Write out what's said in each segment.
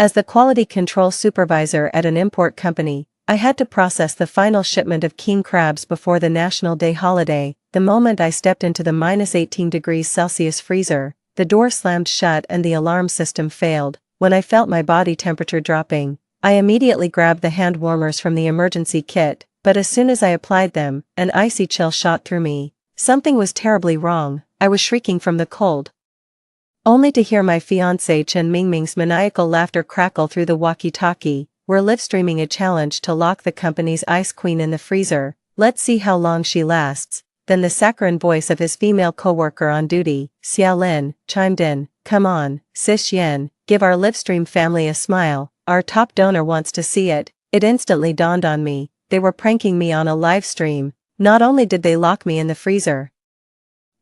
As the quality control supervisor at an import company, I had to process the final shipment of king crabs before the National Day holiday. The moment I stepped into the -18 degrees Celsius freezer, the door slammed shut and the alarm system failed. When I felt my body temperature dropping, I immediately grabbed the hand warmers from the emergency kit, but as soon as I applied them, an icy chill shot through me. Something was terribly wrong. I was shrieking from the cold, only to hear my fiancé Chen Mingming's maniacal laughter crackle through the walkie-talkie. "We're live-streaming a challenge to lock the company's ice queen in the freezer. Let's see how long she lasts." Then the saccharine voice of his female co-worker on duty, Xiaolin, chimed in. "Come on, Sis Yen, give our livestream family a smile. Our top donor wants to see it." It instantly dawned on me, they were pranking me on a live stream. Not only did they lock me in the freezer,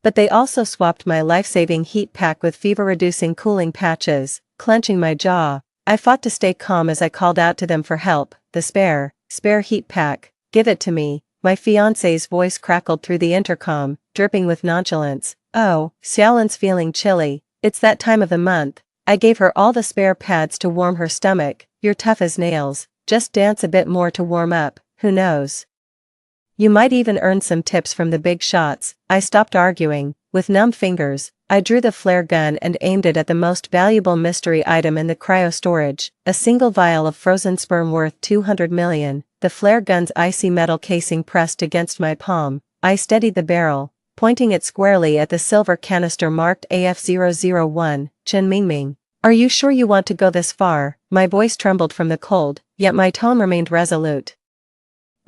but they also swapped my life-saving heat pack with fever-reducing cooling patches. Clenching my jaw, I fought to stay calm as I called out to them for help. "The spare heat pack. Give it to me." My fiancé's voice crackled through the intercom, dripping with nonchalance. "Oh, Xiaolin's feeling chilly. It's that time of the month." I gave her all the spare pads to warm her stomach. "You're tough as nails. Just dance a bit more to warm up. Who knows? You might even earn some tips from the big shots." I stopped arguing. With numb fingers, I drew the flare gun and aimed it at the most valuable mystery item in the cryo storage, a single vial of frozen sperm worth 200 million. The flare gun's icy metal casing pressed against my palm. I steadied the barrel, pointing it squarely at the silver canister marked AF001. "Chen Mingming, are you sure you want to go this far?" My voice trembled from the cold, yet my tone remained resolute.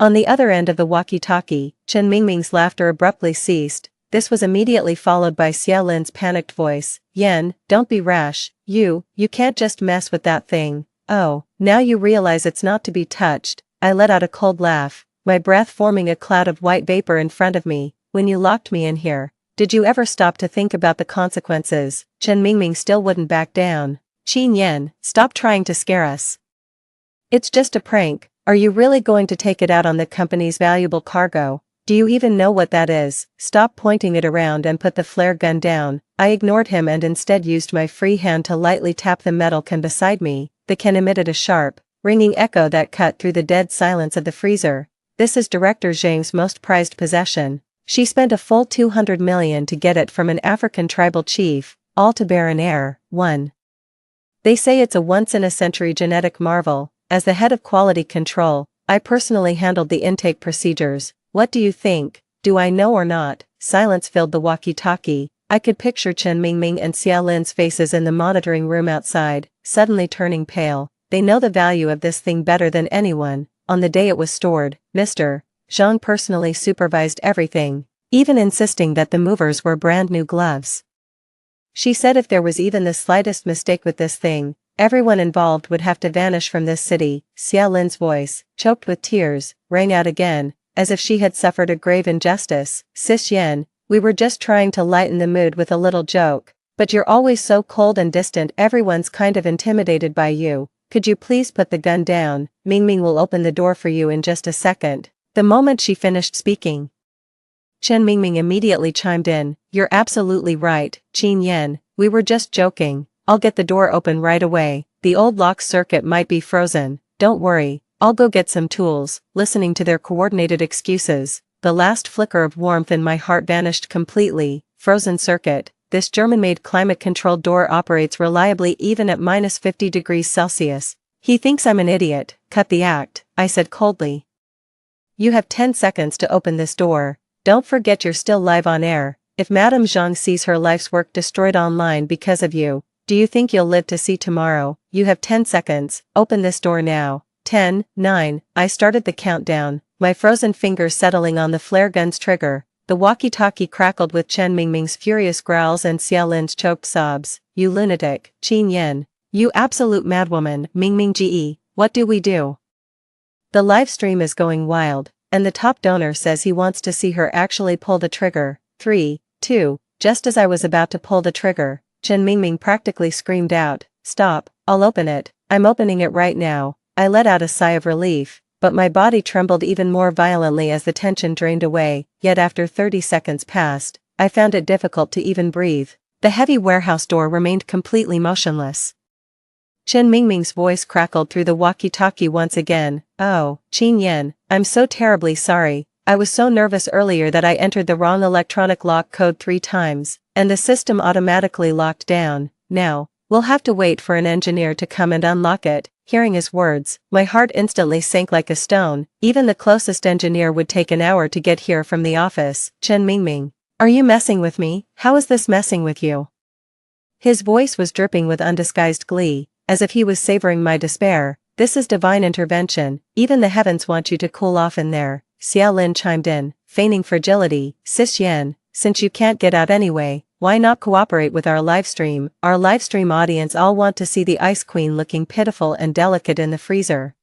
On the other end of the walkie-talkie, Chen Mingming's laughter abruptly ceased. This was immediately followed by Xiaolin's panicked voice. "Yen, don't be rash. You can't just mess with that thing. Oh, now you realize it's not to be touched." I let out a cold laugh, my breath forming a cloud of white vapor in front of me. "When you locked me in here, did you ever stop to think about the consequences?" Chen Mingming still wouldn't back down. "Qin Yen, stop trying to scare us. It's just a prank. Are you really going to take it out on the company's valuable cargo? Do you even know what that is? Stop pointing it around and put the flare gun down." I ignored him and instead used my free hand to lightly tap the metal can beside me. The can emitted a sharp, ringing echo that cut through the dead silence of the freezer. "This is Director Zhang's most prized possession. She spent a full 200 million to get it from an African tribal chief, all to bear an heir. 1. They say it's a once-in-a-century genetic marvel." As the head of quality control, I personally handled the intake procedures. "What do you think? Do I know or not?" Silence filled the walkie-talkie. I could picture Chen Mingming and Xiaolin's faces in the monitoring room outside, suddenly turning pale. They know the value of this thing better than anyone. On the day it was stored, Mr. Zhang personally supervised everything, even insisting that the movers were brand new gloves. She said if there was even the slightest mistake with this thing, everyone involved would have to vanish from this city. Xiaolin's voice, choked with tears, rang out again, as if she had suffered a grave injustice. "Sis Yen, we were just trying to lighten the mood with a little joke, but you're always so cold and distant, everyone's kind of intimidated by you. Could you please put the gun down? Mingming will open the door for you in just a second." The moment she finished speaking, Chen Mingming immediately chimed in. "You're absolutely right, Qin Yen, we were just joking. I'll get the door open right away. The old lock circuit might be frozen. Don't worry, I'll go get some tools." Listening to their coordinated excuses, the last flicker of warmth in my heart vanished completely. Frozen circuit. This German-made climate-controlled door operates reliably even at -50 degrees Celsius. "He thinks I'm an idiot." "Cut the act," I said coldly. "You have 10 seconds to open this door. Don't forget you're still live on air. If Madame Zhang sees her life's work destroyed online because of you, do you think you'll live to see tomorrow? You have 10 seconds, open this door now." 10, 9, I started the countdown, my frozen fingers settling on the flare gun's trigger. The walkie-talkie crackled with Chen Mingming's furious growls and Xiaolin's choked sobs. "You lunatic, Qin Yen. You absolute madwoman." "Mingming GE, what do we do? The live stream is going wild, and the top donor says he wants to see her actually pull the trigger." 3, 2, just as I was about to pull the trigger, Chen Mingming practically screamed out, "Stop, I'll open it. I'm opening it right now." I let out a sigh of relief, but my body trembled even more violently as the tension drained away. Yet after 30 seconds passed, I found it difficult to even breathe. The heavy warehouse door remained completely motionless. Chen Mingming's voice crackled through the walkie-talkie once again. Oh, Qin Yan, I'm so terribly sorry. I was so nervous earlier that I entered the wrong electronic lock code 3 times, and the system automatically locked down. Now, we'll have to wait for an engineer to come and unlock it. Hearing his words, my heart instantly sank like a stone. Even the closest engineer would take an hour to get here from the office. Chen Mingming, are you messing with me? How is this messing with you? His voice was dripping with undisguised glee, as if he was savoring my despair. This is divine intervention. Even the heavens want you to cool off in there. Xiao Lin chimed in, feigning fragility. Sis Yan, since you can't get out anyway, why not cooperate with our livestream? Our livestream audience all want to see the Ice Queen looking pitiful and delicate in the freezer.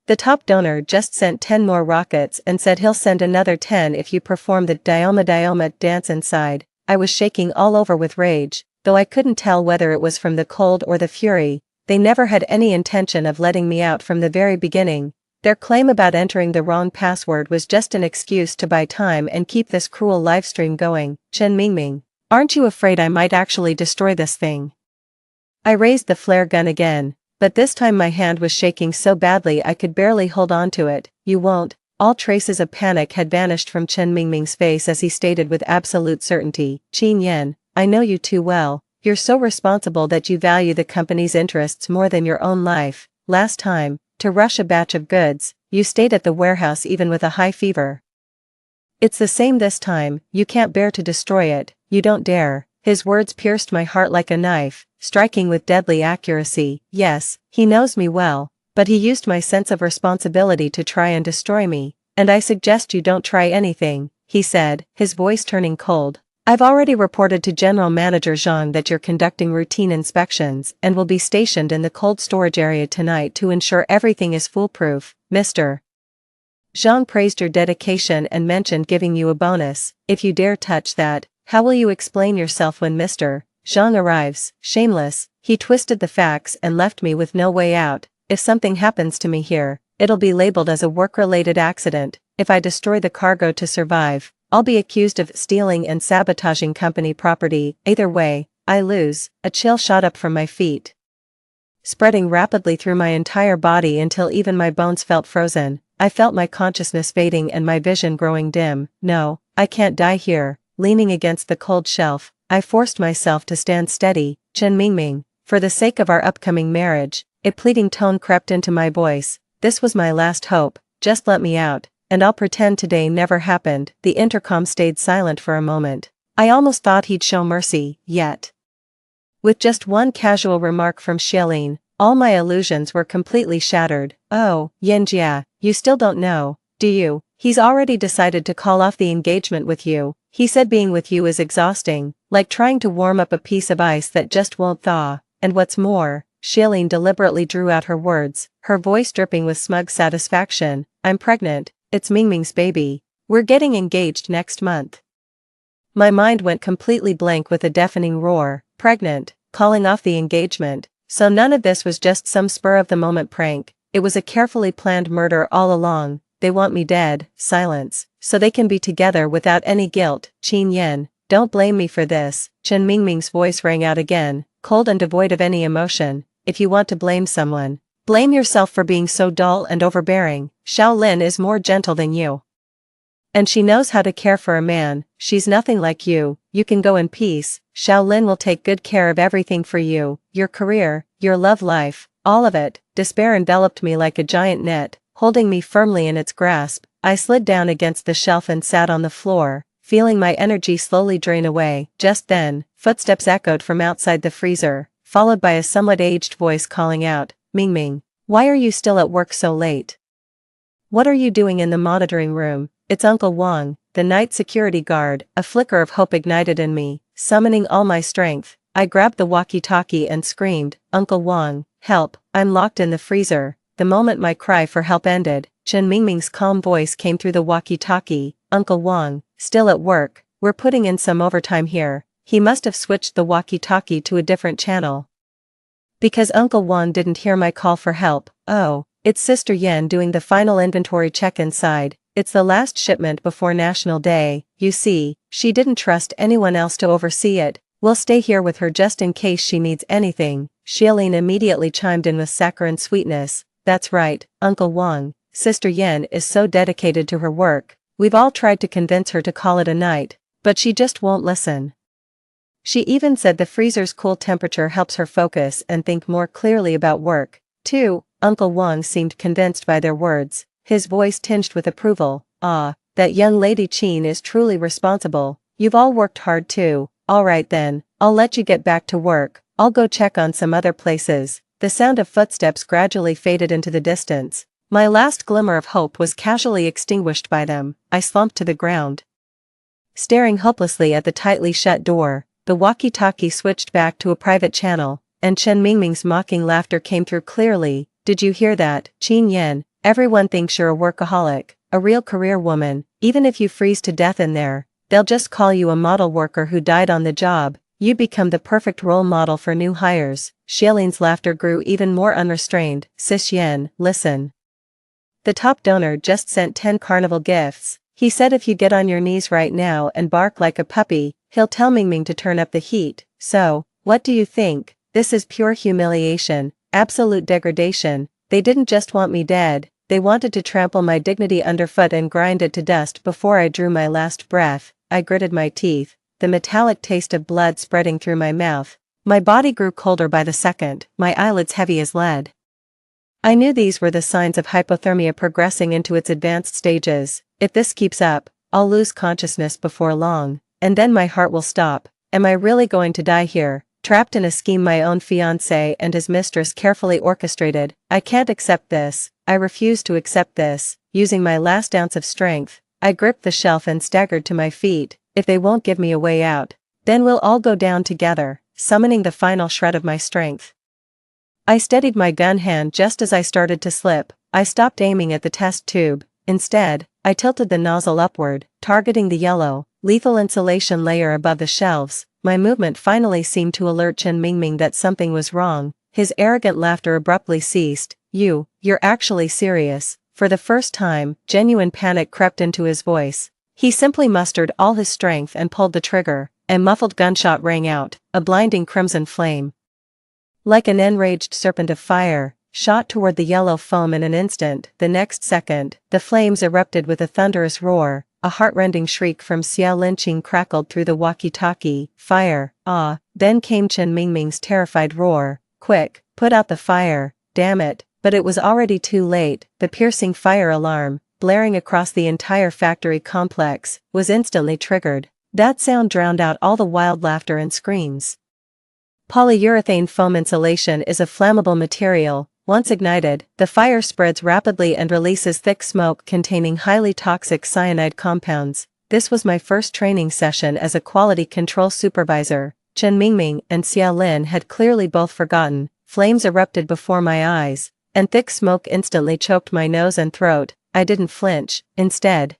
The top donor just sent 10 more rockets and said he'll send another 10 if you perform the Dioma dance inside. I was shaking all over with rage, though I couldn't tell whether it was from the cold or the fury. They never had any intention of letting me out from the very beginning. Their claim about entering the wrong password was just an excuse to buy time and keep this cruel livestream going. Chen Mingming, aren't you afraid I might actually destroy this thing? I raised the flare gun again, but this time my hand was shaking so badly I could barely hold on to it. You won't. All traces of panic had vanished from Chen Mingming's face as he stated with absolute certainty. Qin Yan, I know you too well. You're so responsible that you value the company's interests more than your own life. Last time, to rush a batch of goods, you stayed at the warehouse even with a high fever. It's the same this time. You can't bear to destroy it. You don't dare. His words pierced my heart like a knife, striking with deadly accuracy. Yes, he knows me well, but he used my sense of responsibility to try and destroy me. And I suggest you don't try anything, he said, his voice turning cold. I've already reported to General Manager Zhang that you're conducting routine inspections and will be stationed in the cold storage area tonight to ensure everything is foolproof. Mr. Zhang praised your dedication and mentioned giving you a bonus if you dare touch that. How will you explain yourself when Mr. Zhang arrives? Shameless, he twisted the facts and left me with no way out. If something happens to me here, it'll be labeled as a work-related accident. If I destroy the cargo to survive, I'll be accused of stealing and sabotaging company property. Either way, I lose. A chill shot up from my feet, spreading rapidly through my entire body until even my bones felt frozen. I felt my consciousness fading and my vision growing dim. No, I can't die here. Leaning against the cold shelf, I forced myself to stand steady. Chen Mingming, for the sake of our upcoming marriage, a pleading tone crept into my voice. This was my last hope. Just let me out, and I'll pretend today never happened. The intercom stayed silent for a moment. I almost thought he'd show mercy, yet. With just one casual remark from Xiaolin, all my illusions were completely shattered. Oh, Yanjia, you still don't know, do you? He's already decided to call off the engagement with you. He said being with you is exhausting, like trying to warm up a piece of ice that just won't thaw. And what's more, Xiaolin deliberately drew out her words, her voice dripping with smug satisfaction. I'm pregnant. It's Mingming's baby. We're getting engaged next month. My mind went completely blank with a deafening roar. Pregnant, calling off the engagement. So none of this was just some spur-of-the-moment prank. It was a carefully planned murder all along. They want me dead. Silence. So they can be together without any guilt. Qin Yan, don't blame me for this. Chen Mingming's voice rang out again, cold and devoid of any emotion. If you want to blame someone, blame yourself for being so dull and overbearing. Xiao Lin is more gentle than you. And she knows how to care for a man. She's nothing like you. You can go in peace. Xiao Lin will take good care of everything for you. Your career, your love life, all of it. Despair enveloped me like a giant net, holding me firmly in its grasp. I slid down against the shelf and sat on the floor, feeling my energy slowly drain away. Just then, footsteps echoed from outside the freezer, followed by a somewhat aged voice calling out, Mingming, why are you still at work so late? What are you doing in the monitoring room? It's Uncle Wang, the night security guard. A flicker of hope ignited in me, summoning all my strength. I grabbed the walkie-talkie and screamed, Uncle Wang, help, I'm locked in the freezer. The moment my cry for help ended, Chen Mingming's calm voice came through the walkie-talkie. Uncle Wang, still at work, we're putting in some overtime here. He must have switched the walkie-talkie to a different channel, because Uncle Wang didn't hear my call for help. Oh, it's Sister Yan doing the final inventory check inside. It's the last shipment before National Day. You see, she didn't trust anyone else to oversee it. We'll stay here with her just in case she needs anything. Xiaolin immediately chimed in with saccharine sweetness. That's right, Uncle Wang. Sister Yen is so dedicated to her work. We've all tried to convince her to call it a night, but she just won't listen. She even said the freezer's cool temperature helps her focus and think more clearly about work, too. Uncle Wang seemed convinced by their words, his voice tinged with approval. Ah, that young lady Qin is truly responsible. You've all worked hard too. Alright then, I'll let you get back to work. I'll go check on some other places. The sound of footsteps gradually faded into the distance. My last glimmer of hope was casually extinguished by them. I slumped to the ground, staring hopelessly at the tightly shut door. The walkie-talkie switched back to a private channel, and Chen Mingming's mocking laughter came through clearly. Did you hear that, Qin Yen? Everyone thinks you're a workaholic, a real career woman. Even if you freeze to death in there, they'll just call you a model worker who died on the job. You become the perfect role model for new hires. Xiaolin's laughter grew even more unrestrained. Sis Yen, listen. The top donor just sent 10 carnival gifts. He said if you get on your knees right now and bark like a puppy, he'll tell Mingming to turn up the heat. So, what do you think? This is pure humiliation, absolute degradation. They didn't just want me dead, they wanted to trample my dignity underfoot and grind it to dust before I drew my last breath. I gritted my teeth, the metallic taste of blood spreading through my mouth. My body grew colder by the second, my eyelids heavy as lead. I knew these were the signs of hypothermia progressing into its advanced stages. If this keeps up, I'll lose consciousness before long, and then my heart will stop. Am I really going to die here, trapped in a scheme my own fiancé and his mistress carefully orchestrated? I can't accept this. I refuse to accept this. Using my last ounce of strength, I gripped the shelf and staggered to my feet. If they won't give me a way out, then we'll all go down together. Summoning the final shred of my strength, I steadied my gun hand just as I started to slip. I stopped aiming at the test tube. Instead, I tilted the nozzle upward, targeting the yellow, lethal insulation layer above the shelves. My movement finally seemed to alert Chen Mingming that something was wrong. His arrogant laughter abruptly ceased. You're actually serious? For the first time, genuine panic crept into his voice. He simply mustered all his strength and pulled the trigger. A muffled gunshot rang out, a blinding crimson flame, like an enraged serpent of fire, shot toward the yellow foam in an instant. The next second, the flames erupted with a thunderous roar. A heartrending shriek from Xiao Linqing crackled through the walkie-talkie. Fire! Ah! Then came Chen Mingming's terrified roar. Quick, put out the fire, damn it! But it was already too late. The piercing fire alarm, blaring across the entire factory complex, was instantly triggered. That sound drowned out all the wild laughter and screams. Polyurethane foam insulation is a flammable material. Once ignited, the fire spreads rapidly and releases thick smoke containing highly toxic cyanide compounds. This was my first training session as a quality control supervisor. Chen Mingming and Xiao Lin had clearly both forgotten. Flames erupted before my eyes, and thick smoke instantly choked my nose and throat. I didn't flinch. Instead,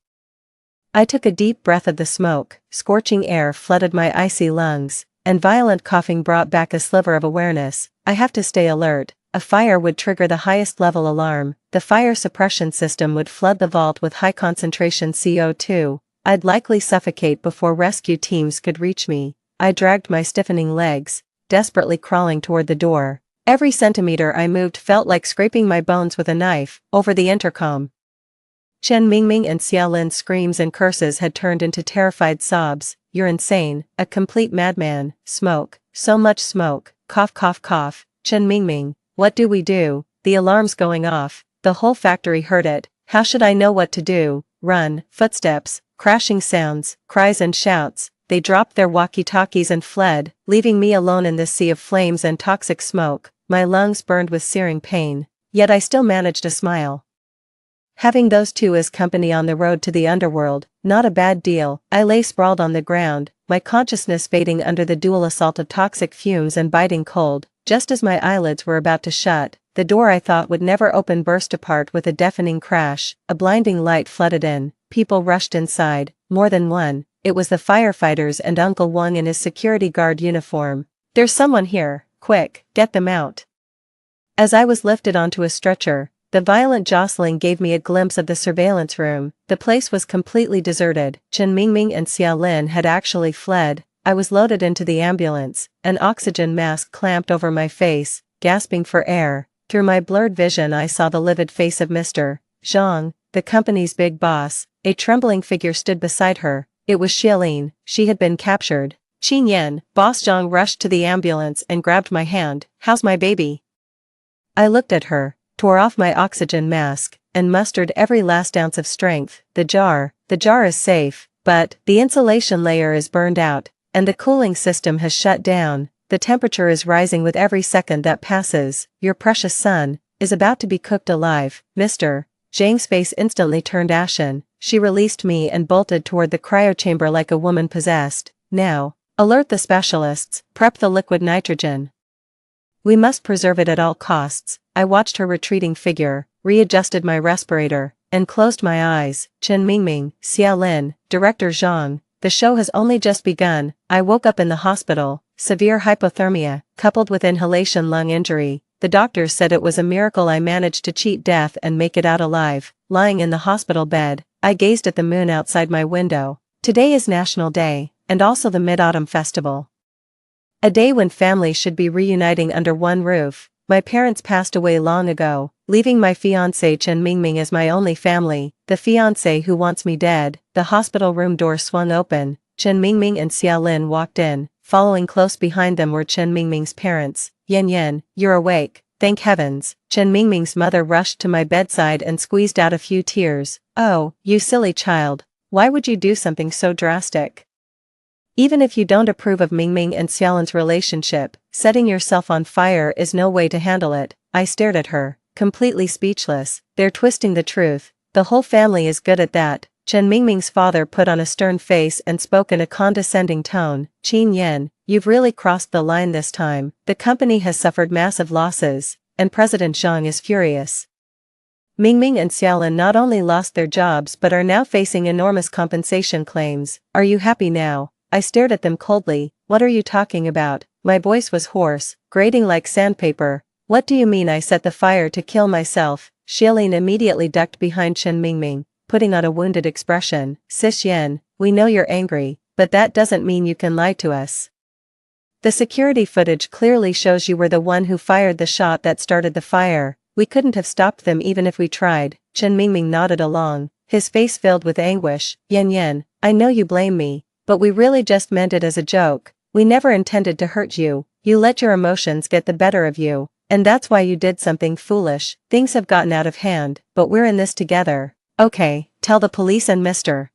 I took a deep breath of the smoke. Scorching air flooded my icy lungs, and violent coughing brought back a sliver of awareness. I have to stay alert. A fire would trigger the highest level alarm. The fire suppression system would flood the vault with high concentration CO2. I'd likely suffocate before rescue teams could reach me. I dragged my stiffening legs, desperately crawling toward the door. Every centimeter I moved felt like scraping my bones with a knife. Over the intercom, Chen Mingming and Xiao Lin's screams and curses had turned into terrified sobs. You're insane, a complete madman. Smoke, so much smoke. Cough cough cough. Chen Mingming, what do we do? The alarm's going off. The whole factory heard it. How should I know what to do? Run. Footsteps, crashing sounds, cries and shouts. They dropped their walkie-talkies and fled, leaving me alone in this sea of flames and toxic smoke. My lungs burned with searing pain, yet I still managed to smile. Having those two as company on the road to the underworld, not a bad deal. I lay sprawled on the ground, my consciousness fading under the dual assault of toxic fumes and biting cold. Just as my eyelids were about to shut, the door I thought would never open burst apart with a deafening crash. A blinding light flooded in. People rushed inside, more than one. It was the firefighters and Uncle Wang in his security guard uniform. There's someone here, quick, get them out. As I was lifted onto a stretcher, the violent jostling gave me a glimpse of the surveillance room. The place was completely deserted. Chen Mingming and Xiao Lin had actually fled. I was loaded into the ambulance, an oxygen mask clamped over my face, gasping for air. Through my blurred vision I saw the livid face of Mr. Zhang, the company's big boss. A trembling figure stood beside her. It was Xiaolin. She had been captured. Qin Yan, Boss Zhang rushed to the ambulance and grabbed my hand. "How's my baby?" I looked at her, tore off my oxygen mask, and mustered every last ounce of strength. The jar is safe, but the insulation layer is burned out, and the cooling system has shut down. The temperature is rising with every second that passes. Your precious son is about to be cooked alive. Mr. Zhang's face instantly turned ashen. She released me and bolted toward the cryochamber like a woman possessed. "Now, alert the specialists, prep the liquid nitrogen. We must preserve it at all costs." I watched her retreating figure, readjusted my respirator, and closed my eyes. Chen Mingming, Xiaolin, Director Zhang, the show has only just begun. I woke up in the hospital, severe hypothermia, coupled with inhalation lung injury. The doctors said it was a miracle I managed to cheat death and make it out alive. Lying in the hospital bed, I gazed at the moon outside my window. Today is National Day, and also the Mid-Autumn Festival. A day when families should be reuniting under one roof. My parents passed away long ago, leaving my fiancé Chen Mingming as my only family, the fiancé who wants me dead. The hospital room door swung open. Chen Mingming and Xiaolin walked in. Following close behind them were Chen Mingming's parents. "Yan Yan, you're awake, thank heavens." Chen Mingming's mother rushed to my bedside and squeezed out a few tears. "Oh, you silly child, why would you do something so drastic? Even if you don't approve of Mingming and Xiaolin's relationship, setting yourself on fire is no way to handle it." I stared at her, completely speechless. "They're twisting the truth. The whole family is good at that." Chen Mingming's father put on a stern face and spoke in a condescending tone. "Qin Yan, you've really crossed the line this time. The company has suffered massive losses, and President Zhang is furious. Mingming and Xiaolin not only lost their jobs but are now facing enormous compensation claims. Are you happy now?" I stared at them coldly. "What are you talking about?" My voice was hoarse, grating like sandpaper. "What do you mean I set the fire to kill myself?" Xiaolin immediately ducked behind Chen Mingming, putting on a wounded expression. "Sis Yan, we know you're angry, but that doesn't mean you can lie to us. The security footage clearly shows you were the one who fired the shot that started the fire. We couldn't have stopped them even if we tried." Chen Mingming nodded along, his face filled with anguish. "Yan Yan, I know you blame me, but we really just meant it as a joke. We never intended to hurt you. You let your emotions get the better of you, and that's why you did something foolish. Things have gotten out of hand, but we're in this together. Okay, tell the police and Mr.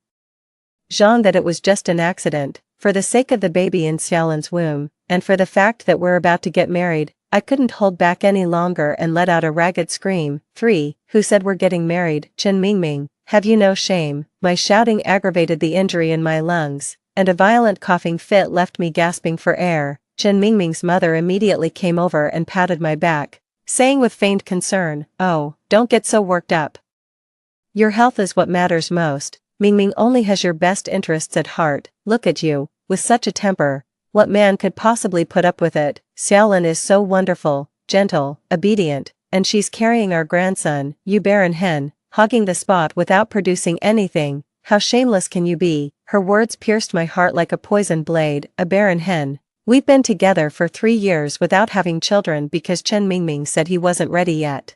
Zhang that it was just an accident. For the sake of the baby in Xiaolin's womb, and for the fact that we're about to get married." I couldn't hold back any longer and let out a ragged scream. "Three, who said we're getting married? Chen Mingming, have you no shame?" My shouting aggravated the injury in my lungs, and a violent coughing fit left me gasping for air. Chen Mingming's mother immediately came over and patted my back, saying with feigned concern, "Oh, don't get so worked up. Your health is what matters most. Mingming only has your best interests at heart. Look at you, with such a temper. What man could possibly put up with it? Xiaolin is so wonderful, gentle, obedient, and she's carrying our grandson, you barren hen, hogging the spot without producing anything. How shameless can you be?" Her words pierced my heart like a poisoned blade. "A barren hen. We've been together for 3 years without having children because Chen Mingming said he wasn't ready yet.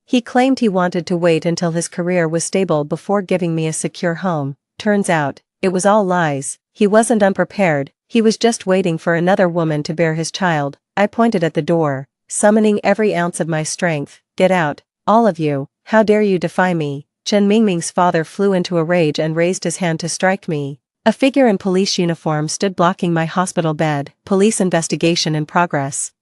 He claimed he wanted to wait until his career was stable before giving me a secure home. Turns out, it was all lies. He wasn't unprepared, he was just waiting for another woman to bear his child." I pointed at the door, summoning every ounce of my strength. "Get out, all of you, how dare you defy me?" Chen Mingming's father flew into a rage and raised his hand to strike me. A figure in police uniform stood blocking my hospital bed. "Police investigation in progress.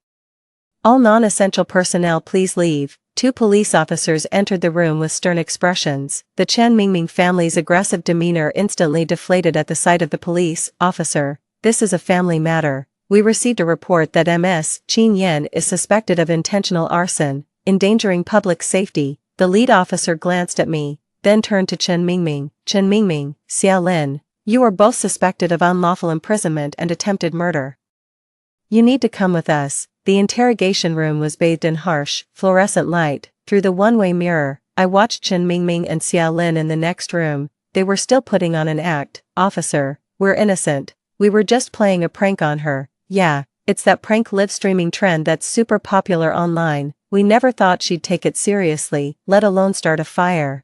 All non-essential personnel please leave." 2 police officers entered the room with stern expressions. The Chen Mingming family's aggressive demeanor instantly deflated at the sight of the police officer. "This is a family matter. We received a report that Ms. Qin Yan is suspected of intentional arson, endangering public safety." The lead officer glanced at me, then turned to Chen Mingming. "Chen Mingming, Xiaolin, you are both suspected of unlawful imprisonment and attempted murder. You need to come with us." The interrogation room was bathed in harsh, fluorescent light. Through the one-way mirror, I watched Chen Mingming and Xiaolin in the next room. They were still putting on an act. "Officer, we're innocent. We were just playing a prank on her. Yeah, it's that prank live streaming trend that's super popular online. We never thought she'd take it seriously, let alone start a fire.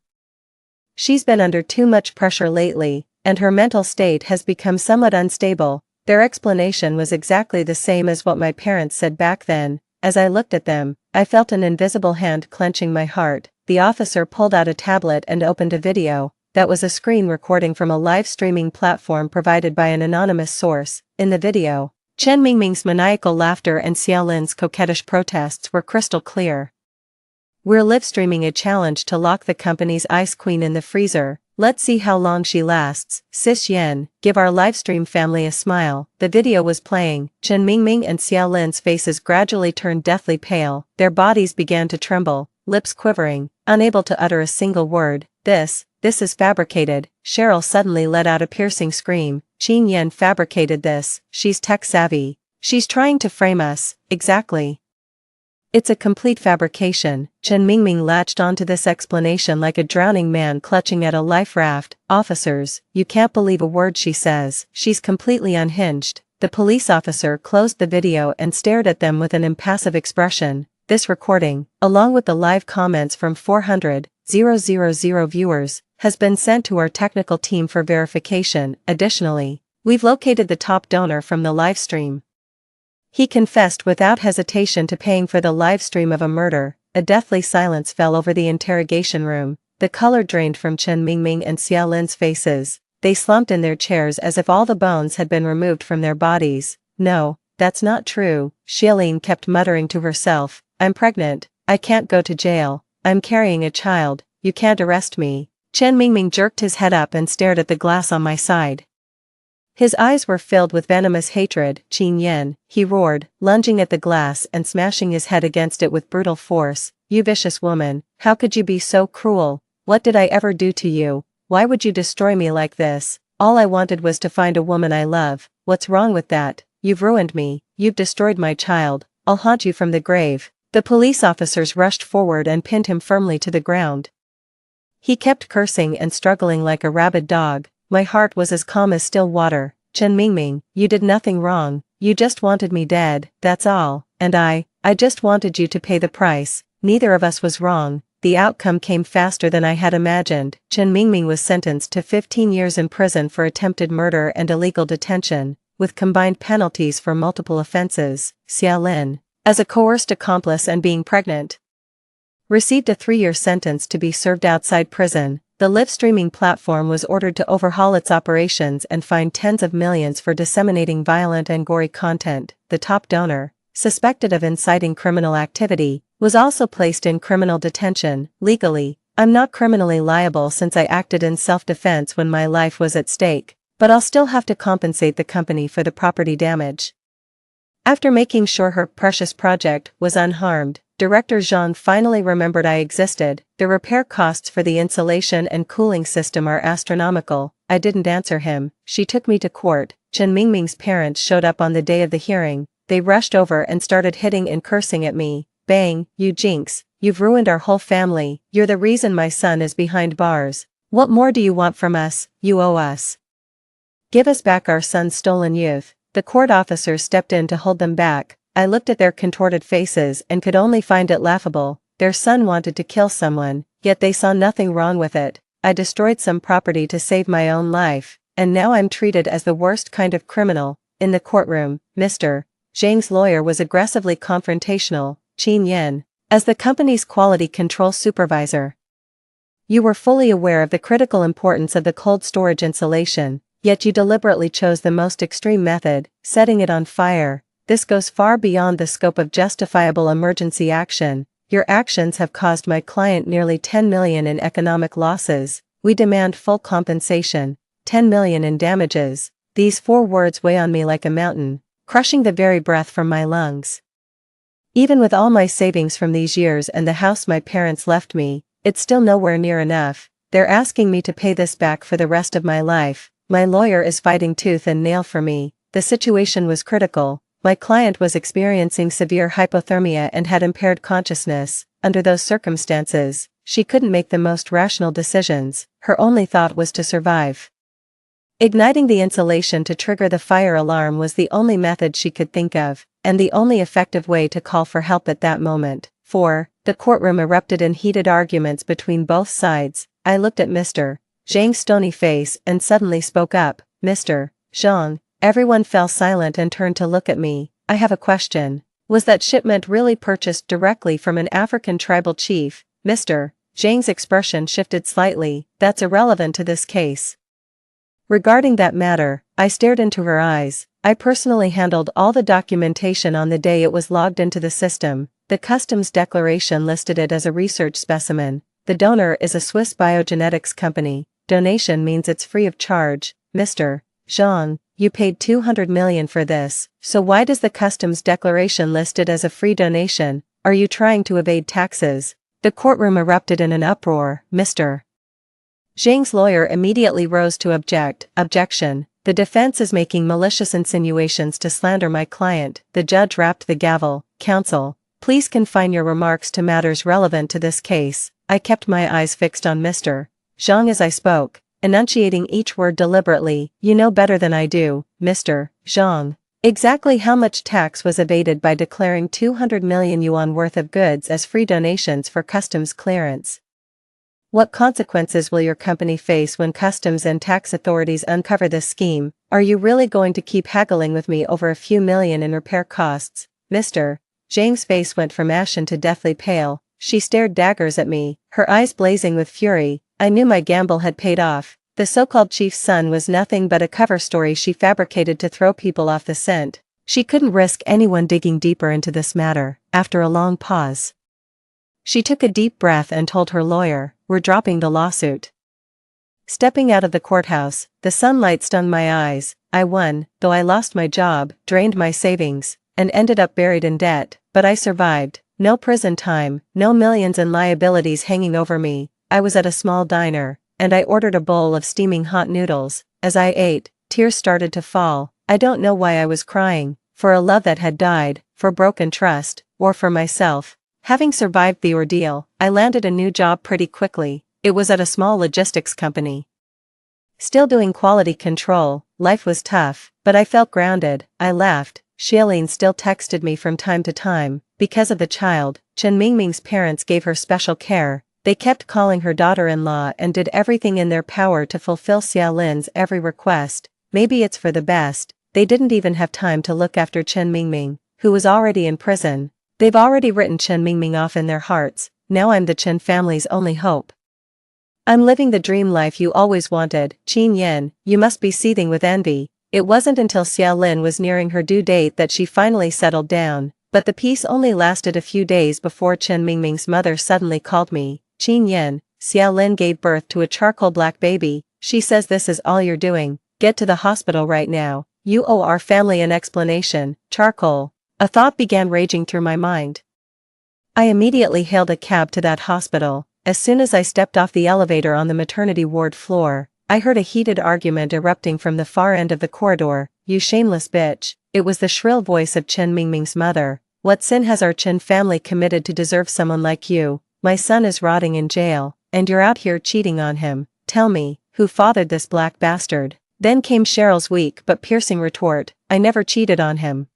She's been under too much pressure lately, and her mental state has become somewhat unstable. Their explanation was exactly the same as what my parents said back then. As I looked at them, I felt an invisible hand clenching my heart. The officer pulled out a tablet and opened a video. That was a screen recording from a live streaming platform provided by an anonymous source. In the video, Chen Mingming's maniacal laughter and Xiaolin's coquettish protests were crystal clear. "We're live streaming a challenge to lock the company's ice queen in the freezer. Let's see how long she lasts. Sis Yen, give our livestream family a smile." The video was playing. Chen Mingming and Xiaolin's faces gradually turned deathly pale. Their bodies began to tremble, lips quivering, unable to utter a single word. This is fabricated." Cheryl suddenly let out a piercing scream. "Qin Yen fabricated this. She's tech savvy. She's trying to frame us." "Exactly. It's a complete fabrication." Chen Mingming latched onto this explanation like a drowning man clutching at a life raft. "Officers, you can't believe a word she says. She's completely unhinged." The police officer closed the video and stared at them with an impassive expression. This recording, along with the live comments from 400,000 viewers, has been sent to our technical team for verification. Additionally, we've located the top donor from the livestream. He confessed without hesitation to paying for the livestream of a murder. A deathly silence fell over the interrogation room. The color drained from Chen Mingming and Xiaolin's faces. They slumped in their chairs as if all the bones had been removed from their bodies. "No, that's not true," Xiaolin kept muttering to herself. "I'm pregnant. I can't go to jail. I'm carrying a child. You can't arrest me." Chen Mingming jerked his head up and stared at the glass on my side. His eyes were filled with venomous hatred. "Qin Yen," he roared, lunging at the glass and smashing his head against it with brutal force. "You vicious woman, how could you be so cruel? What did I ever do to you? Why would you destroy me like this? All I wanted was to find a woman I love. What's wrong with that? You've ruined me. You've destroyed my child. I'll haunt you from the grave." The police officers rushed forward and pinned him firmly to the ground. He kept cursing and struggling like a rabid dog. My heart was as calm as still water. "Chen Mingming, you did nothing wrong. You just wanted me dead, that's all. And I just wanted you to pay the price. Neither of us was wrong." The outcome came faster than I had imagined. Chen Mingming was sentenced to 15 years in prison for attempted murder and illegal detention, with combined penalties for multiple offenses. Xiaolin, as a coerced accomplice and being pregnant, received a 3-year sentence to be served outside prison. The live streaming platform was ordered to overhaul its operations and fine tens of millions for disseminating violent and gory content. The top donor, suspected of inciting criminal activity, was also placed in criminal detention. Legally, I'm not criminally liable since I acted in self-defense when my life was at stake, but I'll still have to compensate the company for the property damage. After making sure her precious project was unharmed, Director Zhang finally remembered I existed. "The repair costs for the insulation and cooling system are astronomical." I didn't answer him. "She took me to court." Chen Mingming's parents showed up on the day of the hearing. They rushed over and started hitting and cursing at me. "Bang, you jinx, you've ruined our whole family. You're the reason my son is behind bars. What more do you want from us? You owe us. Give us back our son's stolen youth." The court officers stepped in to hold them back. I looked at their contorted faces and could only find it laughable. Their son wanted to kill someone, yet they saw nothing wrong with it. I destroyed some property to save my own life, and now I'm treated as the worst kind of criminal. In the courtroom, Mr. Zhang's lawyer was aggressively confrontational. "Qin Yen, as the company's quality control supervisor, you were fully aware of the critical importance of the cold storage insulation, yet you deliberately chose the most extreme method, setting it on fire. This goes far beyond the scope of justifiable emergency action. Your actions have caused my client nearly 10 million in economic losses. We demand full compensation. 10 million in damages." These 4 words weigh on me like a mountain, crushing the very breath from my lungs. Even with all my savings from these years and the house my parents left me, it's still nowhere near enough. They're asking me to pay this back for the rest of my life. My lawyer is fighting tooth and nail for me. The situation was critical. My client was experiencing severe hypothermia and had impaired consciousness. Under those circumstances, she couldn't make the most rational decisions. Her only thought was to survive. Igniting the insulation to trigger the fire alarm was the only method she could think of, and the only effective way to call for help at that moment. 4. The courtroom erupted in heated arguments between both sides. I looked at Mr. Zhang's stony face and suddenly spoke up. Mr. Zhang. Everyone fell silent and turned to look at me. I have a question. Was that shipment really purchased directly from an African tribal chief? Mr. Zhang's expression shifted slightly. That's irrelevant to this case. Regarding that matter, I stared into her eyes. I personally handled all the documentation on the day it was logged into the system. The customs declaration listed it as a research specimen. The donor is a Swiss biogenetics company. Donation means it's free of charge. Mr. Zhang, you paid 200 million for this, so why does the customs declaration list it as a free donation? Are you trying to evade taxes? The courtroom erupted in an uproar. Mr. Zhang's lawyer immediately rose to object. Objection. The defense is making malicious insinuations to slander my client. The judge rapped the gavel. Counsel, please confine your remarks to matters relevant to this case. I kept my eyes fixed on Mr. Zhang as I spoke, enunciating each word deliberately. You know better than I do, Mr. Zhang. Exactly how much tax was evaded by declaring 200 million yuan worth of goods as free donations for customs clearance? What consequences will your company face when customs and tax authorities uncover this scheme? Are you really going to keep haggling with me over a few million in repair costs? Mr. Zhang's face went from ashen to deathly pale. She stared daggers at me, her eyes blazing with fury. I knew my gamble had paid off. The so-called chief's son was nothing but a cover story she fabricated to throw people off the scent. She couldn't risk anyone digging deeper into this matter. After a long pause, she took a deep breath and told her lawyer, "We're dropping the lawsuit." Stepping out of the courthouse, the sunlight stung my eyes. I won, though I lost my job, drained my savings, and ended up buried in debt, but I survived. No prison time, no millions in liabilities hanging over me. I was at a small diner, and I ordered a bowl of steaming hot noodles. As I ate, tears started to fall. I don't know why I was crying, for a love that had died, for broken trust, or for myself. Having survived the ordeal, I landed a new job pretty quickly. It was at a small logistics company. Still doing quality control. Life was tough, but I felt grounded. I laughed. Shailene still texted me from time to time. Because of the child, Chen Mingming's parents gave her special care. They kept calling her daughter-in-law and did everything in their power to fulfill Xiaolin's every request. Maybe it's for the best. They didn't even have time to look after Chen Mingming, who was already in prison. They've already written Chen Mingming off in their hearts. Now I'm the Chen family's only hope. I'm living the dream life you always wanted. Qin Yin, you must be seething with envy. It wasn't until Xiaolin was nearing her due date that she finally settled down, but the peace only lasted a few days before Chen Mingming's mother suddenly called me. Qin Yin, Xiaolin gave birth to a charcoal black baby. She says this is all you're doing. Get to the hospital right now. You owe our family an explanation. Charcoal. A thought began raging through my mind. I immediately hailed a cab to that hospital. As soon as I stepped off the elevator on the maternity ward floor, I heard a heated argument erupting from the far end of the corridor. You shameless bitch. It was the shrill voice of Chen Mingming's mother. What sin has our Chen family committed to deserve someone like you? My son is rotting in jail, and you're out here cheating on him. Tell me, who fathered this black bastard? Then came Cheryl's weak but piercing retort. I never cheated on him.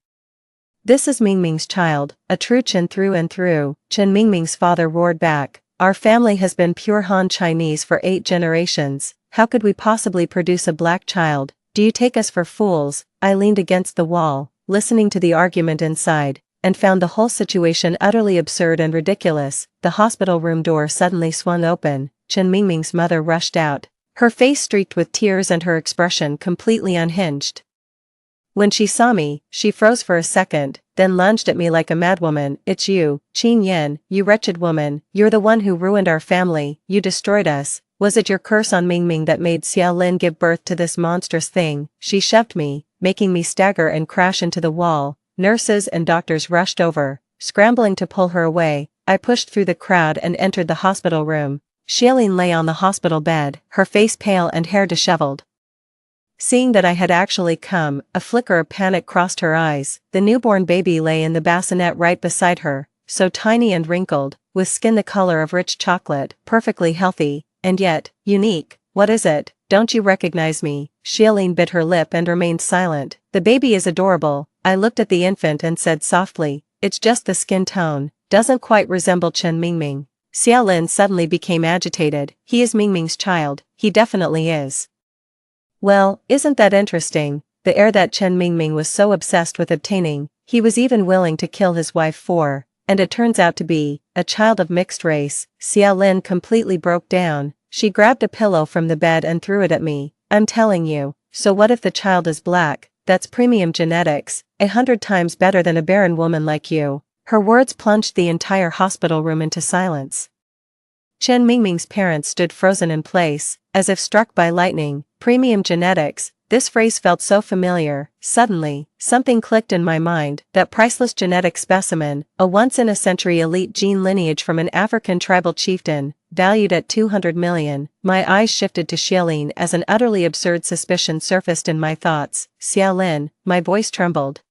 This is Mingming's child, a true Chen through and through. Chen Mingming's father roared back. Our family has been pure Han Chinese for 8 generations. How could we possibly produce a black child? Do you take us for fools? I leaned against the wall, listening to the argument inside, and found the whole situation utterly absurd and ridiculous. The hospital room door suddenly swung open. Chen Mingming's mother rushed out, her face streaked with tears and her expression completely unhinged. When she saw me, she froze for a second, then lunged at me like a madwoman. It's you, Qin Yin, you wretched woman. You're the one who ruined our family. You destroyed us. Was it your curse on Mingming that made Xiaolin give birth to this monstrous thing? She shoved me, making me stagger and crash into the wall. Nurses and doctors rushed over, scrambling to pull her away. I pushed through the crowd and entered the hospital room. Shailene lay on the hospital bed, her face pale and hair disheveled. Seeing that I had actually come, a flicker of panic crossed her eyes. The newborn baby lay in the bassinet right beside her, so tiny and wrinkled, with skin the color of rich chocolate, perfectly healthy, and yet, unique. What is it? don't you recognize me?" Xiaolin bit her lip and remained silent. "The baby is adorable," I looked at the infant and said softly. "It's just the skin tone. Doesn't quite resemble Chen Mingming." Xiaolin suddenly became agitated. "He is Mingming's child, he definitely is." Well, isn't that interesting? The heir that Chen Mingming was so obsessed with obtaining, he was even willing to kill his wife for, and it turns out to be, a child of mixed race. Xiaolin completely broke down. She grabbed a pillow from the bed and threw it at me. "I'm telling you, so what if the child is black? That's premium genetics, 100 times better than a barren woman like you." Her words plunged the entire hospital room into silence. Chen Mingming's parents stood frozen in place, as if struck by lightning. Premium genetics, this phrase felt so familiar. Suddenly, something clicked in my mind. That priceless genetic specimen, a once-in-a-century elite gene lineage from an African tribal chieftain, valued at 200 million. My eyes shifted to Xiaolin as an utterly absurd suspicion surfaced in my thoughts. "Xiaolin," my voice trembled.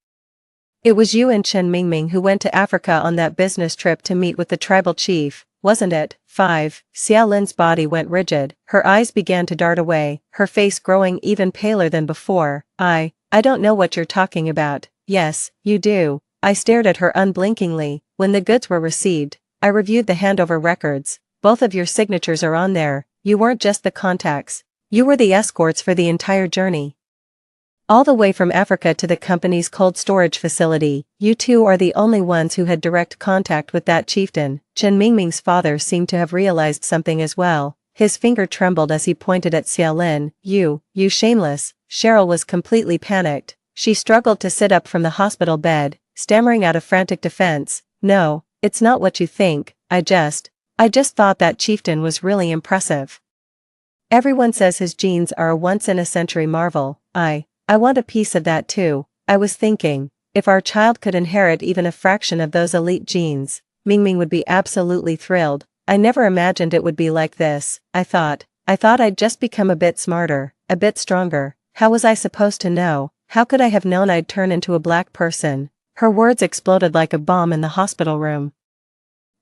"It was you and Chen Mingming who went to Africa on that business trip to meet with the tribal chief, wasn't it?" 5. Xiaolin's body went rigid, her eyes began to dart away, her face growing even paler than before. I don't know what you're talking about." "Yes, you do." I stared at her unblinkingly. "When the goods were received, I reviewed the handover records. Both of your signatures are on there. You weren't just the contacts. You were the escorts for the entire journey. All the way from Africa to the company's cold storage facility. You two are the only ones who had direct contact with that chieftain." Chen Mingming's father seemed to have realized something as well. His finger trembled as he pointed at Xiaolin. You shameless." Cheryl was completely panicked. She struggled to sit up from the hospital bed, stammering out a frantic defense. "No, it's not what you think. I just thought that chieftain was really impressive. Everyone says his genes are a once-in-a-century marvel. I want a piece of that too." I was thinking, if our child could inherit even a fraction of those elite genes, Mingming would be absolutely thrilled. I never imagined it would be like this. I thought I'd just become a bit smarter, a bit stronger. How was I supposed to know? How could I have known I'd turn into a black person? Her words exploded like a bomb in the hospital room.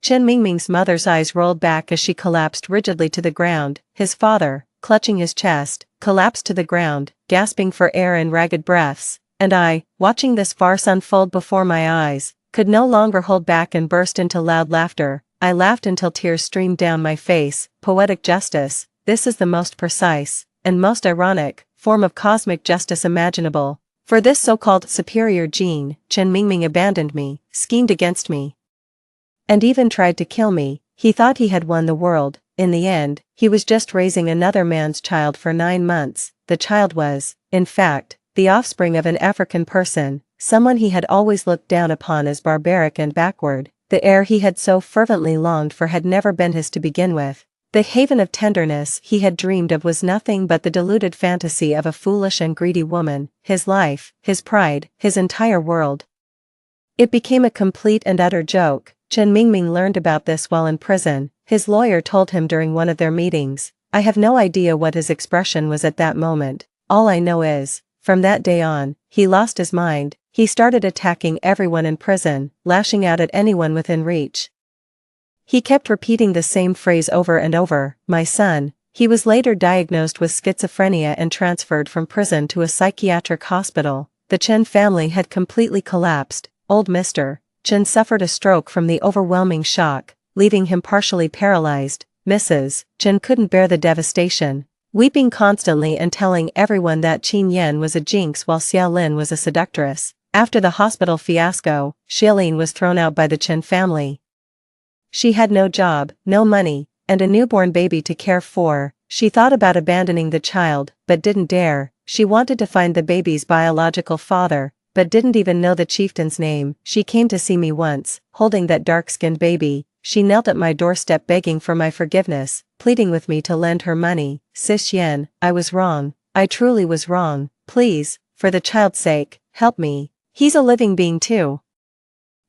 Chen Mingming's mother's eyes rolled back as she collapsed rigidly to the ground. His father, clutching his chest, collapsed to the ground, gasping for air in ragged breaths, and I, watching this farce unfold before my eyes, could no longer hold back and burst into loud laughter. I laughed until tears streamed down my face. Poetic justice, this is the most precise, and most ironic, form of cosmic justice imaginable. For this so-called superior gene, Chen Mingming abandoned me, schemed against me, and even tried to kill me. He thought he had won the world. In the end, he was just raising another man's child for 9 months. The child was, in fact, the offspring of an African person, someone he had always looked down upon as barbaric and backward. The heir he had so fervently longed for had never been his to begin with. The haven of tenderness he had dreamed of was nothing but the deluded fantasy of a foolish and greedy woman. His life, his pride, his entire world. It became a complete and utter joke. Chen Mingming learned about this while in prison. His lawyer told him during one of their meetings. I have no idea what his expression was at that moment. All I know is, from that day on, he lost his mind. He started attacking everyone in prison, lashing out at anyone within reach. He kept repeating the same phrase over and over, "My son." He was later diagnosed with schizophrenia and transferred from prison to a psychiatric hospital. The Chen family had completely collapsed. Old Mr. Chen suffered a stroke from the overwhelming shock, leaving him partially paralyzed. Mrs. Chen couldn't bear the devastation, weeping constantly and telling everyone that Qin Yan was a jinx while Xiaolin was a seductress. After the hospital fiasco, Xiaolin was thrown out by the Chen family. She had no job, no money, and a newborn baby to care for. She thought about abandoning the child, but didn't dare. She wanted to find the baby's biological father, but didn't even know the chieftain's name. She came to see me once, holding that dark-skinned baby. She knelt at my doorstep begging for my forgiveness, pleading with me to lend her money. Sis Yen, I was wrong. I truly was wrong. Please, for the child's sake, help me. He's a living being too.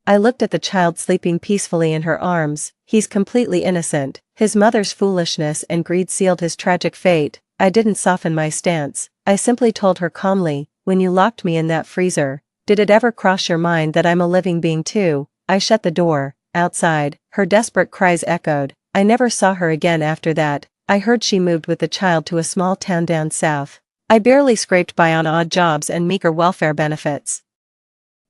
I looked at the child sleeping peacefully in her arms. He's completely innocent. His mother's foolishness and greed sealed his tragic fate. I didn't soften my stance. I simply told her calmly, when you locked me in that freezer, did it ever cross your mind that I'm a living being too? I shut the door. Outside, her desperate cries echoed. I never saw her again after that. I heard she moved with the child to a small town down south. I barely scraped by on odd jobs and meager welfare benefits.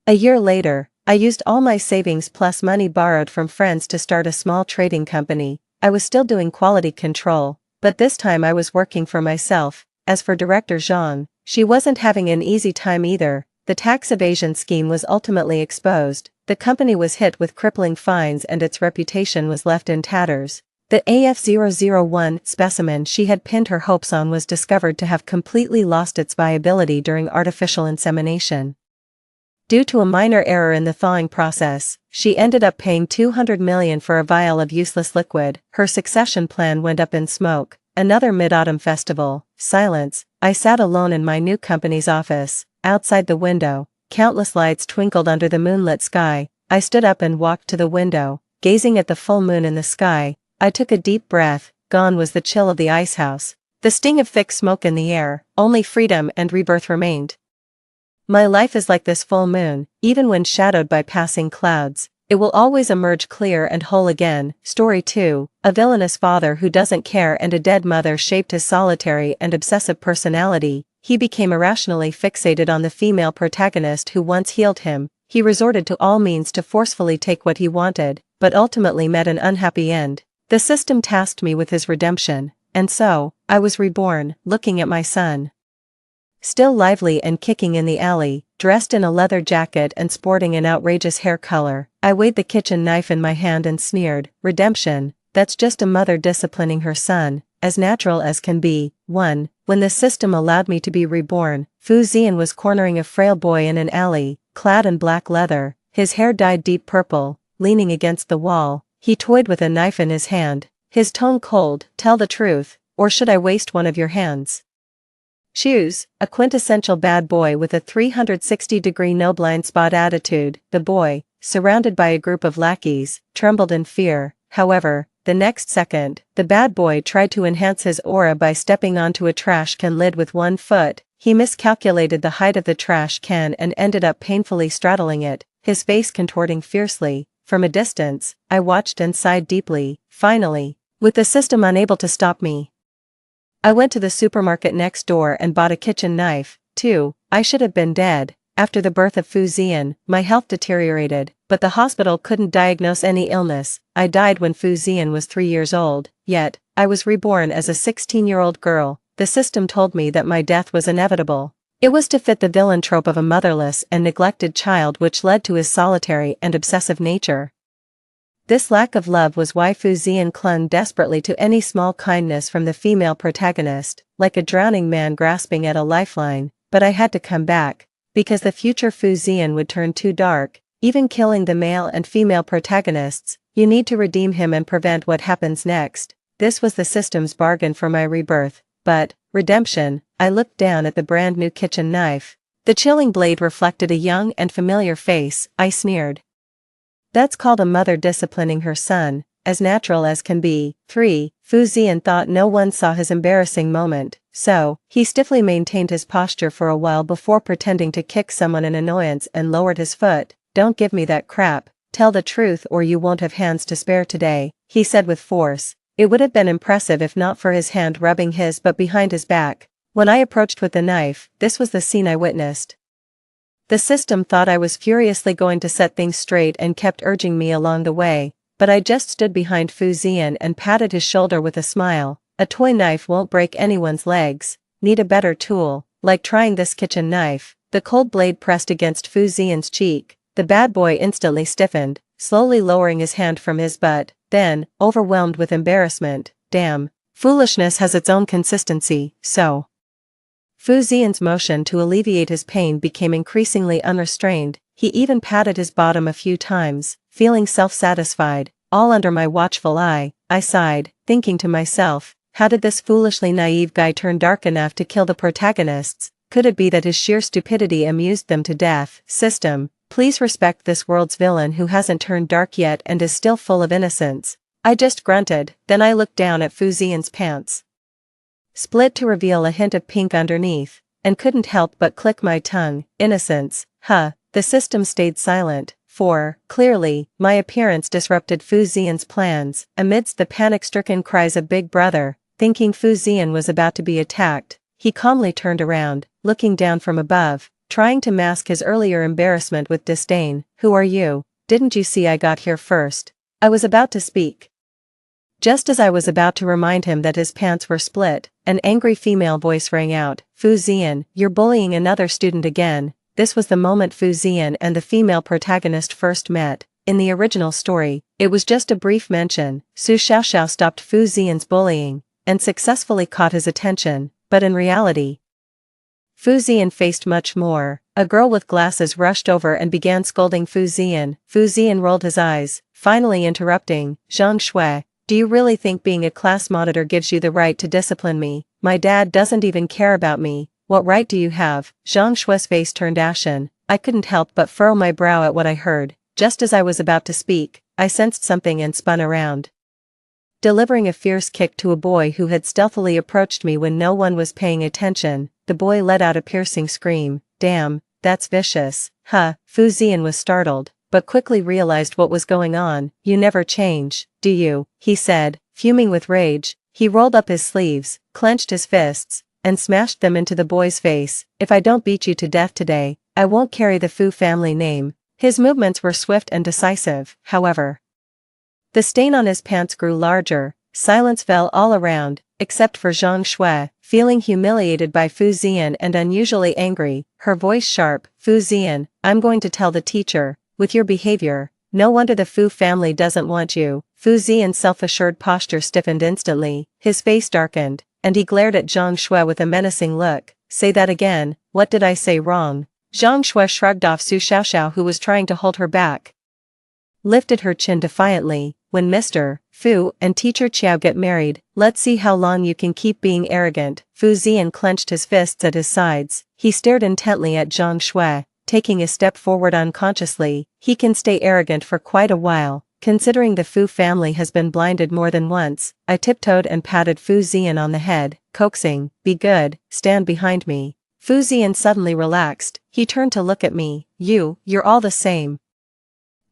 A year later, I used all my savings plus money borrowed from friends to start a small trading company. I was still doing quality control, but this time I was working for myself. As for Director Zhang, she wasn't having an easy time either. The tax evasion scheme was ultimately exposed, the company was hit with crippling fines and its reputation was left in tatters. The AF001 specimen she had pinned her hopes on was discovered to have completely lost its viability during artificial insemination. Due to a minor error in the thawing process, she ended up paying $200 million for a vial of useless liquid. Her succession plan went up in smoke. Another mid-autumn festival. Silence. I sat alone in my new company's office. Outside the window, countless lights twinkled under the moonlit sky. I stood up and walked to the window, gazing at the full moon in the sky. I took a deep breath. Gone was the chill of the icehouse, the sting of thick smoke in the air. Only freedom and rebirth remained. My life is like this full moon, even when shadowed by passing clouds, it will always emerge clear and whole again. Story 2, a villainous father who doesn't care and a dead mother shaped his solitary and obsessive personality. He became irrationally fixated on the female protagonist who once healed him. He resorted to all means to forcefully take what he wanted, but ultimately met an unhappy end. The system tasked me with his redemption, and so, I was reborn, looking at my son. Still lively and kicking in the alley, dressed in a leather jacket and sporting an outrageous hair color, I weighed the kitchen knife in my hand and sneered, redemption, that's just a mother disciplining her son, as natural as can be. 1. When the system allowed me to be reborn, Fu Zian was cornering a frail boy in an alley, clad in black leather, his hair dyed deep purple, leaning against the wall. He toyed with a knife in his hand, his tone cold. Tell the truth, or should I waste one of your hands? Choose, a quintessential bad boy with a 360-degree no blind spot attitude. The boy, surrounded by a group of lackeys, trembled in fear. However, the next second, the bad boy tried to enhance his aura by stepping onto a trash can lid with one foot. He miscalculated the height of the trash can and ended up painfully straddling it, his face contorting fiercely. From a distance, I watched and sighed deeply. Finally, with the system unable to stop me, I went to the supermarket next door and bought a kitchen knife. 2. I should have been dead. After the birth of Fu Zian, my health deteriorated, but the hospital couldn't diagnose any illness. I died when Fu Zian was 3 years old, yet, I was reborn as a 16-year-old girl. The system told me that my death was inevitable. It was to fit the villain trope of a motherless and neglected child, which led to his solitary and obsessive nature. This lack of love was why Fu Zian clung desperately to any small kindness from the female protagonist, like a drowning man grasping at a lifeline. But I had to come back, because the future Fu Zian would turn too dark. Even killing the male and female protagonists, you need to redeem him and prevent what happens next. This was the system's bargain for my rebirth. But, redemption, I looked down at the brand new kitchen knife. The chilling blade reflected a young and familiar face. I sneered. That's called a mother disciplining her son, as natural as can be. 3. Fu Zian thought no one saw his embarrassing moment, so, he stiffly maintained his posture for a while before pretending to kick someone in annoyance and lowered his foot. Don't give me that crap, tell the truth or you won't have hands to spare today, he said with force. It would have been impressive if not for his hand rubbing his butt behind his back. When I approached with the knife, this was the scene I witnessed. The system thought I was furiously going to set things straight and kept urging me along the way, but I just stood behind Fu Zian and patted his shoulder with a smile. A toy knife won't break anyone's legs, need a better tool. Like trying this kitchen knife. The cold blade pressed against Fu Zian's cheek. The bad boy instantly stiffened, slowly lowering his hand from his butt, then, overwhelmed with embarrassment, damn, foolishness has its own consistency, so. Fu Zian's motion to alleviate his pain became increasingly unrestrained. He even patted his bottom a few times, feeling self-satisfied. All under my watchful eye. I sighed, thinking to myself, how did this foolishly naive guy turn dark enough to kill the protagonists? Could it be that his sheer stupidity amused them to death? System, please respect this world's villain who hasn't turned dark yet and is still full of innocence. I just grunted, then I looked down at Fu Zian's pants. Split to reveal a hint of pink underneath, and couldn't help but click my tongue. Innocence, huh? The system stayed silent, for, clearly, my appearance disrupted Fu Zian's plans. Amidst the panic-stricken cries of Big Brother, Thinking Fu Zian was about to be attacked, he calmly turned around, looking down from above, trying to mask his earlier embarrassment with disdain. "Who are you? Didn't you see I got here first?" I was about to speak. Just as I was about to remind him that his pants were split, an angry female voice rang out, "Fu Zian, you're bullying another student again." This was the moment Fu Zian and the female protagonist first met. In the original story, it was just a brief mention. Su Xiaoxiao stopped Fu Zian's bullying and successfully caught his attention, but in reality, Fu Zian faced much more. A girl with glasses rushed over and began scolding Fu Zian. Fu Zian rolled his eyes, finally interrupting, "Zhang Shui, do you really think being a class monitor gives you the right to discipline me? My dad doesn't even care about me. What right do you have?" Zhang Shui's face turned ashen. I couldn't help but furrow my brow at what I heard. Just as I was about to speak, I sensed something and spun around. Delivering a fierce kick to a boy who had stealthily approached me when no one was paying attention, the boy let out a piercing scream. "Damn, that's vicious." Fu Zian was startled, but quickly realized what was going on. "You never change, do you?" he said, fuming with rage. He rolled up his sleeves, clenched his fists, and smashed them into the boy's face. "If I don't beat you to death today, I won't carry the Fu family name." His movements were swift and decisive, however. The stain on his pants grew larger. Silence fell all around, except for Zhang Shui, feeling humiliated by Fu Zian and unusually angry, her voice sharp. "Fu Zian, I'm going to tell the teacher. With your behavior, no wonder the Fu family doesn't want you." Fu Zian's self-assured posture stiffened instantly, his face darkened, and he glared at Zhang Shui with a menacing look. "Say that again, what did I say wrong?" Zhang Shui shrugged off Su Xiaoxiao, who was trying to hold her back, lifted her chin defiantly. "When Mr. Fu and Teacher Qiao get married, let's see how long you can keep being arrogant." Fu Zian clenched his fists at his sides. He stared intently at Zhang Shui, taking a step forward unconsciously. "He can stay arrogant for quite a while, considering the Fu family has been blinded more than once." I tiptoed and patted Fu Zian on the head, coaxing, "Be good, stand behind me." Fu Zian suddenly relaxed. He turned to look at me. You're all the same."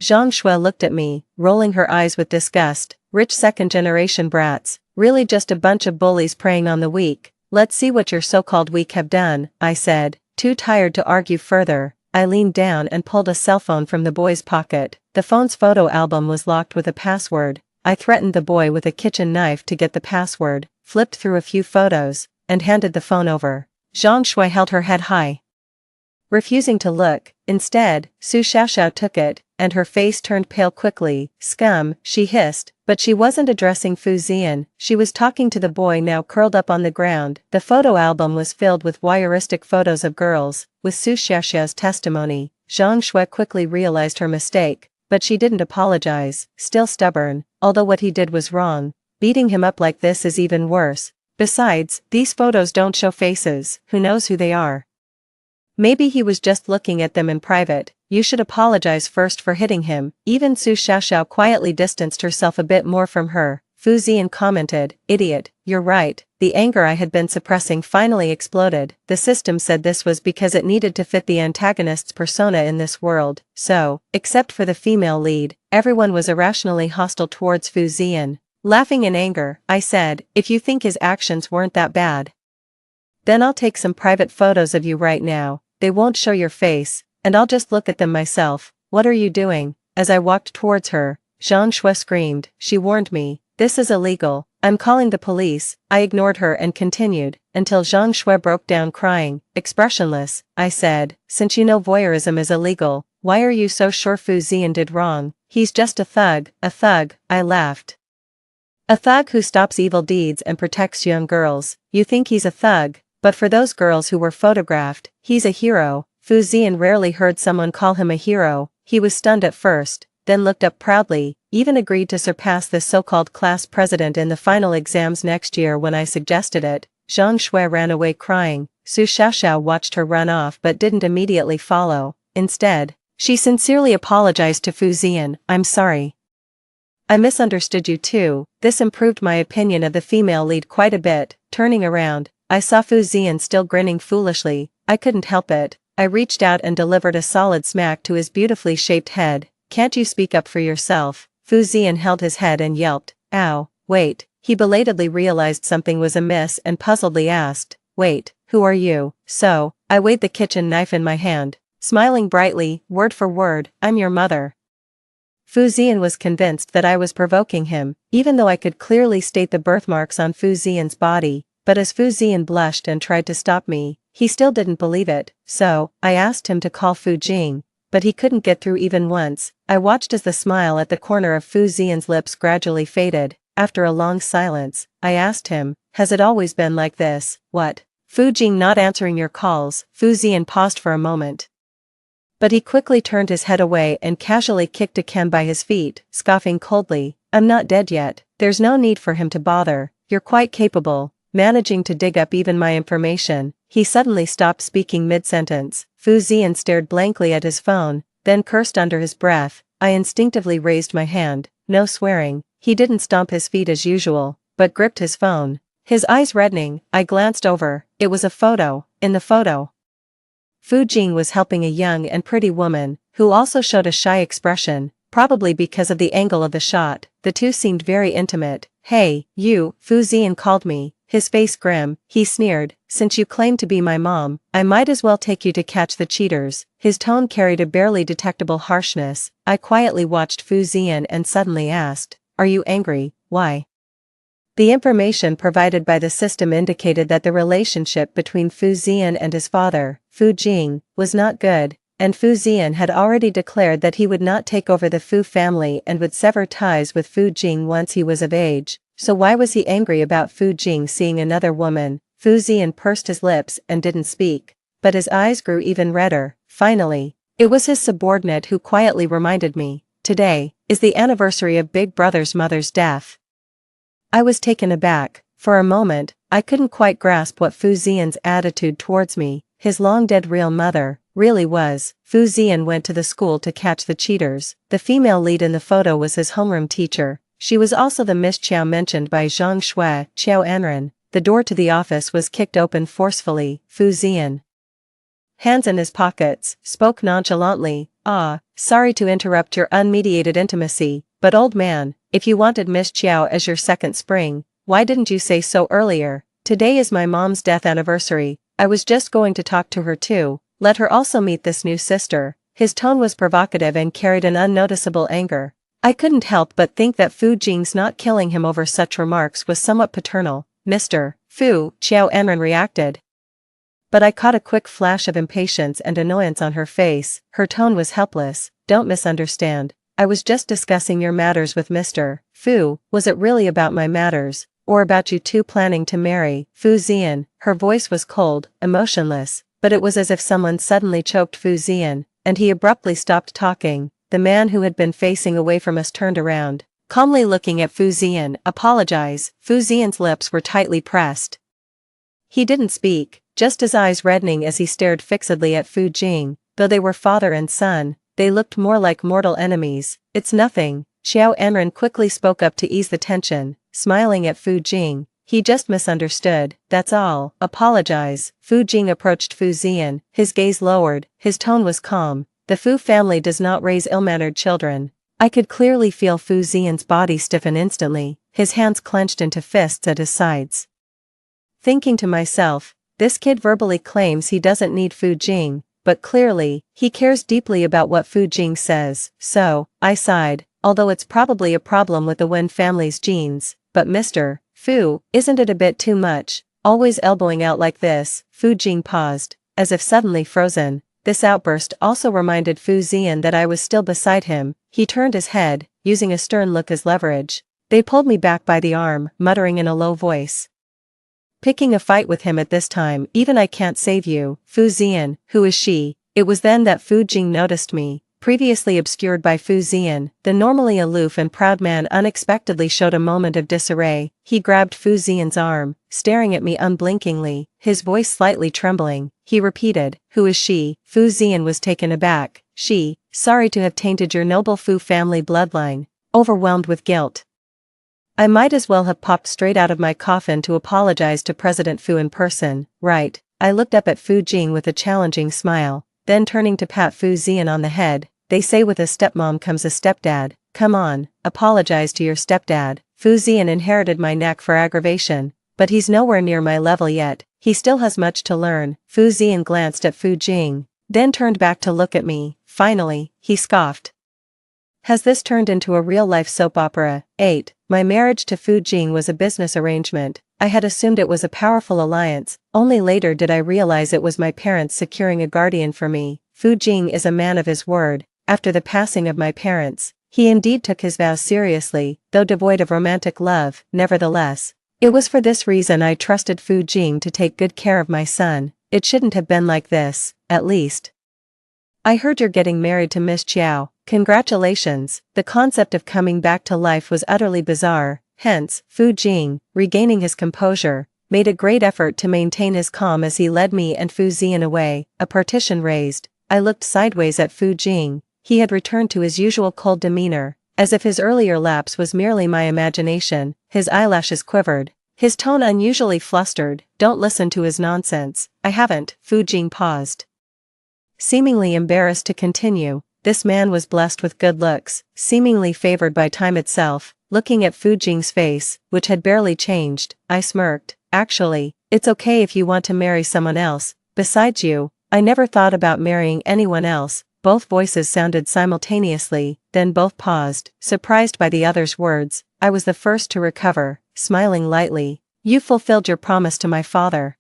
Zhang Shui looked at me, rolling her eyes with disgust. "Rich second-generation brats, really just a bunch of bullies preying on the weak. Let's see what your so-called weak have done," I said, too tired to argue further. I leaned down and pulled a cell phone from the boy's pocket. The phone's photo album was locked with a password. I threatened the boy with a kitchen knife to get the password, flipped through a few photos, and handed the phone over. Zhang Shui held her head high, refusing to look. Instead, Su Xiaoxiao took it, and her face turned pale quickly. "Scum," she hissed, but she wasn't addressing Fu Zian. She was talking to the boy now curled up on the ground. The photo album was filled with voyeuristic photos of girls. With Su Xiaoxiao's testimony, Zhang Shui quickly realized her mistake, but she didn't apologize, still stubborn, although what he did was wrong. Beating him up like this is even worse. Besides, these photos don't show faces. Who knows who they are? Maybe he was just looking at them in private. You should apologize first for hitting him. Even Su Xiaoxiao quietly distanced herself a bit more from her. Fu Zian commented, "Idiot, you're right." The anger I had been suppressing finally exploded. The system said this was because it needed to fit the antagonist's persona in this world, so, except for the female lead, everyone was irrationally hostile towards Fu Zian. Laughing in anger, I said, "If you think his actions weren't that bad, then I'll take some private photos of you right now. They won't show your face, and I'll just look at them myself." "What are you doing?" As I walked towards her, Zhang Shui screamed. "She warned me. This is illegal. I'm calling the police." I ignored her and continued, until Zhang Shui broke down crying. Expressionless, I said, "Since you know voyeurism is illegal, why are you so sure Fu Zian did wrong?" "He's just a thug." "A thug," I laughed. "A thug who stops evil deeds and protects young girls. You think he's a thug, but for those girls who were photographed, he's a hero." Fu Zian rarely heard someone call him a hero. He was stunned at first, then looked up proudly, even agreed to surpass the so-called class president in the final exams next year when I suggested it. Zhang Shui ran away crying. Su Xiaoxiao watched her run off but didn't immediately follow. Instead, she sincerely apologized to Fu Zian. "I'm sorry. I misunderstood you too." This improved my opinion of the female lead quite a bit. Turning around, I saw Fu Zian still grinning foolishly. I couldn't help it. I reached out and delivered a solid smack to his beautifully shaped head. "Can't you speak up for yourself?" Fu Zian held his head and yelped. "Ow, wait." He belatedly realized something was amiss and puzzledly asked, "Wait, who are you?" So, I weighed the kitchen knife in my hand, smiling brightly, word for word, "I'm your mother." Fu Zian was convinced that I was provoking him, even though I could clearly state the birthmarks on Fu Zian's body, but as Fu Zian blushed and tried to stop me, he still didn't believe it, so, I asked him to call Fu Jing, but he couldn't get through even once. I watched as the smile at the corner of Fu Zian's lips gradually faded. After a long silence, I asked him, "Has it always been like this?" "What? Fu Jing not answering your calls?" Fu Zian paused for a moment. But he quickly turned his head away and casually kicked a can by his feet, scoffing coldly, "I'm not dead yet, there's no need for him to bother, you're quite capable." Managing to dig up even my information, he suddenly stopped speaking mid-sentence. Fu Zian stared blankly at his phone, then cursed under his breath. I instinctively raised my hand, no swearing. He didn't stomp his feet as usual, but gripped his phone. His eyes reddening, I glanced over. It was a photo. In the photo, Fu Jing was helping a young and pretty woman, who also showed a shy expression, probably because of the angle of the shot. The two seemed very intimate. "Hey, you," Fu Zian called me, his face grim. He sneered, "Since you claim to be my mom, I might as well take you to catch the cheaters." His tone carried a barely detectable harshness. I quietly watched Fu Zian and suddenly asked, "Are you angry? Why?" The information provided by the system indicated that the relationship between Fu Zian and his father, Fu Jing, was not good, and Fu Zian had already declared that he would not take over the Fu family and would sever ties with Fu Jing once he was of age. So why was he angry about Fu Jing seeing another woman? Fu Zian pursed his lips and didn't speak, but his eyes grew even redder. Finally, it was his subordinate who quietly reminded me, "Today is the anniversary of Big Brother's mother's death." I was taken aback. For a moment, I couldn't quite grasp what Fu Zian's attitude towards me, his long-dead real mother, really was. Fu Zian went to the school to catch the cheaters. The female lead in the photo was his homeroom teacher. She was also the Miss Chiao mentioned by Zhang Shui, Chiao Anren. The door to the office was kicked open forcefully. Fu Zian, hands in his pockets, spoke nonchalantly, "Sorry to interrupt your unmediated intimacy, but old man, if you wanted Miss Chiao as your second spring, why didn't you say so earlier? Today is my mom's death anniversary. I was just going to talk to her too. Let her also meet this new sister." His tone was provocative and carried an unnoticeable anger. I couldn't help but think that Fu Jing's not killing him over such remarks was somewhat paternal. "Mr. Fu," Chiao Anren reacted. But I caught a quick flash of impatience and annoyance on her face. Her tone was helpless. "Don't misunderstand. I was just discussing your matters with Mr. Fu." "Was it really about my matters, or about you two planning to marry?" Fu Zian, her voice was cold, emotionless, but it was as if someone suddenly choked Fu Zian, and he abruptly stopped talking. The man who had been facing away from us turned around, calmly looking at Fu Zian. "Apologize." Fu Zian's lips were tightly pressed. He didn't speak, just his eyes reddening as he stared fixedly at Fu Jing. Though they were father and son, they looked more like mortal enemies. "It's nothing." Chiao Anren quickly spoke up to ease the tension, smiling at Fu Jing. "He just misunderstood, that's all. Apologize." Fu Jing approached Fu Zian, his gaze lowered, his tone was calm. "The Fu family does not raise ill-mannered children." I could clearly feel Fu Zian's body stiffen instantly, his hands clenched into fists at his sides. Thinking to myself, this kid verbally claims he doesn't need Fu Jing, but clearly, he cares deeply about what Fu Jing says. So, I sighed, although it's probably a problem with the Wen family's genes. "But Mr. Fu, isn't it a bit too much, always elbowing out like this?" Fu Jing paused, as if suddenly frozen. This outburst also reminded Fu Zian that I was still beside him. He turned his head, using a stern look as leverage. They pulled me back by the arm, muttering in a low voice, "Picking a fight with him at this time, even I can't save you." "Fu Zian, who is she?" It was then that Fu Jing noticed me. Previously obscured by Fu Zian, the normally aloof and proud man unexpectedly showed a moment of disarray. He grabbed Fu Zian's arm, staring at me unblinkingly, his voice slightly trembling. He repeated, "Who is she?" Fu Zian was taken aback. "She, sorry to have tainted your noble Fu family bloodline." Overwhelmed with guilt, I might as well have popped straight out of my coffin to apologize to President Fu in person. "Right." I looked up at Fu Jing with a challenging smile, then turning to pat Fu Zian on the head. "They say with a stepmom comes a stepdad. Come on, apologize to your stepdad." Fu Zian inherited my knack for aggravation, but he's nowhere near my level yet, he still has much to learn. Fu Zian glanced at Fu Jing, then turned back to look at me. Finally, he scoffed. Has this turned into a real-life soap opera? 8. My marriage to Fu Jing was a business arrangement. I had assumed it was a powerful alliance, only later did I realize it was my parents securing a guardian for me. Fu Jing is a man of his word. After the passing of my parents, he indeed took his vows seriously, though devoid of romantic love. Nevertheless, it was for this reason I trusted Fu Jing to take good care of my son. It shouldn't have been like this, at least. I heard you're getting married to Miss Chiao. Congratulations. The concept of coming back to life was utterly bizarre, hence, Fu Jing, regaining his composure, made a great effort to maintain his calm as he led me and Fu Zian away. A partition raised. I looked sideways at Fu Jing. He had returned to his usual cold demeanor, as if his earlier lapse was merely my imagination. His eyelashes quivered, his tone unusually flustered. Don't listen to his nonsense. I haven't. Fu Jing paused, seemingly embarrassed to continue. This man was blessed with good looks, seemingly favored by time itself. Looking at Fu Jing's face, which had barely changed, I smirked. Actually, it's okay if you want to marry someone else. Besides you, I never thought about marrying anyone else. Both voices sounded simultaneously, then both paused, surprised by the other's words. I was the first to recover, smiling lightly. You fulfilled your promise to my father,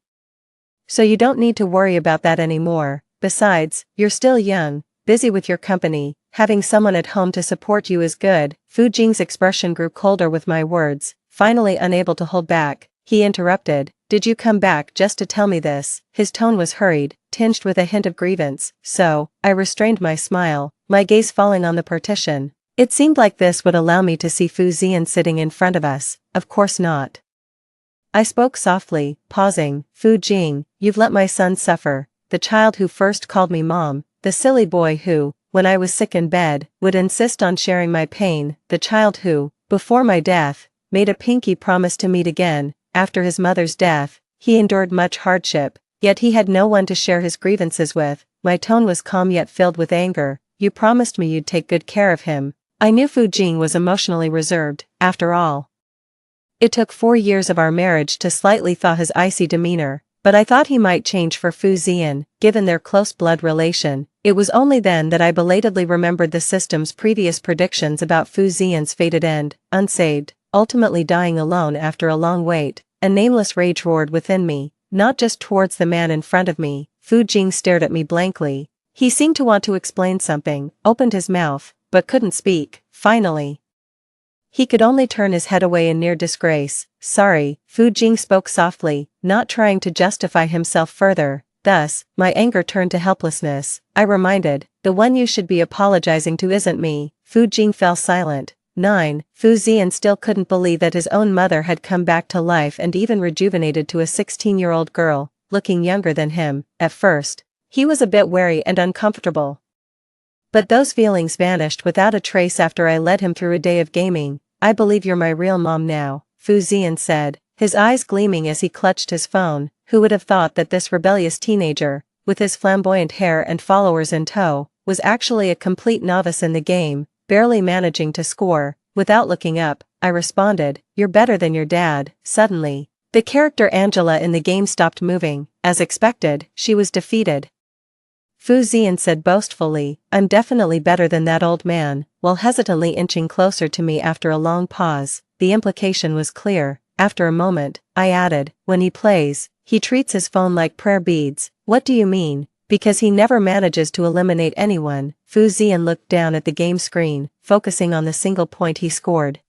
so you don't need to worry about that anymore. Besides, you're still young, busy with your company, having someone at home to support you is good. Fu Jing's expression grew colder with my words. Finally unable to hold back, he interrupted. Did you come back just to tell me this? His tone was hurried, tinged with a hint of grievance. So, I restrained my smile, my gaze falling on the partition. It seemed like this would allow me to see Fu Zian sitting in front of us. Of course not. I spoke softly, pausing. Fu Jing, you've let my son suffer. The child who first called me mom. The silly boy who, when I was sick in bed, would insist on sharing my pain. The child who, before my death, made a pinky promise to meet again. After his mother's death, he endured much hardship, yet he had no one to share his grievances with. My tone was calm yet filled with anger. You promised me you'd take good care of him. I knew Fu Jing was emotionally reserved. After all, it took 4 years of our marriage to slightly thaw his icy demeanor, but I thought he might change for Fu Zian, given their close blood relation. It was only then that I belatedly remembered the system's previous predictions about Fu Zian's fated end, unsaved, ultimately dying alone after a long wait. A nameless rage roared within me, not just towards the man in front of me. Fu Jing stared at me blankly. He seemed to want to explain something, opened his mouth, but couldn't speak. Finally, he could only turn his head away in near disgrace. Sorry, Fu Jing spoke softly, not trying to justify himself further. Thus, my anger turned to helplessness. I reminded, the one you should be apologizing to isn't me. Fu Jing fell silent. 9. Fu Zian still couldn't believe that his own mother had come back to life and even rejuvenated to a 16-year-old girl, looking younger than him. At first, he was a bit wary and uncomfortable, but those feelings vanished without a trace after I led him through a day of gaming. I believe you're my real mom now, Fu Zian said, his eyes gleaming as he clutched his phone. Who would have thought that this rebellious teenager, with his flamboyant hair and followers in tow, was actually a complete novice in the game, barely managing to score. Without looking up, I responded, you're better than your dad. Suddenly, the character Angela in the game stopped moving. As expected, she was defeated. Fu Zian said boastfully, I'm definitely better than that old man, while hesitantly inching closer to me after a long pause. The implication was clear. After a moment, I added, when he plays, he treats his phone like prayer beads. What do you mean? Because he never manages to eliminate anyone. Fu Zian looked down at the game screen, focusing on the single point he scored,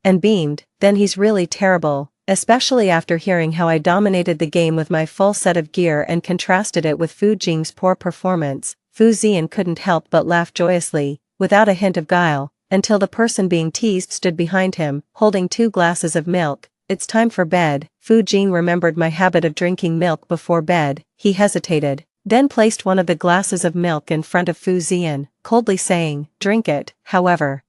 and beamed. Then he's really terrible, especially after hearing how I dominated the game with my full set of gear and contrasted it with Fu Jing's poor performance. Fu Zian couldn't help but laugh joyously, without a hint of guile, until the person being teased stood behind him, holding 2 glasses of milk. It's time for bed. Fu Jing remembered my habit of drinking milk before bed. He hesitated, then placed one of the glasses of milk in front of Fu Zian, coldly saying, drink it. However,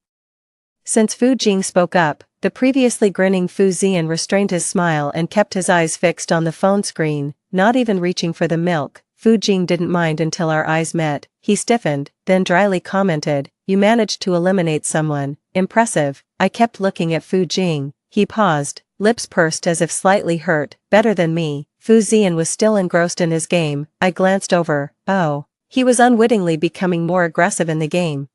since Fu Jing spoke up, the previously grinning Fu Zian restrained his smile and kept his eyes fixed on the phone screen, not even reaching for the milk. Fu Jing didn't mind until our eyes met. He stiffened, then dryly commented, you managed to eliminate someone, impressive. I kept looking at Fu Jing. He paused, lips pursed as if slightly hurt. Better than me. Fu Ziyan was still engrossed in his game. I glanced over. Oh. He was unwittingly becoming more aggressive in the game.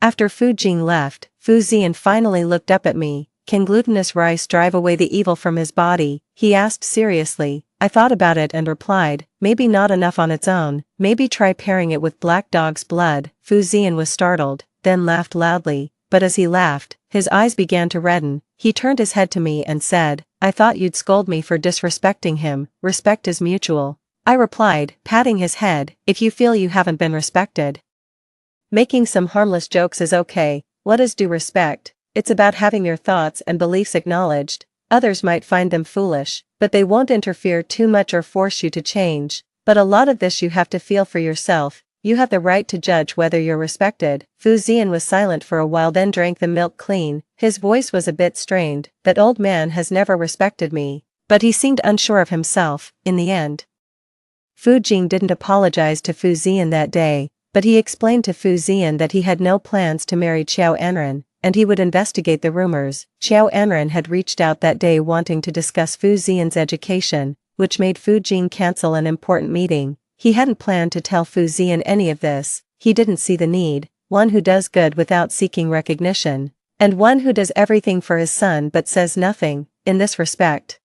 After Fu Jing left, Fu Ziyan finally looked up at me. Can glutinous rice drive away the evil from his body? He asked seriously. I thought about it and replied, maybe not enough on its own, maybe try pairing it with black dog's blood. Fu Ziyan was startled, then laughed loudly, but as he laughed, his eyes began to redden. He turned his head to me and said, I thought you'd scold me for disrespecting him. Respect is mutual. I replied, patting his head, if you feel you haven't been respected. Making some harmless jokes is okay. What is due respect? It's about having your thoughts and beliefs acknowledged. Others might find them foolish, but they won't interfere too much or force you to change. But a lot of this you have to feel for yourself. You have the right to judge whether you're respected. Fu Ziyan was silent for a while, then drank the milk clean. His voice was a bit strained. That old man has never respected me. But he seemed unsure of himself, in the end. Fu Jing didn't apologize to Fu Ziyan that day, but he explained to Fu Ziyan that he had no plans to marry Qiao Enren, and he would investigate the rumors. Qiao Enren had reached out that day wanting to discuss Fu Ziyan's education, which made Fu Jing cancel an important meeting. He hadn't planned to tell Fu Ziyan any of this. He didn't see the need. One who does good without seeking recognition, and one who does everything for his son but says nothing, in this respect.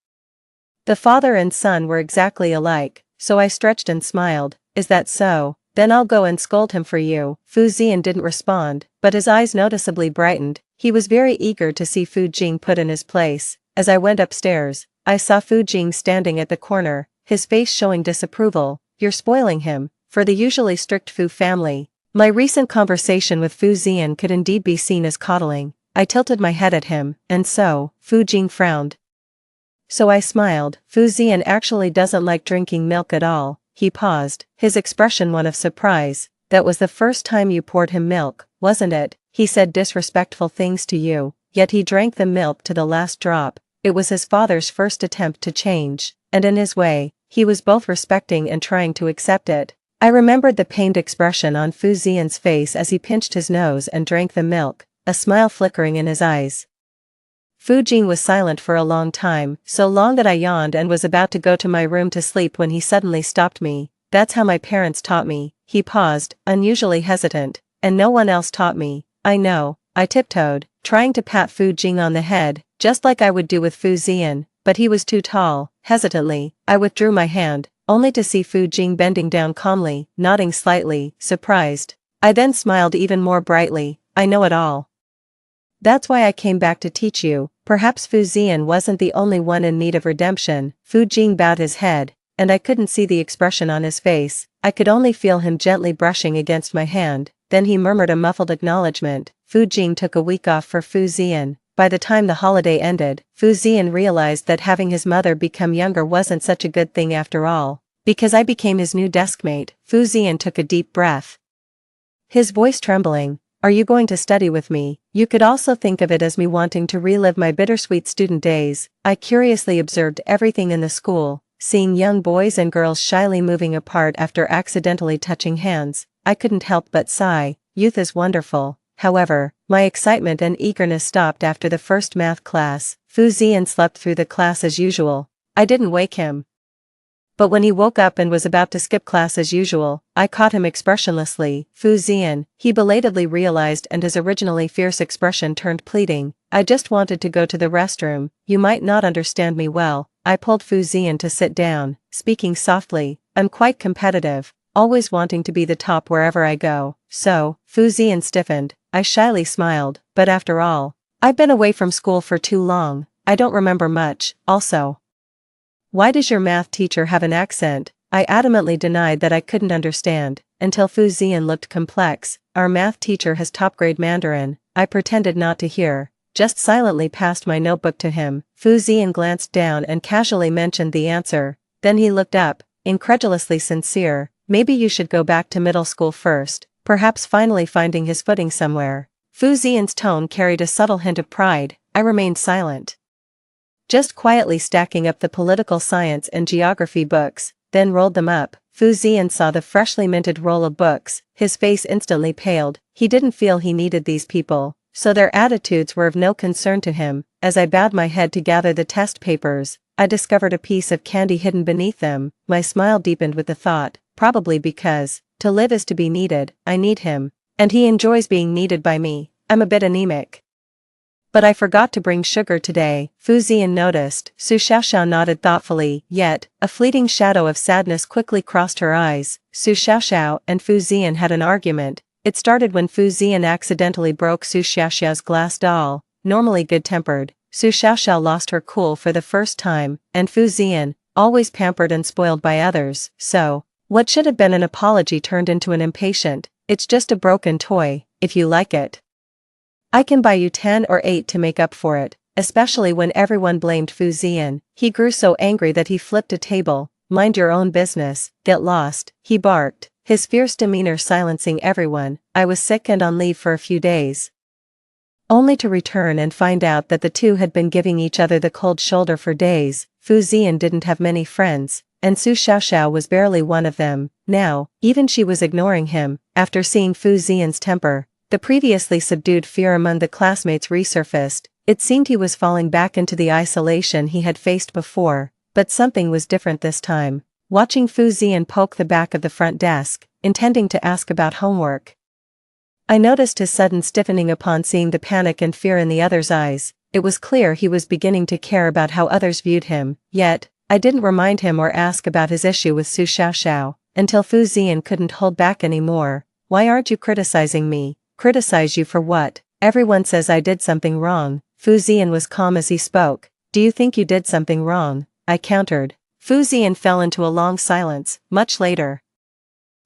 The father and son were exactly alike, so I stretched and smiled. Is that so? Then I'll go and scold him for you. Fu Ziyan didn't respond, but his eyes noticeably brightened. He was very eager to see Fu Jing put in his place. As I went upstairs, I saw Fu Jing standing at the corner, his face showing disapproval. You're spoiling him. For the usually strict Fu family, my recent conversation with Fu Ziyan could indeed be seen as coddling. I tilted my head at him, and so, Fu Jing frowned. So I smiled. Fu Ziyan actually doesn't like drinking milk at all. He paused, his expression one of surprise. That was the first time you poured him milk, wasn't it? He said disrespectful things to you, yet he drank the milk to the last drop. It was his father's first attempt to change, and in his way, he was both respecting and trying to accept it. I remembered the pained expression on Fu Ziyan's face as he pinched his nose and drank the milk, a smile flickering in his eyes. Fu Jing was silent for a long time, so long that I yawned and was about to go to my room to sleep when he suddenly stopped me. That's how my parents taught me. He paused, unusually hesitant, and no one else taught me. I know. I tiptoed, trying to pat Fu Jing on the head, just like I would do with Fu Ziyan, but he was too tall. Hesitantly, I withdrew my hand, only to see Fu Jing bending down calmly, nodding slightly, surprised. I then smiled even more brightly. I know it all. That's why I came back to teach you. Perhaps Fu Ziyan wasn't the only one in need of redemption. Fu Jing bowed his head, and I couldn't see the expression on his face. I could only feel him gently brushing against my hand. Then he murmured a muffled acknowledgement. Fu Jing took a week off for Fu Ziyan. By the time the holiday ended, Fu Ziyan realized that having his mother become younger wasn't such a good thing after all. Because I became his new deskmate. Fu Ziyan took a deep breath, his voice trembling. Are you going to study with me? You could also think of it as me wanting to relive my bittersweet student days. I curiously observed everything in the school, seeing young boys and girls shyly moving apart after accidentally touching hands. I couldn't help but sigh. Youth is wonderful. However, my excitement and eagerness stopped after the first math class. Fu Ziyan slept through the class as usual. I didn't wake him. But when he woke up and was about to skip class as usual, I caught him expressionlessly. Fu Ziyan, he belatedly realized, and his originally fierce expression turned pleading. I just wanted to go to the restroom. You might not understand me well. I pulled Fu Ziyan to sit down, speaking softly. I'm quite competitive, always wanting to be the top wherever I go. So, Fu Ziyan stiffened. I shyly smiled, but after all, I've been away from school for too long. I don't remember much. Also, why does your math teacher have an accent? I adamantly denied that I couldn't understand, until Fu Ziyan looked complex. Our math teacher has top-grade Mandarin. I pretended not to hear, just silently passed my notebook to him. Fu Ziyan glanced down and casually mentioned the answer. Then he looked up, incredulously sincere. Maybe you should go back to middle school first, perhaps finally finding his footing somewhere. Fu Ziyan's tone carried a subtle hint of pride. I remained silent, just quietly stacking up the political science and geography books, then rolled them up. Fu Ziyan saw the freshly minted roll of books. His face instantly paled. He didn't feel he needed these people, so their attitudes were of no concern to him. As I bowed my head to gather the test papers, I discovered a piece of candy hidden beneath them. My smile deepened with the thought, probably because, to live is to be needed, I need him, and he enjoys being needed by me. I'm a bit anemic. But I forgot to bring sugar today, Fu Ziyan noticed. Su Xiaoxiao nodded thoughtfully, yet, a fleeting shadow of sadness quickly crossed her eyes. Su Xiaoxiao and Fu Ziyan had an argument. It started when Fu Ziyan accidentally broke Su Xiaoxiao's glass doll. Normally good-tempered, Su Xiaoxiao lost her cool for the first time, and Fu Ziyan, always pampered and spoiled by others, so, what should have been an apology turned into an impatient, "It's just a broken toy, if you like it. I can buy you 10 or 8 to make up for it," especially when everyone blamed Fu Ziyan. He grew so angry that he flipped a table. "Mind your own business, get lost," he barked, his fierce demeanor silencing everyone. I was sick and on leave for a few days, only to return and find out that the two had been giving each other the cold shoulder for days. Fu Ziyan didn't have many friends, and Su Xiaoxiao was barely one of them. Now, even she was ignoring him. After seeing Fu Ziyan's temper, the previously subdued fear among the classmates resurfaced. It seemed he was falling back into the isolation he had faced before, but something was different this time. Watching Fu Ziyan poke the back of the front desk, intending to ask about homework, I noticed his sudden stiffening upon seeing the panic and fear in the other's eyes. It was clear he was beginning to care about how others viewed him, yet, I didn't remind him or ask about his issue with Su Xiaoxiao, until Fu Ziyan couldn't hold back anymore. "Why aren't you criticizing me?" "Criticize you for what? Everyone says I did something wrong." Fu Ziyan was calm as he spoke. "Do you think you did something wrong?" I countered. Fu Ziyan fell into a long silence. Much later,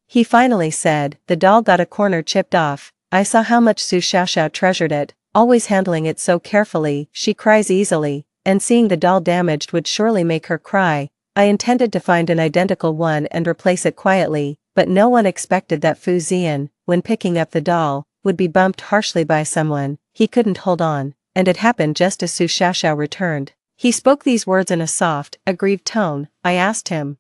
he finally said, "The doll got a corner chipped off. I saw how much Su Xiaoxiao treasured it, always handling it so carefully. She cries easily, and seeing the doll damaged would surely make her cry. I intended to find an identical one and replace it quietly, but no one expected that Fu Ziyan, when picking up the doll, would be bumped harshly by someone. He couldn't hold on, and it happened just as Su Xiaoxiao returned. He spoke these words in a soft, aggrieved tone. I asked him,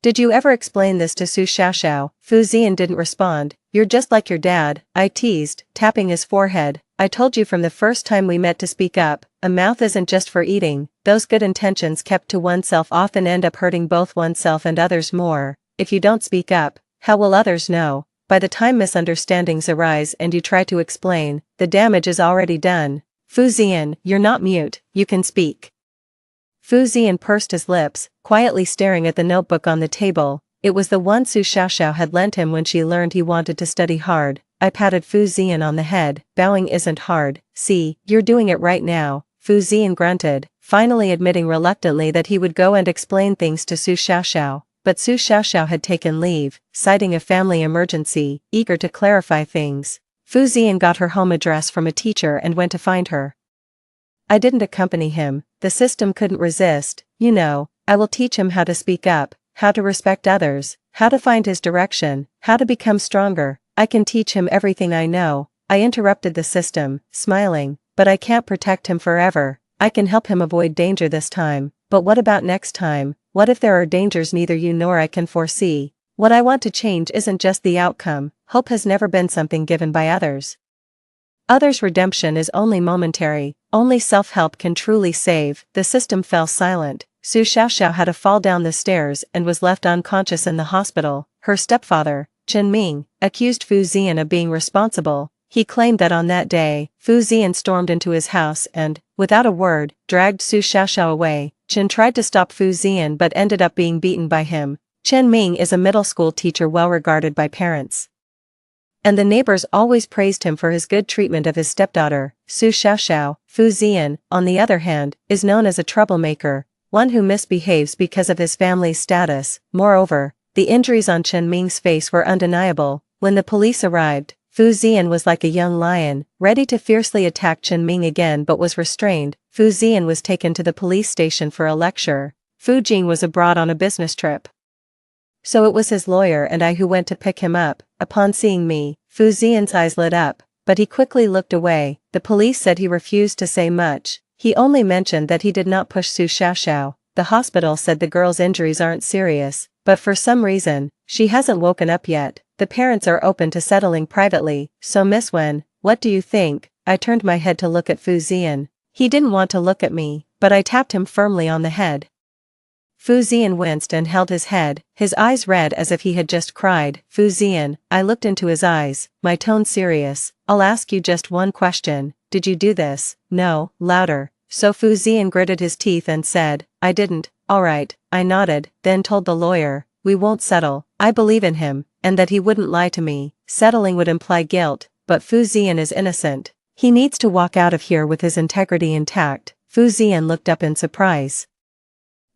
"Did you ever explain this to Su Xiaoxiao?" Fu Ziyan didn't respond. "You're just like your dad," I teased, tapping his forehead. "I told you from the first time we met to speak up. A mouth isn't just for eating. Those good intentions kept to oneself often end up hurting both oneself and others more. If you don't speak up, how will others know? By the time misunderstandings arise and you try to explain, the damage is already done." "Fu Ziyan, you're not mute, you can speak." Fu Ziyan pursed his lips, quietly staring at the notebook on the table. It was the one Su Xiaoxiao had lent him when she learned he wanted to study hard. I patted Fu Ziyan on the head. "Bowing isn't hard. See, you're doing it right now." Fu Ziyan grunted, finally admitting reluctantly that he would go and explain things to Su Xiaoxiao. But Su Xiaoxiao had taken leave, citing a family emergency, eager to clarify things. Fu Ziyan got her home address from a teacher and went to find her. I didn't accompany him. The system couldn't resist. "You know, I will teach him how to speak up, how to respect others, how to find his direction, how to become stronger. I can teach him everything I know." I interrupted the system, smiling. "But I can't protect him forever. I can help him avoid danger this time. But what about next time? What if there are dangers neither you nor I can foresee? What I want to change isn't just the outcome. Hope has never been something given by others. Others' redemption is only momentary. Only self-help can truly save." The system fell silent. Su Xiaoxiao had a fall down the stairs and was left unconscious in the hospital. Her stepfather, Chen Ming, accused Fu Ziyan of being responsible. He claimed that on that day, Fu Ziyan stormed into his house and, without a word, dragged Su Xiaoxiao away. Chen tried to stop Fu Ziyan but ended up being beaten by him. Chen Ming is a middle school teacher well regarded by parents, and the neighbors always praised him for his good treatment of his stepdaughter. Su Xiaoxiao, Fu Ziyan, on the other hand, is known as a troublemaker, one who misbehaves because of his family's status. Moreover, the injuries on Chen Ming's face were undeniable. When the police arrived, Fu Ziyan was like a young lion, ready to fiercely attack Chen Ming again but was restrained. Fu Ziyan was taken to the police station for a lecture. Fu Jing was abroad on a business trip, so it was his lawyer and I who went to pick him up. Upon seeing me, Fu Ziyan's eyes lit up, but he quickly looked away. The police said he refused to say much. He only mentioned that he did not push Su Xiaoxiao. The hospital said the girl's injuries aren't serious, but for some reason, she hasn't woken up yet. The parents are open to settling privately. "So Miss Wen, what do you think?" I turned my head to look at Fu Ziyan. He didn't want to look at me, but I tapped him firmly on the head. Fu Ziyan winced and held his head, his eyes red as if he had just cried. Fu Ziyan, I looked into his eyes, my tone serious. I'll ask you just one question, did you do this? No, louder. So Fu Ziyan gritted his teeth and said, I didn't. Alright, I nodded, then told the lawyer, we won't settle. I believe in him, and that he wouldn't lie to me. Settling would imply guilt, but Fu Ziyan is innocent. He needs to walk out of here with his integrity intact. Fu Ziyan looked up in surprise.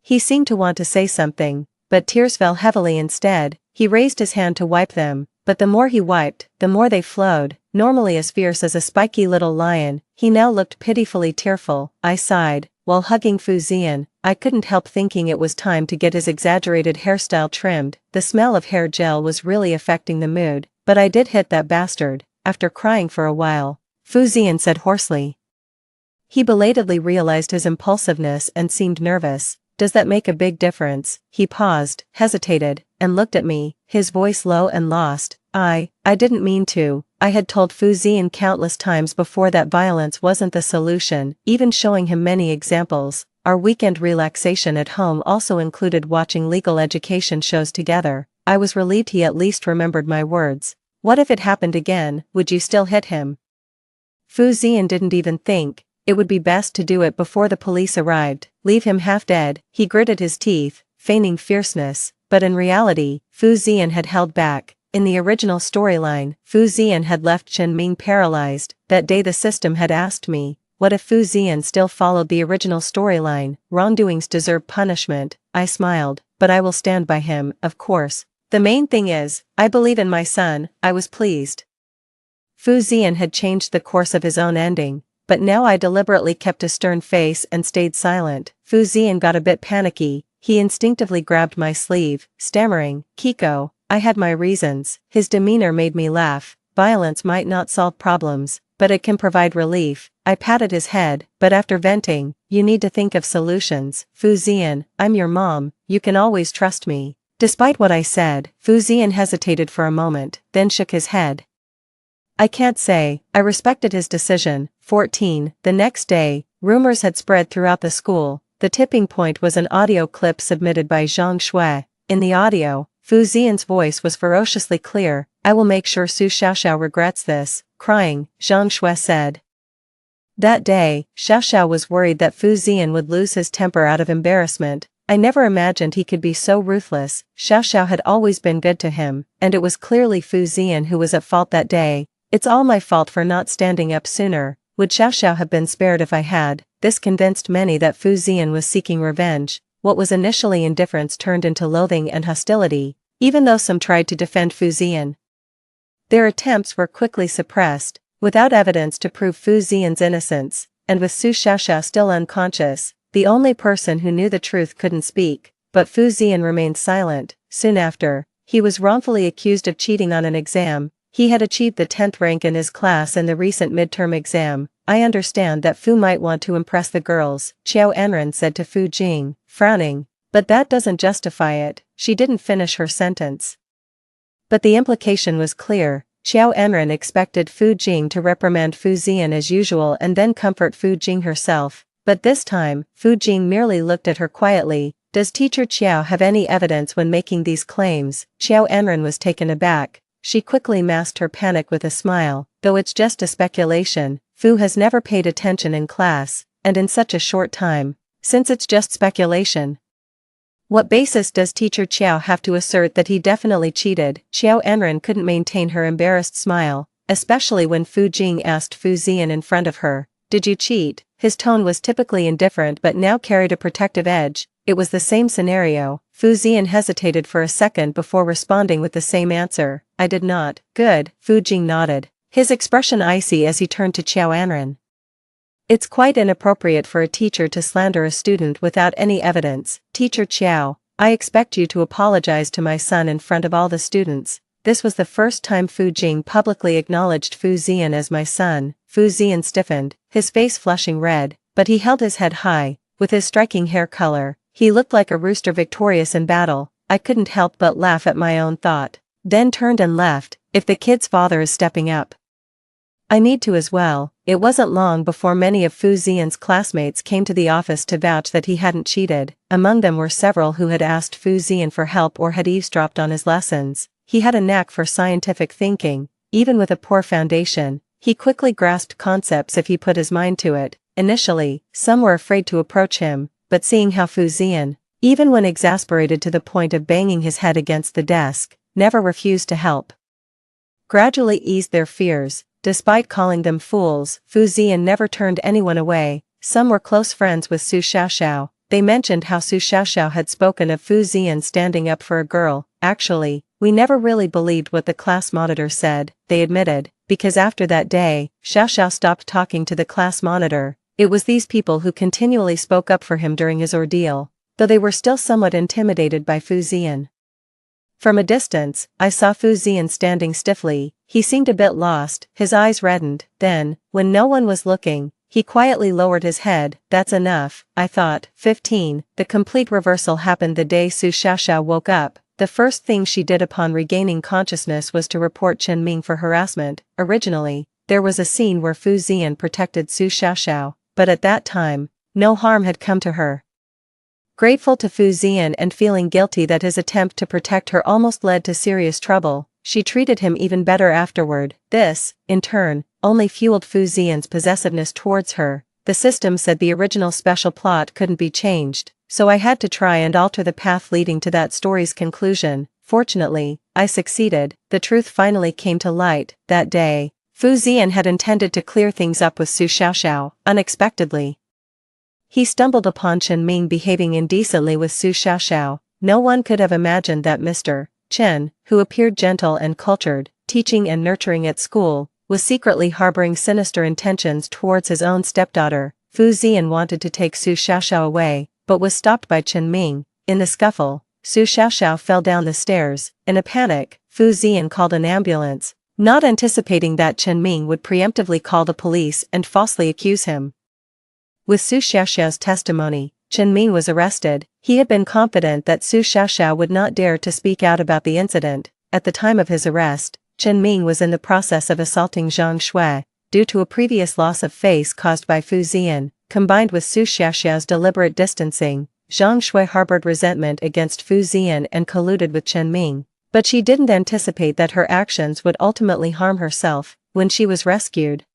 He seemed to want to say something, but tears fell heavily instead. He raised his hand to wipe them, but the more he wiped, the more they flowed. Normally as fierce as a spiky little lion, he now looked pitifully tearful. I sighed, while hugging Fu Ziyan. I couldn't help thinking it was time to get his exaggerated hairstyle trimmed. The smell of hair gel was really affecting the mood, but I did hit that bastard, after crying for a while, Fu Ziyan said hoarsely. He belatedly realized his impulsiveness and seemed nervous. Does that make a big difference? He paused, hesitated, and looked at me, his voice low and lost. I didn't mean to. I had told Fu Ziyan countless times before that violence wasn't the solution, even showing him many examples. Our weekend relaxation at home also included watching legal education shows together. I was relieved he at least remembered my words. What if it happened again, would you still hit him? Fu Ziyan didn't even think. It would be best to do it before the police arrived, leave him half dead. He gritted his teeth, feigning fierceness, but in reality, Fu Ziyan had held back. In the original storyline, Fu Ziyan had left Chen Ming paralyzed. That day the system had asked me, what if Fu Ziyan still followed the original storyline? Wrongdoings deserve punishment. I smiled, but I will stand by him, of course. The main thing is, I believe in my son. I was pleased. Fu Ziyan had changed the course of his own ending. But now I deliberately kept a stern face and stayed silent. Fu Ziyan got a bit panicky. He instinctively grabbed my sleeve, stammering, Kiko, I had my reasons. His demeanor made me laugh. Violence might not solve problems, but it can provide relief. I patted his head, but after venting, you need to think of solutions. Fu Ziyan, I'm your mom, you can always trust me. Despite what I said, Fu Ziyan hesitated for a moment, then shook his head. I can't say. I respected his decision. 14. The next day, rumors had spread throughout the school. The tipping point was an audio clip submitted by Zhang Shui. In the audio, Fu Ziyan's voice was ferociously clear. I will make sure Su Xiaoxiao regrets this. Crying, Zhang Shui said. That day, Xiaoxiao was worried that Fu Ziyan would lose his temper out of embarrassment. I never imagined he could be so ruthless. Xiaoxiao had always been good to him, and it was clearly Fu Ziyan who was at fault that day. It's all my fault for not standing up sooner. Would Xiaoxiao have been spared if I had? This convinced many that Fu Ziyan was seeking revenge. What was initially indifference turned into loathing and hostility, even though some tried to defend Fu Ziyan. Their attempts were quickly suppressed. Without evidence to prove Fu Ziyan's innocence, and with Su Xiaoxiao still unconscious, the only person who knew the truth couldn't speak. But Fu Ziyan remained silent. Soon after, he was wrongfully accused of cheating on an exam. He had achieved the 10th rank in his class in the recent midterm exam. I understand that Fu might want to impress the girls, Qiao Enren said to Fu Jing, frowning. But that doesn't justify it. She didn't finish her sentence. But the implication was clear. Qiao Enren expected Fu Jing to reprimand Fu Ziyan as usual and then comfort Fu Jing herself. But this time, Fu Jing merely looked at her quietly. Does teacher Qiao have any evidence when making these claims? Qiao Enren was taken aback. She quickly masked her panic with a smile. Though it's just a speculation, Fu has never paid attention in class, and in such a short time. Since it's just speculation, what basis does teacher Qiao have to assert that he definitely cheated? Qiao Enren couldn't maintain her embarrassed smile, especially when Fu Jing asked Fu Ziyan in front of her, did you cheat? His tone was typically indifferent but now carried a protective edge. It was the same scenario. Fu Ziyan hesitated for a second before responding with the same answer. I did not. Good. Fu Jing nodded, his expression icy as he turned to Qiao Enren. It's quite inappropriate for a teacher to slander a student without any evidence. Teacher Qiao, I expect you to apologize to my son in front of all the students. This was the first time Fu Jing publicly acknowledged Fu Ziyan as my son. Fu Ziyan stiffened, his face flushing red, but he held his head high. With his striking hair color, he looked like a rooster victorious in battle. I couldn't help but laugh at my own thought. Then turned and left. If the kid's father is stepping up, I need to as well. It wasn't long before many of Fu Ziyan's classmates came to the office to vouch that he hadn't cheated. Among them were several who had asked Fu Ziyan for help or had eavesdropped on his lessons. He had a knack for scientific thinking. Even with a poor foundation, he quickly grasped concepts if he put his mind to it. Initially, some were afraid to approach him, but seeing how Fu Ziyan, even when exasperated to the point of banging his head against the desk, never refused to help, gradually eased their fears. Despite calling them fools, Fu Ziyan never turned anyone away. Some were close friends with Su Xiaoxiao. They mentioned how Su Xiaoxiao had spoken of Fu Ziyan standing up for a girl. Actually, we never really believed what the class monitor said, they admitted, because after that day, Xiaoxiao stopped talking to the class monitor. It was these people who continually spoke up for him during his ordeal, though they were still somewhat intimidated by Fu Ziyan. From a distance, I saw Fu Ziyan standing stiffly. He seemed a bit lost, his eyes reddened. Then, when no one was looking, he quietly lowered his head. That's enough, I thought. 15. The complete reversal happened the day Su Xiaoxiao woke up. The first thing she did upon regaining consciousness was to report Chen Ming for harassment. Originally, there was a scene where Fu Ziyan protected Su Xiaoxiao, but at that time, no harm had come to her. Grateful to Fu Ziyan and feeling guilty that his attempt to protect her almost led to serious trouble, she treated him even better afterward. This, in turn, only fueled Fu Ziyan's possessiveness towards her. The system said the original special plot couldn't be changed, so I had to try and alter the path leading to that story's conclusion. Fortunately, I succeeded. The truth finally came to light. That day, Fu Ziyan had intended to clear things up with Su Xiaoxiao. Unexpectedly, he stumbled upon Chen Ming behaving indecently with Su Xiaoxiao. No one could have imagined that Mr. Chen, who appeared gentle and cultured, teaching and nurturing at school, was secretly harboring sinister intentions towards his own stepdaughter. Fu Ziyan wanted to take Su Xiaoxiao away, but was stopped by Chen Ming. In the scuffle, Su Xiaoxiao fell down the stairs. In a panic, Fu Ziyan called an ambulance, not anticipating that Chen Ming would preemptively call the police and falsely accuse him. With Su Xiaoxiao's testimony, Chen Ming was arrested. He had been confident that Su Xiaoxiao would not dare to speak out about the incident. At the time of his arrest, Chen Ming was in the process of assaulting Zhang Shui, due to a previous loss of face caused by Fu Ziyan. Combined with Su Xiaoxiao's deliberate distancing, Zhang Shui harbored resentment against Fu Ziyan and colluded with Chen Ming. But she didn't anticipate that her actions would ultimately harm herself. When she was rescued,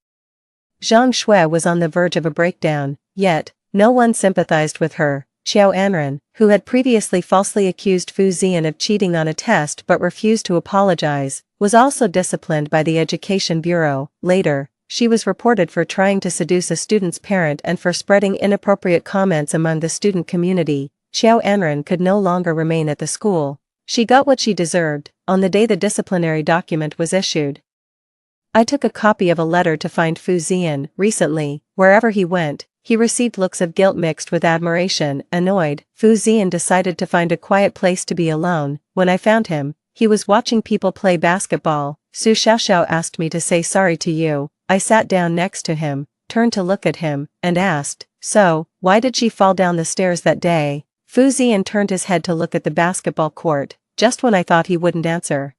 Zhang Shui was on the verge of a breakdown, yet, no one sympathized with her. Qiao Anren, who had previously falsely accused Fu Ziyan of cheating on a test but refused to apologize, was also disciplined by the Education Bureau. Later, she was reported for trying to seduce a student's parent and for spreading inappropriate comments among the student community. Qiao Anren could no longer remain at the school. She got what she deserved. On the day the disciplinary document was issued, I took a copy of a letter to find Fu Ziyan. Recently, wherever he went, he received looks of guilt mixed with admiration. Annoyed, Fu Ziyan decided to find a quiet place to be alone. When I found him, he was watching people play basketball. Su Xiaoxiao asked me to say sorry to you. I sat down next to him, turned to look at him, and asked, "So, why did she fall down the stairs that day?" Fu Ziyan turned his head to look at the basketball court, just when I thought he wouldn't answer.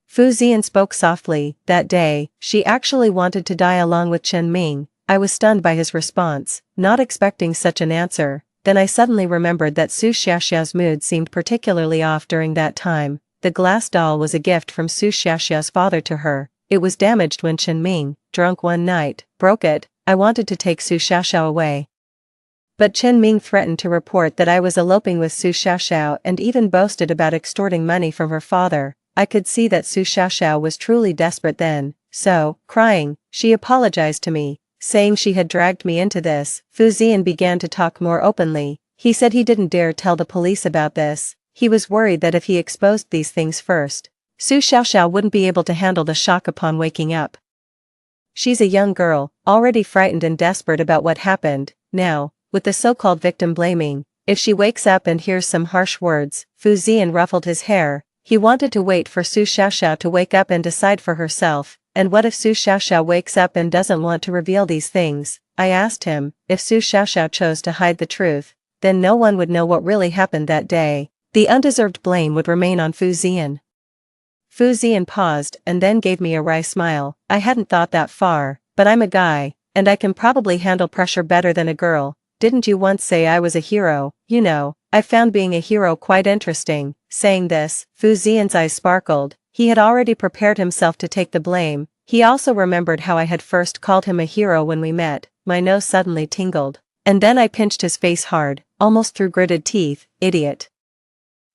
Fu Ziyan spoke softly. That day, she actually wanted to die along with Chen Ming. I was stunned by his response, not expecting such an answer. Then I suddenly remembered that Su Xiaoxiao's mood seemed particularly off during that time. The glass doll was a gift from Su Xiaoxiao's father to her. It was damaged when Chen Ming, drunk one night, broke it. I wanted to take Su Xiaoxiao away, but Chen Ming threatened to report that I was eloping with Su Xiaoxiao and even boasted about extorting money from her father. I could see that Su Xiaoxiao was truly desperate then, so, crying, she apologized to me, saying she had dragged me into this. Fu Ziyan began to talk more openly. He said he didn't dare tell the police about this. He was worried that if he exposed these things first, Su Xiaoxiao wouldn't be able to handle the shock upon waking up. She's a young girl, already frightened and desperate about what happened. Now, with the so-called victim blaming, if she wakes up and hears some harsh words. Fu Ziyan ruffled his hair. He wanted to wait for Su Xiaoxiao to wake up and decide for herself. And what if Su Xiaoxiao wakes up and doesn't want to reveal these things? I asked him, if Su Xiaoxiao chose to hide the truth, then no one would know what really happened that day. The undeserved blame would remain on Fu Ziyan. Fu Ziyan paused and then gave me a wry smile. I hadn't thought that far, but I'm a guy, and I can probably handle pressure better than a girl. Didn't you once say I was a hero? You know, I found being a hero quite interesting. Saying this, Fu Ziyan's eyes sparkled. He had already prepared himself to take the blame. He also remembered how I had first called him a hero when we met. My nose suddenly tingled. And then I pinched his face hard, almost through gritted teeth. Idiot.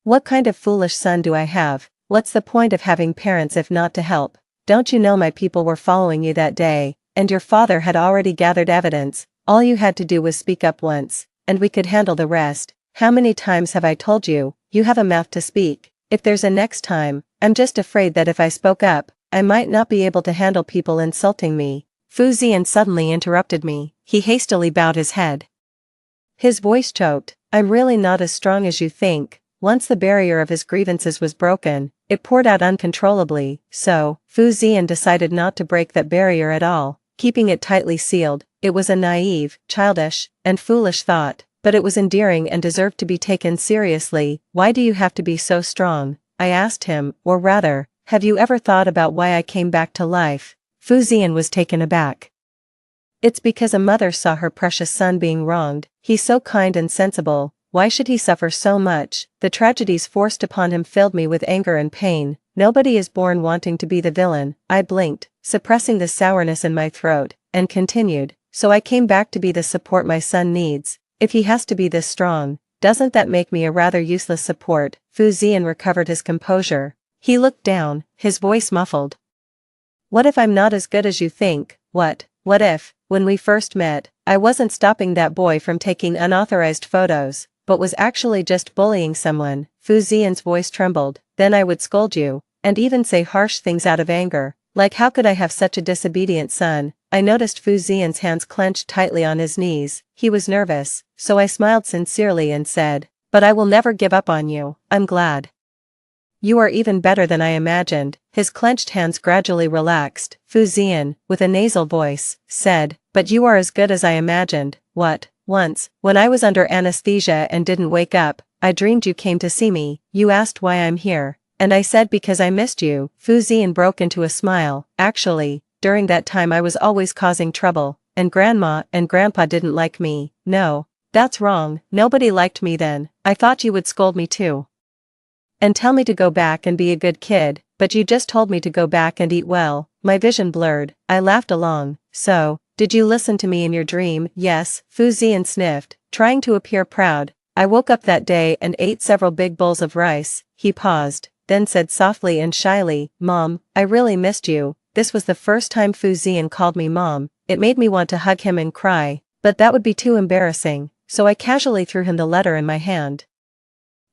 What kind of foolish son do I have? What's the point of having parents if not to help? Don't you know my people were following you that day, and your father had already gathered evidence? All you had to do was speak up once, and we could handle the rest. How many times have I told you, you have a mouth to speak? If there's a next time, I'm just afraid that if I spoke up, I might not be able to handle people insulting me. Fu Ziyan suddenly interrupted me. He hastily bowed his head. His voice choked. I'm really not as strong as you think. Once the barrier of his grievances was broken, it poured out uncontrollably, so, Fu Ziyan decided not to break that barrier at all, keeping it tightly sealed. It was a naive, childish, and foolish thought, but it was endearing and deserved to be taken seriously. Why do you have to be so strong? I asked him, or rather, have you ever thought about why I came back to life? Fu Ziyan was taken aback. It's because a mother saw her precious son being wronged. He's so kind and sensible. Why should he suffer so much? The tragedies forced upon him filled me with anger and pain. Nobody is born wanting to be the villain. I blinked, suppressing the sourness in my throat, and continued. So I came back to be the support my son needs. If he has to be this strong, doesn't that make me a rather useless support? Fu Ziyan recovered his composure. He looked down, his voice muffled. What if I'm not as good as you think? What if, when we first met, I wasn't stopping that boy from taking unauthorized photos, but was actually just bullying someone? Fu Ziyan's voice trembled. Then I would scold you, and even say harsh things out of anger. Like how could I have such a disobedient son? I noticed Fu Ziyan's hands clenched tightly on his knees. He was nervous, so I smiled sincerely and said, but I will never give up on you. I'm glad. You are even better than I imagined. His clenched hands gradually relaxed. Fu Ziyan, with a nasal voice, said, but you are as good as I imagined. What? Once, when I was under anesthesia and didn't wake up, I dreamed you came to see me. You asked why I'm here, and I said because I missed you. Fu Ziyan broke into a smile. Actually, during that time I was always causing trouble, and Grandma and Grandpa didn't like me. No, that's wrong. Nobody liked me then. I thought you would scold me too. And tell me to go back and be a good kid, but you just told me to go back and eat well. My vision blurred. I laughed along. So, did you listen to me in your dream? Yes, Fu Ziyan sniffed, trying to appear proud. I woke up that day and ate several big bowls of rice. He paused, then said softly and shyly, Mom, I really missed you. This was the first time Fu Ziyan called me Mom. It made me want to hug him and cry, but that would be too embarrassing, so I casually threw him the letter in my hand.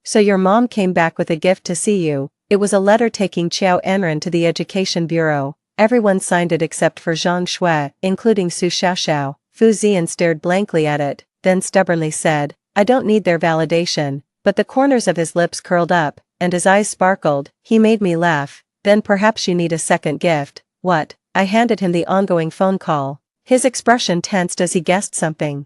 So your mom came back with a gift to see you. It was a letter taking Qiao Enren to the Education Bureau. Everyone signed it except for Zhang Shui, including Su Xiaoxiao. Fu Ziyan stared blankly at it, then stubbornly said, I don't need their validation. But the corners of his lips curled up, and his eyes sparkled. He made me laugh. Then perhaps you need a second gift. What? I handed him the ongoing phone call. His expression tensed as he guessed something.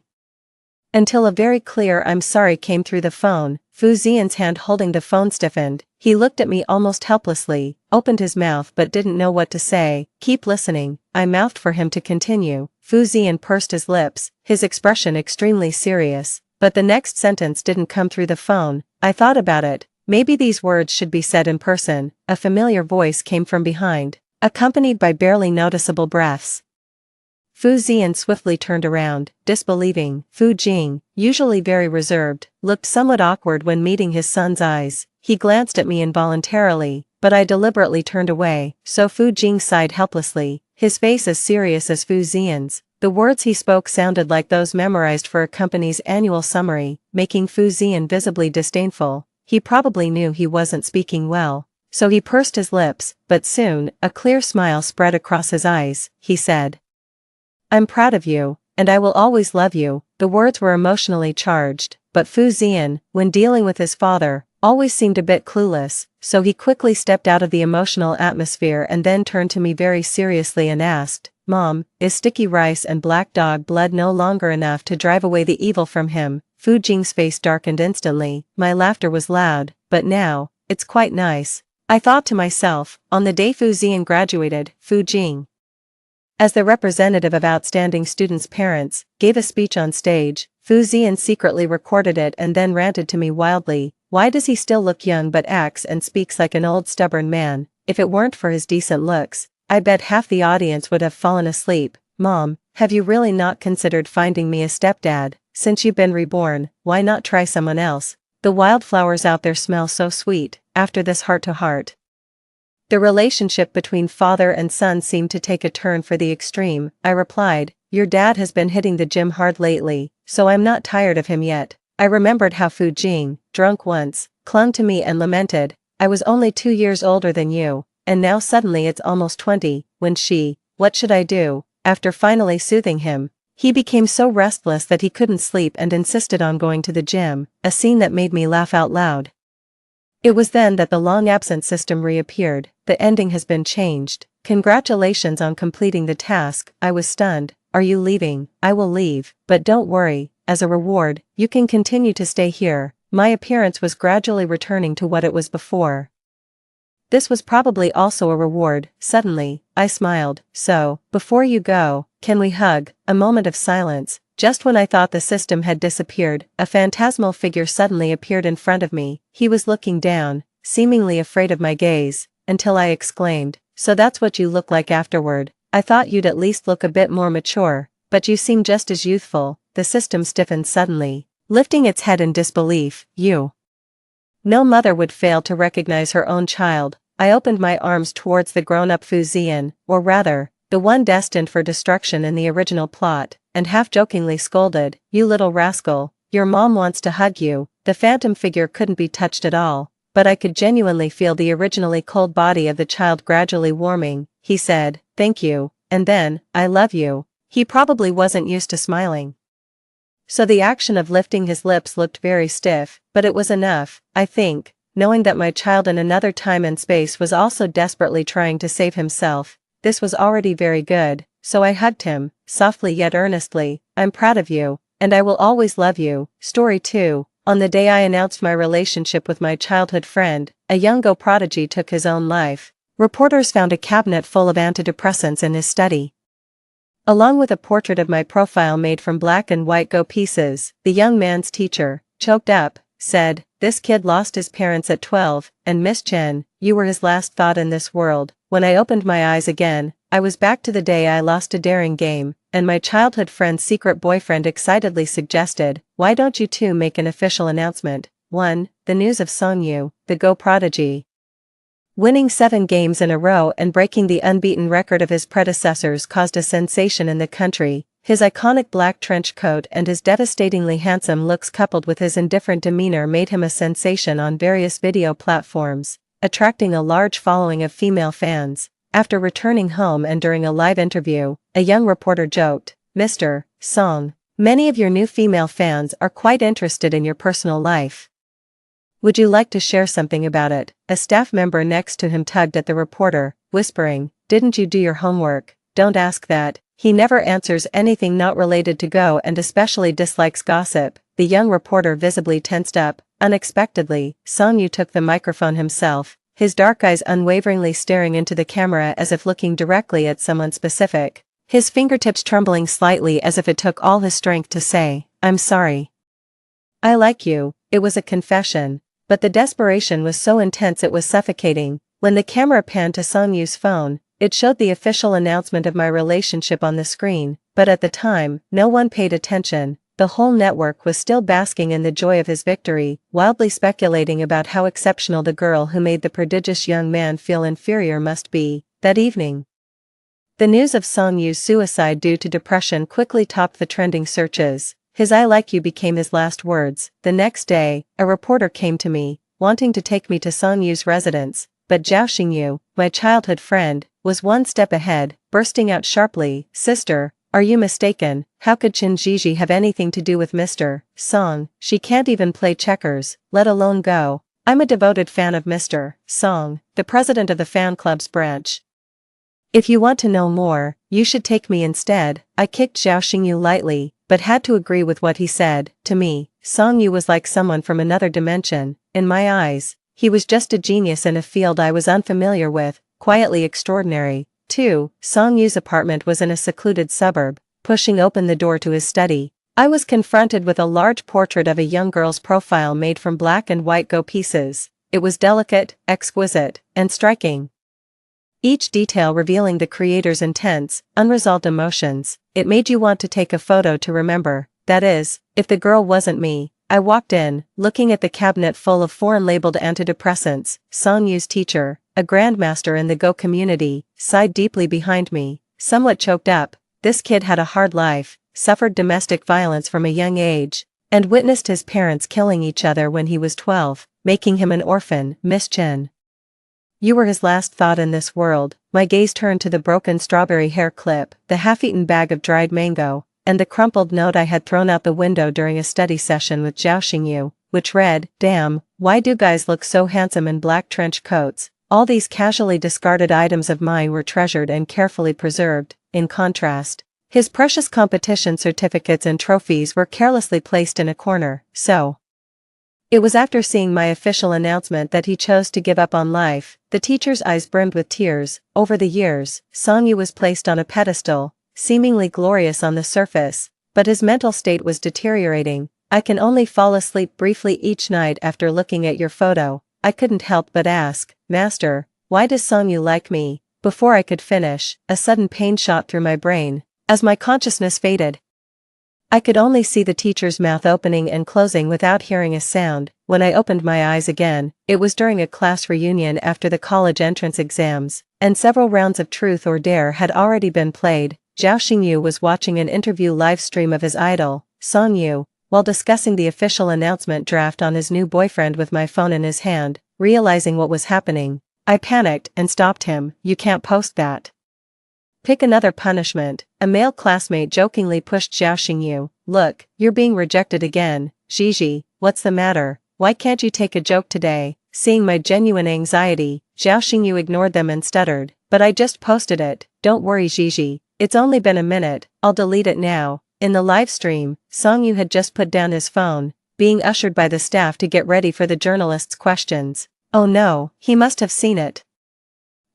Until a very clear I'm sorry came through the phone. Fu Ziyan's hand holding the phone stiffened. He looked at me almost helplessly, opened his mouth but didn't know what to say. Keep listening. I mouthed for him to continue. Fu Ziyan pursed his lips, his expression extremely serious, but the next sentence didn't come through the phone. I thought about it. Maybe these words should be said in person. A familiar voice came from behind, accompanied by barely noticeable breaths. Fu Ziyan swiftly turned around, disbelieving. Fu Jing, usually very reserved, looked somewhat awkward when meeting his son's eyes. He glanced at me involuntarily, but I deliberately turned away, so Fu Jing sighed helplessly, his face as serious as Fu Ziyan's. The words he spoke sounded like those memorized for a company's annual summary, making Fu Ziyan visibly disdainful. He probably knew he wasn't speaking well, so he pursed his lips, but soon, a clear smile spread across his eyes. He said, I'm proud of you, and I will always love you. The words were emotionally charged, but Fu Ziyan, when dealing with his father, always seemed a bit clueless, so he quickly stepped out of the emotional atmosphere and then turned to me very seriously and asked, Mom, is sticky rice and black dog blood no longer enough to drive away the evil from him? Fu Jing's face darkened instantly. My laughter was loud, but now, it's quite nice. I thought to myself, on the day Fu Zian graduated, Fu Jing, as the representative of outstanding students' parents, gave a speech on stage, Fu Zian secretly recorded it and then ranted to me wildly, why does he still look young but acts and speaks like an old stubborn man? If it weren't for his decent looks, I bet half the audience would have fallen asleep. Mom, have you really not considered finding me a stepdad? Since you've been reborn, why not try someone else? The wildflowers out there smell so sweet. After this heart-to-heart, the relationship between father and son seemed to take a turn for the extreme. I replied, your dad has been hitting the gym hard lately, so I'm not tired of him yet. I remembered how Fu Jing, drunk once, clung to me and lamented, I was only 2 years older than you, and now suddenly it's almost 20, what should I do? After finally soothing him, he became so restless that he couldn't sleep and insisted on going to the gym, a scene that made me laugh out loud. It was then that the long-absent system reappeared. The ending has been changed. Congratulations on completing the task. I was stunned. Are you leaving? I will leave, but don't worry, as a reward, you can continue to stay here. My appearance was gradually returning to what it was before. This was probably also a reward. Suddenly, I smiled. So, before you go, can we hug? A moment of silence. Just when I thought the system had disappeared, a phantasmal figure suddenly appeared in front of me. He was looking down, seemingly afraid of my gaze, until I exclaimed, so that's what you look like afterward. I thought you'd at least look a bit more mature, but you seem just as youthful. The system stiffened suddenly, lifting its head in disbelief. You. No mother would fail to recognize her own child. I opened my arms towards the grown-up Fu Zian, or rather, the one destined for destruction in the original plot, and half-jokingly scolded, you little rascal, your mom wants to hug you. The phantom figure couldn't be touched at all, but I could genuinely feel the originally cold body of the child gradually warming. He said, thank you, and then, I love you. He probably wasn't used to smiling, so the action of lifting his lips looked very stiff, but it was enough, I think, knowing that my child in another time and space was also desperately trying to save himself. This was already very good, so I hugged him, softly yet earnestly. I'm proud of you, and I will always love you. Story 2. On the day I announced my relationship with my childhood friend, a young Go prodigy took his own life. Reporters found a cabinet full of antidepressants in his study, along with a portrait of my profile made from black and white Go pieces. The young man's teacher, choked up, said, this kid lost his parents at 12, and Miss Chen, you were his last thought in this world. When I opened my eyes again, I was back to the day I lost a daring game, and my childhood friend's secret boyfriend excitedly suggested, why don't you two make an official announcement? 1. The news of Song Yu, the Go prodigy, winning 7 games in a row and breaking the unbeaten record of his predecessors caused a sensation in the country. His iconic black trench coat and his devastatingly handsome looks coupled with his indifferent demeanor made him a sensation on various video platforms, attracting a large following of female fans. After returning home and during a live interview, a young reporter joked, Mr. Song, many of your new female fans are quite interested in your personal life. Would you like to share something about it? A staff member next to him tugged at the reporter, whispering, didn't you do your homework? Don't ask that. He never answers anything not related to Go and especially dislikes gossip. The young reporter visibly tensed up. Unexpectedly, Song Yu took the microphone himself, his dark eyes unwaveringly staring into the camera as if looking directly at someone specific, his fingertips trembling slightly as if it took all his strength to say, I'm sorry. I like you. It was a confession, but the desperation was so intense it was suffocating. When the camera panned to Song Yu's phone, it showed the official announcement of my relationship on the screen, but at the time, no one paid attention. The whole network was still basking in the joy of his victory, wildly speculating about how exceptional the girl who made the prodigious young man feel inferior must be. That evening, the news of Song Yu's suicide due to depression quickly topped the trending searches. His I like you became his last words. The next day, a reporter came to me, wanting to take me to Song Yu's residence, but Zhao Xingyu, my childhood friend, was one step ahead, bursting out sharply, Sister, are you mistaken? How could Qin Jiji have anything to do with Mr. Song? She can't even play checkers, let alone Go. I'm a devoted fan of Mr. Song, the president of the fan club's branch. If you want to know more, you should take me instead. I kicked Zhao Xingyu lightly, but had to agree with what he said. To me, Song Yu was like someone from another dimension. In my eyes, he was just a genius in a field I was unfamiliar with, quietly extraordinary. 2. Song Yu's apartment was in a secluded suburb. Pushing open the door to his study, I was confronted with a large portrait of a young girl's profile made from black and white go pieces. It was delicate, exquisite, and striking. Each detail revealing the creator's intense, unresolved emotions. It made you want to take a photo to remember. That is, if the girl wasn't me. I walked in, looking at the cabinet full of foreign-labeled antidepressants. Song Yu's teacher, a grandmaster in the Go community, sighed deeply behind me, somewhat choked up. This kid had a hard life, suffered domestic violence from a young age, and witnessed his parents killing each other when he was 12, making him an orphan. Miss Chen. You were his last thought in this world. My gaze turned to the broken strawberry hair clip, the half-eaten bag of dried mango, and the crumpled note I had thrown out the window during a study session with Zhao Xingyu, which read, "Damn, why do guys look so handsome in black trench coats?" All these casually discarded items of mine were treasured and carefully preserved. In contrast, his precious competition certificates and trophies were carelessly placed in a corner. So, it was after seeing my official announcement that he chose to give up on life. The teacher's eyes brimmed with tears. Over the years, Song Yu was placed on a pedestal, seemingly glorious on the surface, but his mental state was deteriorating. I can only fall asleep briefly each night after looking at your photo. I couldn't help but ask, Master, why does Song Yu like me? Before I could finish, a sudden pain shot through my brain. As my consciousness faded, I could only see the teacher's mouth opening and closing without hearing a sound. When I opened my eyes again, it was during a class reunion after the college entrance exams, and several rounds of Truth or Dare had already been played. Zhao Xingyu was watching an interview live stream of his idol, Song Yu, while discussing the official announcement draft on his new boyfriend with my phone in his hand. Realizing what was happening, I panicked and stopped him. You can't post that. Pick another punishment. A male classmate jokingly pushed Zhao Xingyu. Look, you're being rejected again. Gigi, what's the matter? Why can't you take a joke today? Seeing my genuine anxiety, Zhao Xingyu ignored them and stuttered. But I just posted it. Don't worry, Gigi. It's only been a minute. I'll delete it now. In the live stream, Song Yu had just put down his phone, being ushered by the staff to get ready for the journalists' questions. Oh no, he must have seen it.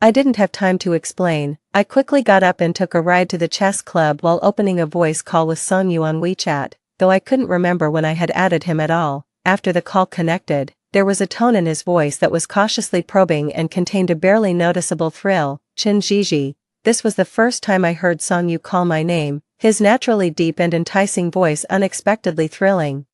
I didn't have time to explain. I quickly got up and took a ride to the chess club while opening a voice call with Song Yu on WeChat, though I couldn't remember when I had added him at all. After the call connected, there was a tone in his voice that was cautiously probing and contained a barely noticeable thrill. Chin Gigi. This was the first time I heard Song Yu call my name, his naturally deep and enticing voice unexpectedly thrilling.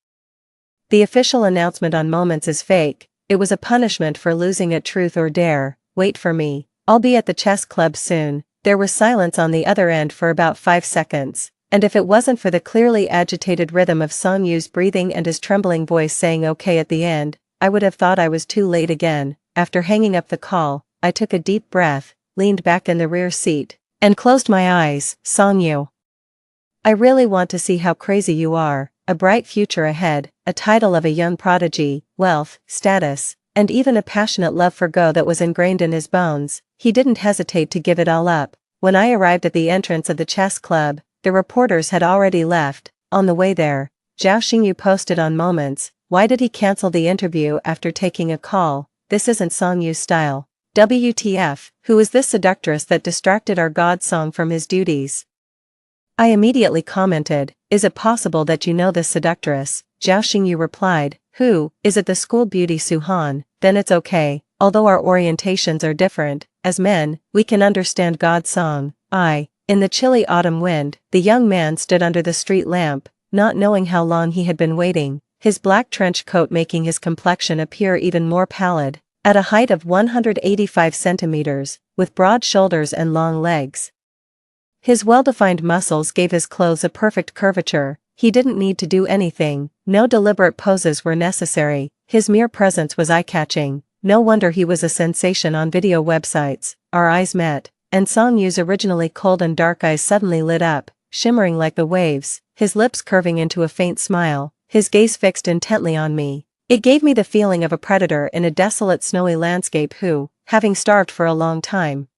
The official announcement on Moments is fake. It was a punishment for losing at Truth or Dare. Wait for me. I'll be at the chess club soon. There was silence on the other end for about 5 seconds, and if it wasn't for the clearly agitated rhythm of Song Yu's breathing and his trembling voice saying okay at the end, I would have thought I was too late again. After hanging up the call, I took a deep breath, leaned back in the rear seat, and closed my eyes. Song Yu, I really want to see how crazy you are. A bright future ahead, a title of a young prodigy, wealth, status, and even a passionate love for Go that was ingrained in his bones. He didn't hesitate to give it all up. When I arrived at the entrance of the chess club, the reporters had already left. On the way there, Zhao Xingyu posted on Moments, why did he cancel the interview after taking a call? This isn't Song Yu's style. WTF, who is this seductress that distracted our God Song from his duties? I immediately commented, is it possible that you know this seductress? Zhao Xingyu replied, who, is it the school beauty Suhan? Then it's okay, although our orientations are different, as men, we can understand God's song. In the chilly autumn wind, the young man stood under the street lamp, not knowing how long he had been waiting, his black trench coat making his complexion appear even more pallid. At a height of 185 centimeters, with broad shoulders and long legs, his well-defined muscles gave his clothes a perfect curvature. He didn't need to do anything, no deliberate poses were necessary, his mere presence was eye-catching. No wonder he was a sensation on video websites. Our eyes met, and Song Yu's originally cold and dark eyes suddenly lit up, shimmering like the waves, his lips curving into a faint smile, his gaze fixed intently on me. It gave me the feeling of a predator in a desolate snowy landscape who, having starved for a long time,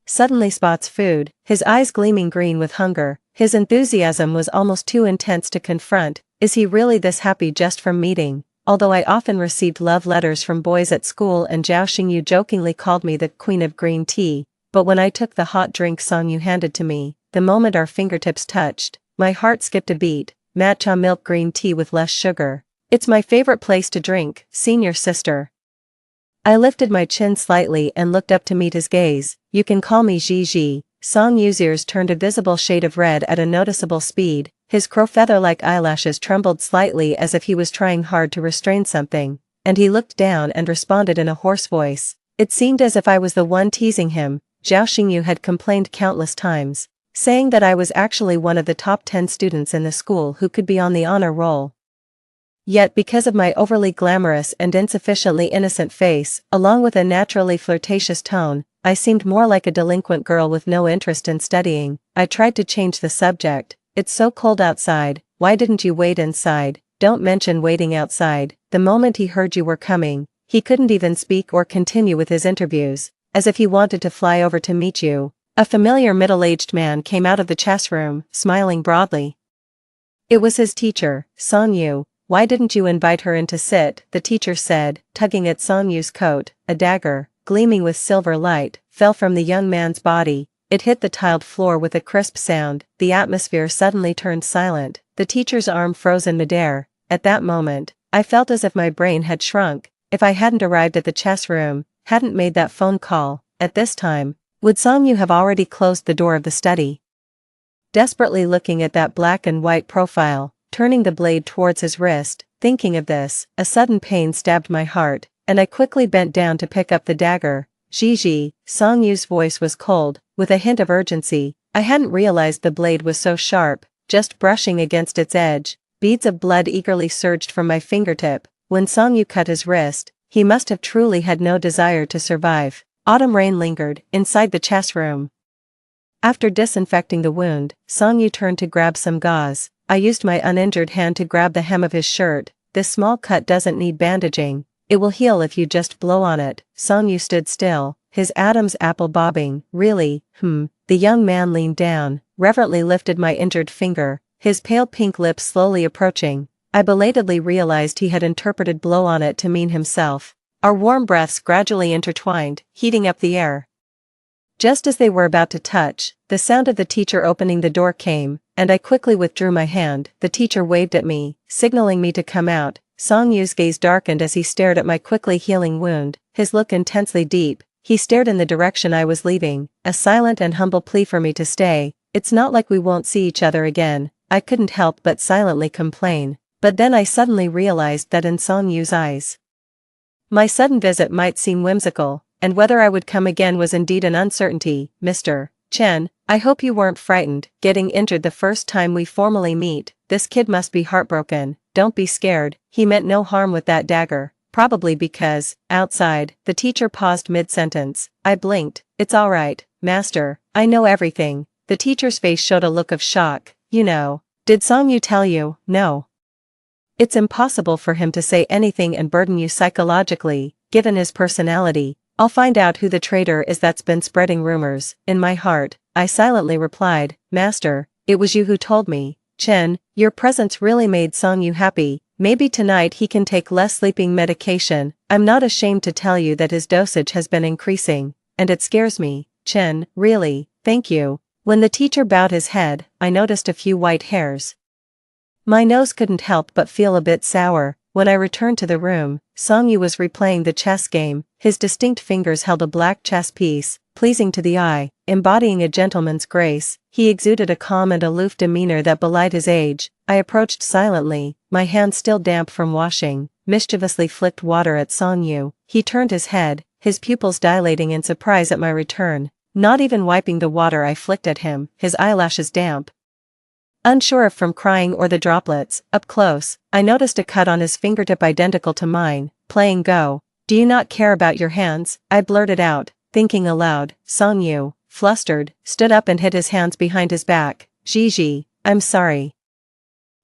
suddenly spots food, his eyes gleaming green with hunger. His enthusiasm was almost too intense to confront. Is he really this happy just from meeting? although I often received love letters from boys at school and Zhao Xingyu jokingly called me the queen of green tea, but when I took the hot drink Songyu handed to me, the moment our fingertips touched, my heart skipped a beat. Matcha milk green tea with less sugar. It's my favorite place to drink, senior sister. I lifted my chin slightly and looked up to meet his gaze. You can call me Gigi. Songyu's ears turned a visible shade of red at a noticeable speed. His crow-feather-like eyelashes trembled slightly as if he was trying hard to restrain something, and he looked down and responded in a hoarse voice. It seemed as if I was the one teasing him. Zhao Xingyu had complained countless times, saying that I was actually one of the top 10 students in the school who could be on the honor roll. Yet because of my overly glamorous and insufficiently innocent face, along with a naturally flirtatious tone, I seemed more like a delinquent girl with no interest in studying. I tried to change the subject. It's so cold outside, why didn't you wait inside? Don't mention waiting outside. The moment he heard you were coming, he couldn't even speak or continue with his interviews, as if he wanted to fly over to meet you. A familiar middle-aged man came out of the chess room, smiling broadly. It was his teacher, Songyu. Why didn't you invite her in to sit? The teacher said, tugging at Songyu's coat. A dagger, gleaming with silver light, fell from the young man's body. It hit the tiled floor with a crisp sound. The atmosphere suddenly turned silent. The teacher's arm froze in midair. At that moment, I felt as if my brain had shrunk. If I hadn't arrived at the chess room, hadn't made that phone call, at this time, would Songyu have already closed the door of the study? Desperately looking at that black and white profile, turning the blade towards his wrist, thinking of this, a sudden pain stabbed my heart, and I quickly bent down to pick up the dagger. Gigi, Songyu's voice was cold, with a hint of urgency. I hadn't realized the blade was so sharp, just brushing against its edge. Beads of blood eagerly surged from my fingertip. When Songyu cut his wrist, he must have truly had no desire to survive. Autumn rain lingered inside the chess room. After disinfecting the wound, Songyu turned to grab some gauze. I used my uninjured hand to grab the hem of his shirt. This small cut doesn't need bandaging. It will heal if you just blow on it. Songyu stood still, his Adam's apple bobbing. Really? The young man leaned down, reverently lifted my injured finger, his pale pink lips slowly approaching. I belatedly realized he had interpreted blow on it to mean himself. Our warm breaths gradually intertwined, heating up the air. Just as they were about to touch, the sound of the teacher opening the door came, and I quickly withdrew my hand. The teacher waved at me, signaling me to come out. Songyu's gaze darkened as he stared at my quickly healing wound, his look intensely deep. He stared in the direction I was leaving, a silent and humble plea for me to stay. It's not like we won't see each other again. I couldn't help but silently complain. But then I suddenly realized that in Songyu's eyes, my sudden visit might seem whimsical, and whether I would come again was indeed an uncertainty. Mr. Chen, I hope you weren't frightened, getting injured the first time we formally meet. This kid must be heartbroken. Don't be scared, he meant no harm with that dagger. Probably because, outside, the teacher paused mid-sentence. I blinked. It's all right, master, I know everything. The teacher's face showed a look of shock. You know. Did Songyu tell you? No. It's impossible for him to say anything and burden you psychologically, given his personality. I'll find out who the traitor is that's been spreading rumors. In my heart, I silently replied, Master, it was you who told me. Chen, your presence really made Songyu happy. Maybe tonight he can take less sleeping medication. I'm not ashamed to tell you that his dosage has been increasing, and it scares me. Chen, really, thank you. When the teacher bowed his head, I noticed a few white hairs. My nose couldn't help but feel a bit sour. When I returned to the room, Songyu was replaying the chess game. His distinct fingers held a black chess piece, pleasing to the eye, embodying a gentleman's grace. He exuded a calm and aloof demeanor that belied his age. I approached silently, my hands still damp from washing, mischievously flicked water at Songyu. He turned his head, his pupils dilating in surprise at my return. Not even wiping the water I flicked at him, his eyelashes damp. Unsure if from crying or the droplets, up close, I noticed a cut on his fingertip identical to mine. Playing Go. Do you not care about your hands? I blurted out, thinking aloud. Songyu, flustered, stood up and hid his hands behind his back. Gigi, I'm sorry.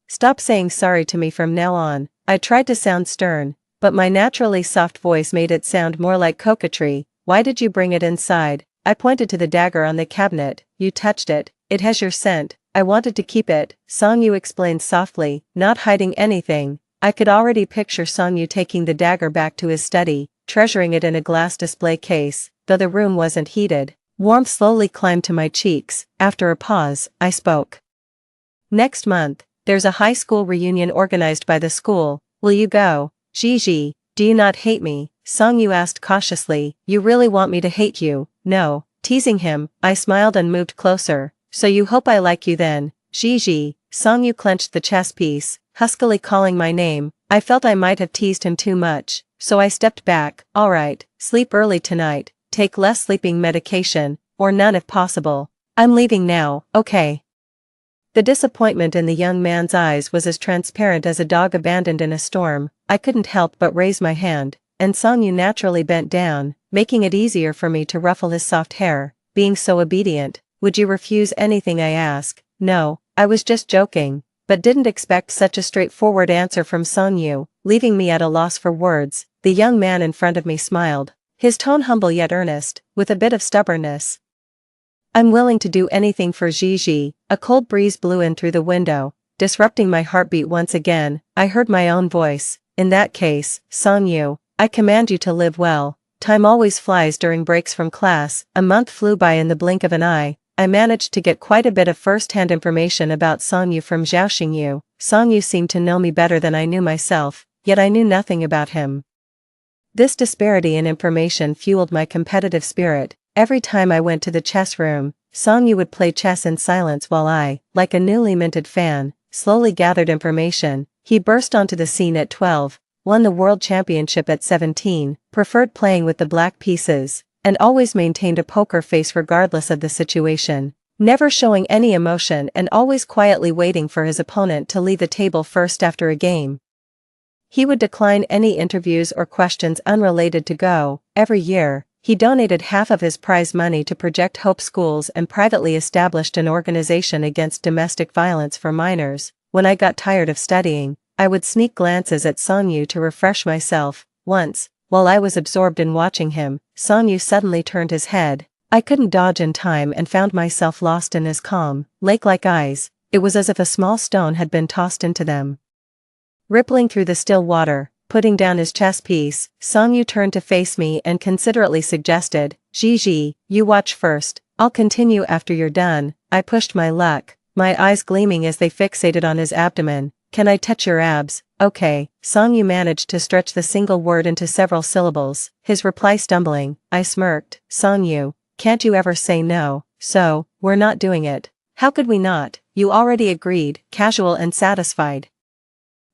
Stop saying sorry to me from now on. I tried to sound stern, but my naturally soft voice made it sound more like coquetry. Why did you bring it inside? I pointed to the dagger on the cabinet. You touched it. It has your scent. I wanted to keep it, Songyu explained softly, not hiding anything. I could already picture Songyu taking the dagger back to his study, treasuring it in a glass display case, though the room wasn't heated. Warmth slowly climbed to my cheeks. After a pause, I spoke. Next month, there's a high school reunion organized by the school. Will you go? Gigi, do you not hate me? Songyu asked cautiously. You really want me to hate you? No. Teasing him, I smiled and moved closer. So you hope I like you then? Gigi. Songyu clenched the chess piece, huskily calling my name. I felt I might have teased him too much, so I stepped back. Alright, sleep early tonight, take less sleeping medication, or none if possible. I'm leaving now, okay? The disappointment in the young man's eyes was as transparent as a dog abandoned in a storm. I couldn't help but raise my hand, and Songyu naturally bent down, making it easier for me to ruffle his soft hair. Being so obedient, would you refuse anything I ask? No, I was just joking, but didn't expect such a straightforward answer from Songyu, leaving me at a loss for words. The young man in front of me smiled, his tone humble yet earnest, with a bit of stubbornness. I'm willing to do anything for Gigi. A cold breeze blew in through the window, disrupting my heartbeat once again. I heard my own voice. In that case, Songyu, I command you to live well. Time always flies during breaks from class. A month flew by in the blink of an eye. I managed to get quite a bit of first-hand information about Songyu from Zhao Xingyu. Songyu seemed to know me better than I knew myself, yet I knew nothing about him. This disparity in information fueled my competitive spirit. Every time I went to the chess room, Songyu would play chess in silence while I, like a newly minted fan, slowly gathered information. He burst onto the scene at 12, won the world championship at 17, preferred playing with the black pieces, and always maintained a poker face regardless of the situation, never showing any emotion and always quietly waiting for his opponent to leave the table first after a game. He would decline any interviews or questions unrelated to Go. Every year, he donated half of his prize money to Project Hope schools and privately established an organization against domestic violence for minors. When I got tired of studying, I would sneak glances at Songyu to refresh myself. Once, while I was absorbed in watching him, Songyu suddenly turned his head. I couldn't dodge in time and found myself lost in his calm, lake-like eyes. It was as if a small stone had been tossed into them. Rippling through the still water, putting down his chess piece, Songyu turned to face me and considerately suggested, Gigi, you watch first, I'll continue after you're done. I pushed my luck, my eyes gleaming as they fixated on his abdomen. Can I touch your abs? Okay. Songyu managed to stretch the single word into several syllables, his reply stumbling. I smirked. Songyu, can't you ever say no? So, we're not doing it. How could we not? You already agreed, casual and satisfied.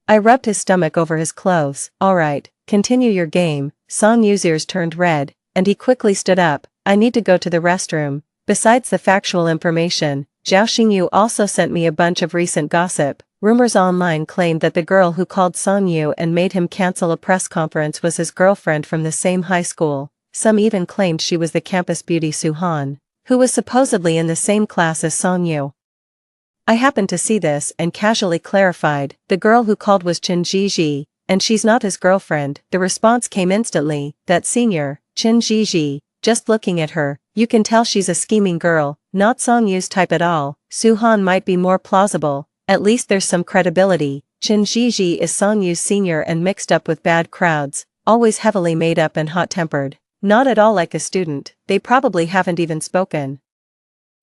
I rubbed his stomach over his clothes. Alright, continue your game. Songyu's ears turned red, and he quickly stood up. I need to go to the restroom. Besides the factual information, Zhao Xingyu also sent me a bunch of recent gossip. Rumors online claimed that the girl who called Songyu and made him cancel a press conference was his girlfriend from the same high school. Some even claimed she was the campus beauty Suhan, who was supposedly in the same class as Songyu. I happened to see this and casually clarified, the girl who called was Qin Jiji, and she's not his girlfriend. The response came instantly, that senior, Qin Jiji, just looking at her, you can tell she's a scheming girl, not Songyu's type at all. Suhan might be more plausible, at least there's some credibility. Qin Jiji is Songyu's senior and mixed up with bad crowds, always heavily made up and hot-tempered. Not at all like a student, they probably haven't even spoken.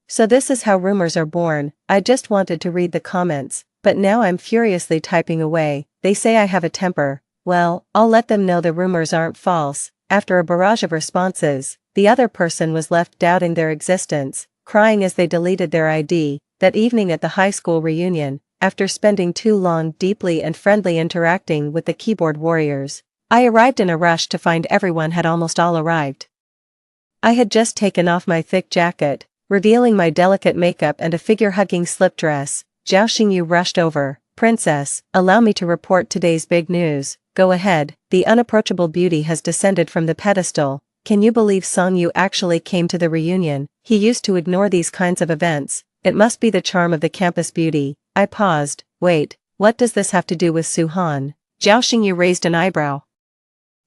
So this is how rumors are born. I just wanted to read the comments, but now I'm furiously typing away. They say I have a temper. Well, I'll let them know the rumors aren't false. After a barrage of responses, the other person was left doubting their existence, crying as they deleted their ID. That evening at the high school reunion, after spending too long deeply and friendly interacting with the keyboard warriors, I arrived in a rush to find everyone had almost all arrived. I had just taken off my thick jacket, revealing my delicate makeup and a figure-hugging slip dress. Zhao Xingyu rushed over. Princess, allow me to report today's big news. Go ahead. The unapproachable beauty has descended from the pedestal. Can you believe Songyu actually came to the reunion? He used to ignore these kinds of events. It must be the charm of the campus beauty. I paused. Wait, what does this have to do with Suhan? Zhao Xingyu raised an eyebrow.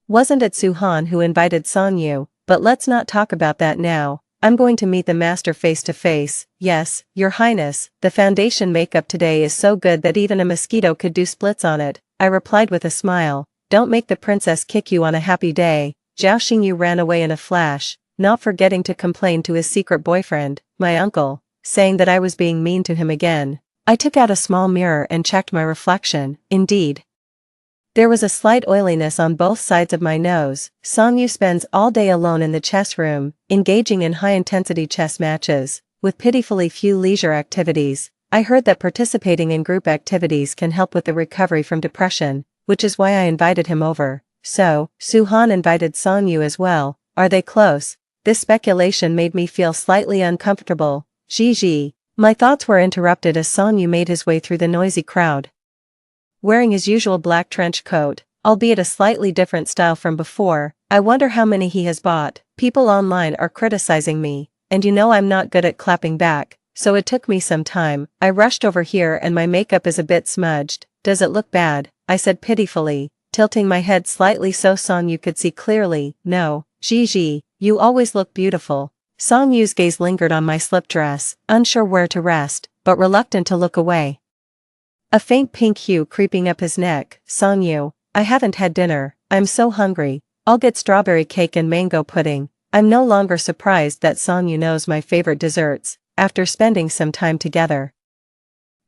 Wasn't it Suhan who invited Songyu? But let's not talk about that now. I'm going to meet the master face to face. Yes, your highness, the foundation makeup today is so good that even a mosquito could do splits on it. I replied with a smile. Don't make the princess kick you on a happy day. Zhao Xingyu ran away in a flash, not forgetting to complain to his secret boyfriend, my uncle, saying that I was being mean to him again. I took out a small mirror and checked my reflection. Indeed, there was a slight oiliness on both sides of my nose. Songyu spends all day alone in the chess room, engaging in high-intensity chess matches, with pitifully few leisure activities. I heard that participating in group activities can help with the recovery from depression, which is why I invited him over. So, Su-han invited Songyu as well. Are they close? This speculation made me feel slightly uncomfortable. Gigi. My thoughts were interrupted as Songyu made his way through the noisy crowd. Wearing his usual black trench coat, albeit a slightly different style from before. I wonder how many he has bought. People online are criticizing me, and you know I'm not good at clapping back, so it took me some time. I rushed over here and my makeup is a bit smudged. Does it look bad? I said pitifully, tilting my head slightly so Songyu could see clearly. No, Gigi, you always look beautiful. Songyu's gaze lingered on my slip dress, unsure where to rest, but reluctant to look away. A faint pink hue creeping up his neck. Songyu, I haven't had dinner. I'm so hungry. I'll get strawberry cake and mango pudding. I'm no longer surprised that Songyu knows my favorite desserts, after spending some time together.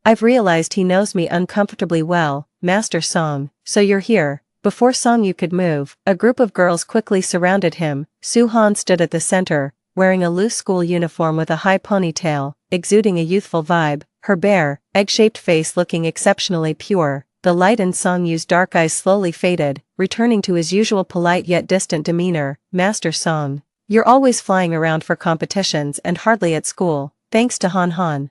I've realized he knows me uncomfortably well. Master Song, so you're here. Before Songyu could move, a group of girls quickly surrounded him. Su-han stood at the center, wearing a loose school uniform with a high ponytail, exuding a youthful vibe, her bare, egg-shaped face looking exceptionally pure. The light in Songyu's dark eyes slowly faded, returning to his usual polite yet distant demeanor. Master Song, you're always flying around for competitions and hardly at school, thanks to Han Han.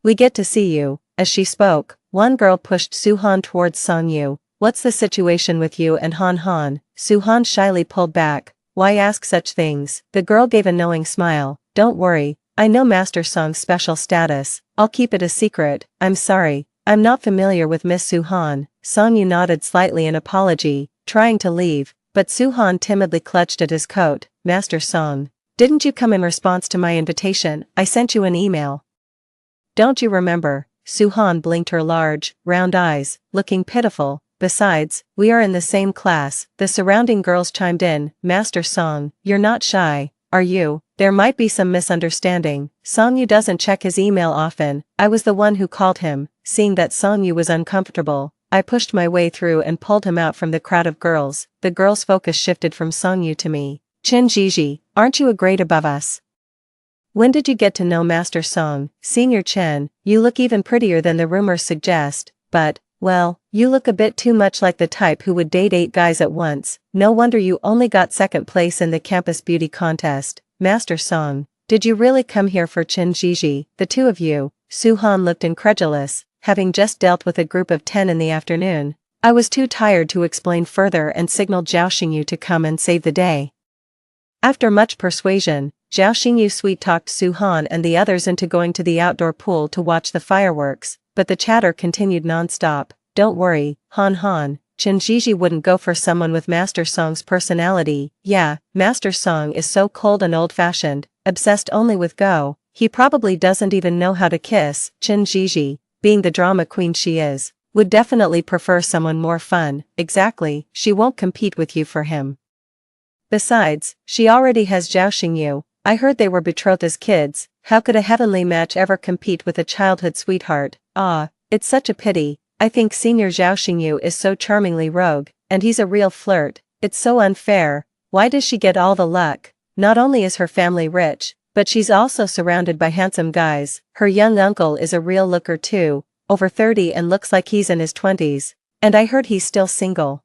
We get to see you. As she spoke, one girl pushed Su-han towards Songyu. What's the situation with you and Han Han? Su-han shyly pulled back. Why ask such things? The girl gave a knowing smile. Don't worry, I know Master Song's special status. I'll keep it a secret. I'm sorry, I'm not familiar with Miss Su-han. Songyu nodded slightly in apology, trying to leave, but Su-han timidly clutched at his coat. Master Song, didn't you come in response to my invitation? I sent you an email. Don't you remember? Su-han blinked her large, round eyes, looking pitiful. Besides, we are in the same class. The surrounding girls chimed in. Master Song, you're not shy, are you? There might be some misunderstanding. Songyu doesn't check his email often. I was the one who called him. Seeing that Songyu was uncomfortable, I pushed my way through and pulled him out from the crowd of girls. The girls' focus shifted from Songyu to me. Chin Gigi, aren't you a grade above us? When did you get to know Master Song? Senior Chen, you look even prettier than the rumors suggest, but, well, you look a bit too much like the type who would date 8 guys at once. No wonder you only got second place in the campus beauty contest. Master Song, did you really come here for Chin Gigi, the two of you? Su-han looked incredulous, having just dealt with a group of 10 in the afternoon. I was too tired to explain further and signaled Zhao Xingyu to come and save the day. After much persuasion, Zhao Xingyu sweet-talked Su-han and the others into going to the outdoor pool to watch the fireworks, but the chatter continued non-stop. Don't worry, Han Han, Chin Gigi wouldn't go for someone with Master Song's personality. Yeah, Master Song is so cold and old-fashioned, obsessed only with go. He probably doesn't even know how to kiss. Chin Gigi, being the drama queen she is, would definitely prefer someone more fun. Exactly, she won't compete with you for him. Besides, she already has Zhao Xingyu. I heard they were betrothed as kids. How could a heavenly match ever compete with a childhood sweetheart? Ah, it's such a pity. I think Senior Zhao Xingyu is so charmingly rogue, and he's a real flirt. It's so unfair. Why does she get all the luck? Not only is her family rich, but she's also surrounded by handsome guys. Her young uncle is a real looker too, over 30 and looks like he's in his 20s. And I heard he's still single.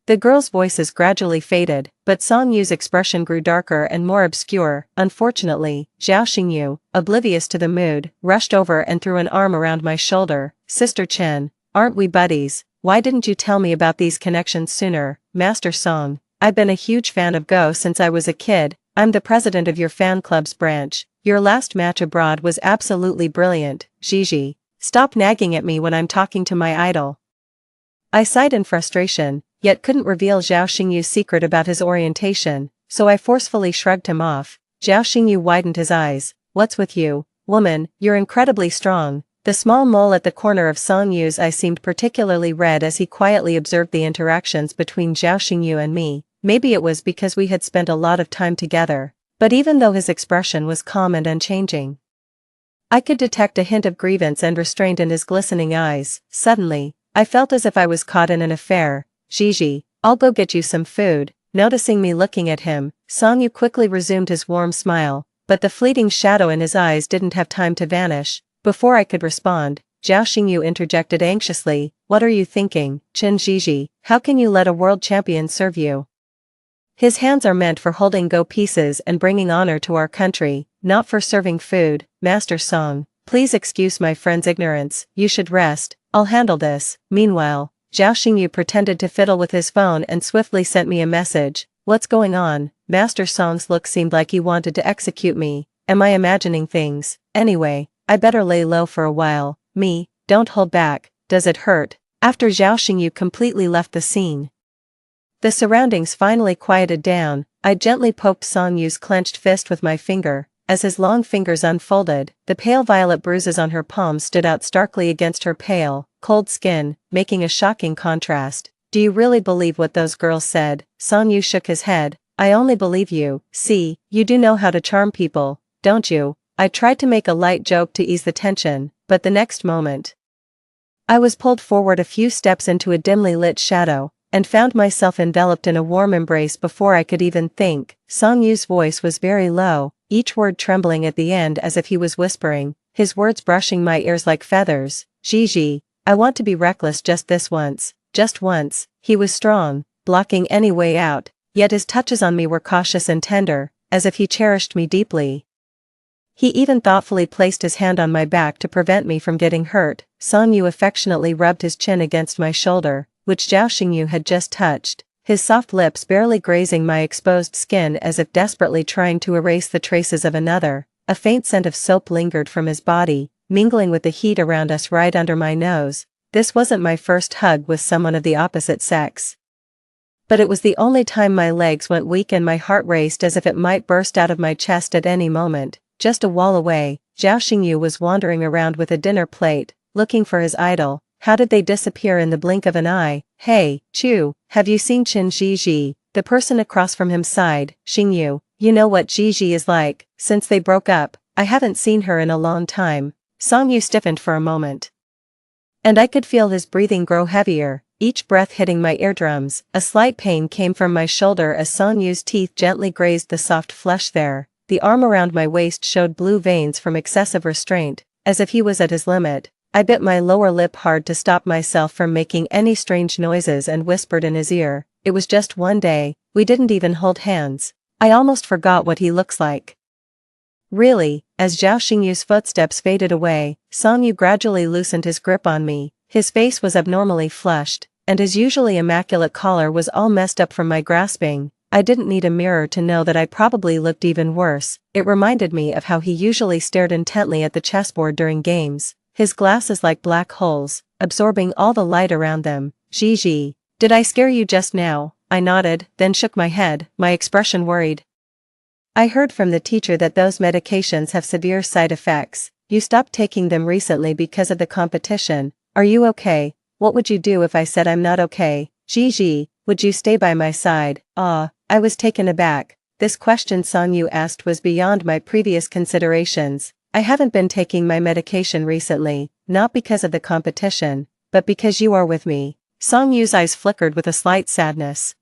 The girls' voices gradually faded, but Songyu's expression grew darker and more obscure. Unfortunately, Zhao Xingyu, oblivious to the mood, rushed over and threw an arm around my shoulder. Sister Chen, aren't we buddies? Why didn't you tell me about these connections sooner? Master Song, I've been a huge fan of Go since I was a kid. I'm the president of your fan club's branch. Your last match abroad was absolutely brilliant. Gigi, stop nagging at me when I'm talking to my idol. I sighed in frustration, yet couldn't reveal Zhao Xingyu's secret about his orientation, so I forcefully shrugged him off. Zhao Xingyu widened his eyes. What's with you, woman? You're incredibly strong. The small mole at the corner of Song Yu's eye seemed particularly red as he quietly observed the interactions between Zhao Xingyu and me. Maybe it was because we had spent a lot of time together. But even though his expression was calm and unchanging, I could detect a hint of grievance and restraint in his glistening eyes. Suddenly, I felt as if I was caught in an affair. Gigi, I'll go get you some food. Noticing me looking at him, Song Yu quickly resumed his warm smile, but the fleeting shadow in his eyes didn't have time to vanish. Before I could respond, Zhao Xingyu interjected anxiously, "What are you thinking, Qin Gigi? How can you let a world champion serve you? His hands are meant for holding go pieces and bringing honor to our country, not for serving food." "Master Song, please excuse my friend's ignorance, you should rest, I'll handle this." Meanwhile, Zhao Xingyu pretended to fiddle with his phone and swiftly sent me a message. "What's going on?" Master Song's look seemed like he wanted to execute me. Am I imagining things? Anyway, I better lay low for a while. Me, don't hold back. Does it hurt? After Zhao Xingyu completely left the scene, the surroundings finally quieted down. I gently poked Song Yu's clenched fist with my finger. As his long fingers unfolded, the pale violet bruises on her palms stood out starkly against her pale, cold skin, making a shocking contrast. "Do you really believe what those girls said?" Song Yu shook his head. "I only believe you. See, you do know how to charm people, don't you?" I tried to make a light joke to ease the tension, but the next moment, I was pulled forward a few steps into a dimly lit shadow, and found myself enveloped in a warm embrace before I could even think. Song Yu's voice was very low, each word trembling at the end as if he was whispering, his words brushing my ears like feathers. "Gigi, I want to be reckless just this once, just once." He was strong, blocking any way out, yet his touches on me were cautious and tender, as if he cherished me deeply. He even thoughtfully placed his hand on my back to prevent me from getting hurt. Song Yu affectionately rubbed his chin against my shoulder, which Zhao Xingyu had just touched, his soft lips barely grazing my exposed skin as if desperately trying to erase the traces of another. A faint scent of soap lingered from his body, mingling with the heat around us right under my nose. This wasn't my first hug with someone of the opposite sex, but it was the only time my legs went weak and my heart raced as if it might burst out of my chest at any moment. Just a wall away, Zhao Xingyu was wandering around with a dinner plate, looking for his idol. How did they disappear in the blink of an eye? "Hey, Chu, have you seen Qin Gigi?" The person across from him sighed. "Xingyu, you know what Gigi is like. Since they broke up, I haven't seen her in a long time." Song Yu stiffened for a moment, and I could feel his breathing grow heavier, each breath hitting my eardrums. A slight pain came from my shoulder as Song Yu's teeth gently grazed the soft flesh there. The arm around my waist showed blue veins from excessive restraint, as if he was at his limit. I bit my lower lip hard to stop myself from making any strange noises and whispered in his ear, "It was just one day, we didn't even hold hands. I almost forgot what he looks like." "Really?" As Zhao Xingyu's footsteps faded away, Song Yu gradually loosened his grip on me. His face was abnormally flushed, and his usually immaculate collar was all messed up from my grasping. I didn't need a mirror to know that I probably looked even worse. It reminded me of how he usually stared intently at the chessboard during games, his glasses like black holes, absorbing all the light around them. "Gigi, did I scare you just now?" I nodded, then shook my head, my expression worried. "I heard from the teacher that those medications have severe side effects. You stopped taking them recently because of the competition. Are you okay? What would you do if I said I'm not okay? Gigi, would you stay by my side?" I was taken aback. This question Song Yu asked was beyond my previous considerations. "I haven't been taking my medication recently, not because of the competition, but because you are with me." Song Yu's eyes flickered with a slight sadness,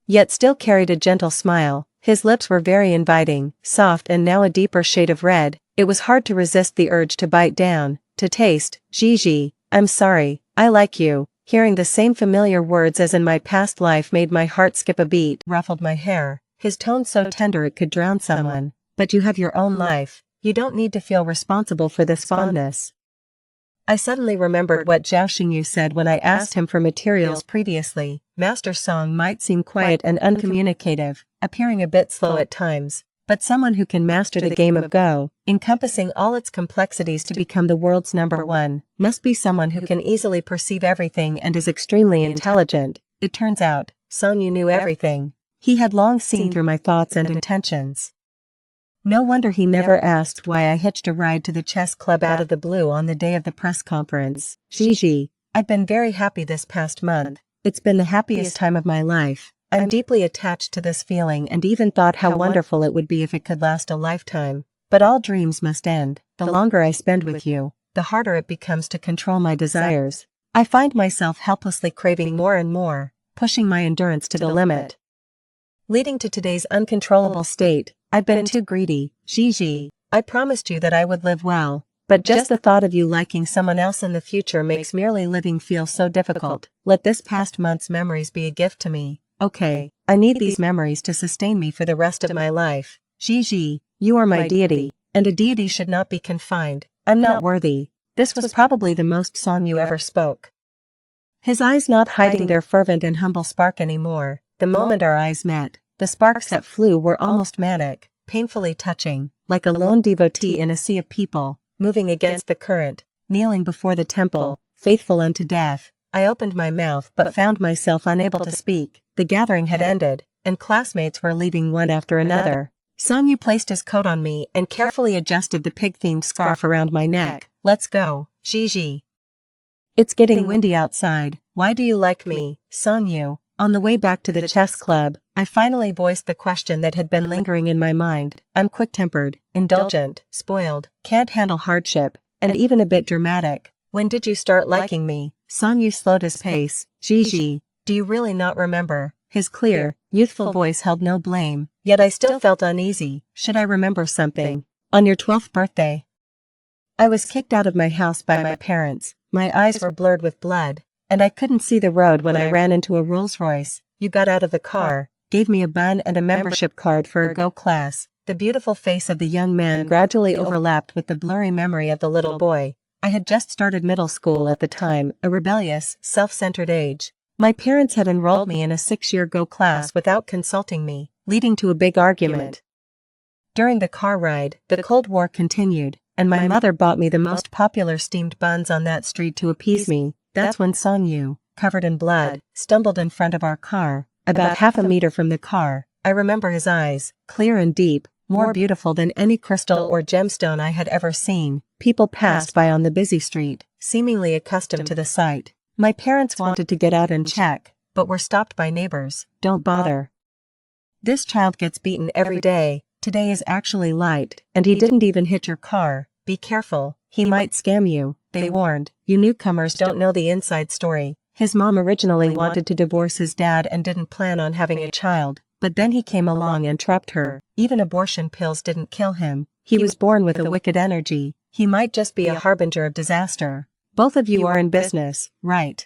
yet still carried a gentle smile. His lips were very inviting, soft and now a deeper shade of red. It was hard to resist the urge to bite down, to taste. "Gigi, I'm sorry, I like you." Hearing the same familiar words as in my past life made my heart skip a beat. Ruffled my hair, his tone so tender it could drown someone. "But you have your own life. You don't need to feel responsible for this fondness." I suddenly remembered what Zhao Xingyu said when I asked him for materials previously. Master Song might seem quiet and uncommunicative, appearing a bit slow at times, but someone who can master the game of Go, encompassing all its complexities to become the world's #1, must be someone who can easily perceive everything and is extremely intelligent. It turns out, Song Yu knew everything. He had long seen through my thoughts and intentions. No wonder he never asked why I hitched a ride to the chess club out of the blue on the day of the press conference. Gigi, I've been very happy this past month. It's been the happiest time of my life. I'm deeply attached to this feeling and even thought how wonderful it would be if it could last a lifetime. But all dreams must end. The longer I spend with you, the harder it becomes to control my desires. I find myself helplessly craving more and more, pushing my endurance to the limit. Leading to today's uncontrollable state, I've been too greedy. Gigi, I promised you that I would live well, but just the thought of you liking someone else in the future makes merely living feel so difficult. Let this past month's memories be a gift to me. Okay, I need these memories to sustain me for the rest of my life. Gigi, you are my deity, and a deity should not be confined. I'm not worthy. This was probably the most song you ever spoke. His eyes not hiding their fervent and humble spark anymore. The moment our eyes met, the sparks that flew were almost manic, painfully touching, like a lone devotee in a sea of people, moving against the current, kneeling before the temple, faithful unto death. I opened my mouth but found myself unable to speak. The gathering had ended, and classmates were leaving one after another. Sonyu placed his coat on me and carefully adjusted the pig-themed scarf around my neck. Let's go, Gigi. It's getting windy outside. Why do you like me, Sonyu? On the way back to the chess club, I finally voiced the question that had been lingering in my mind. I'm quick-tempered, indulgent, spoiled, can't handle hardship, and even a bit dramatic. When did you start liking me? Sonyu slowed his pace. Gigi, do you really not remember? His clear, youthful voice held no blame, yet I still felt uneasy. Should I remember something? On your 12th birthday, I was kicked out of my house by my parents. My eyes were blurred with blood, and I couldn't see the road when I ran into a Rolls-Royce. You got out of the car, gave me a bun and a membership card for a Go class. The beautiful face of the young man gradually overlapped with the blurry memory of the little boy. I had just started middle school at the time, a rebellious, self-centered age. My parents had enrolled me in a 6-year Go class without consulting me, leading to a big argument. During the car ride, the Cold War continued, and my mother bought me the most popular steamed buns on that street to appease me. That's when Sonyu, covered in blood, stumbled in front of our car, about half a meter from the car. I remember his eyes, clear and deep, more beautiful than any crystal or gemstone I had ever seen. People passed by on the busy street, seemingly accustomed to the sight. My parents wanted to get out and check, but were stopped by neighbors. Don't bother. This child gets beaten every day. Today is actually light, and he didn't even hit your car. Be careful, he might scam you, they warned. You newcomers don't know the inside story. His mom originally wanted to divorce his dad and didn't plan on having a child, but then he came along and trapped her. Even abortion pills didn't kill him. He was born with a wicked energy. He might just be a harbinger of disaster. Both of you are in business, right?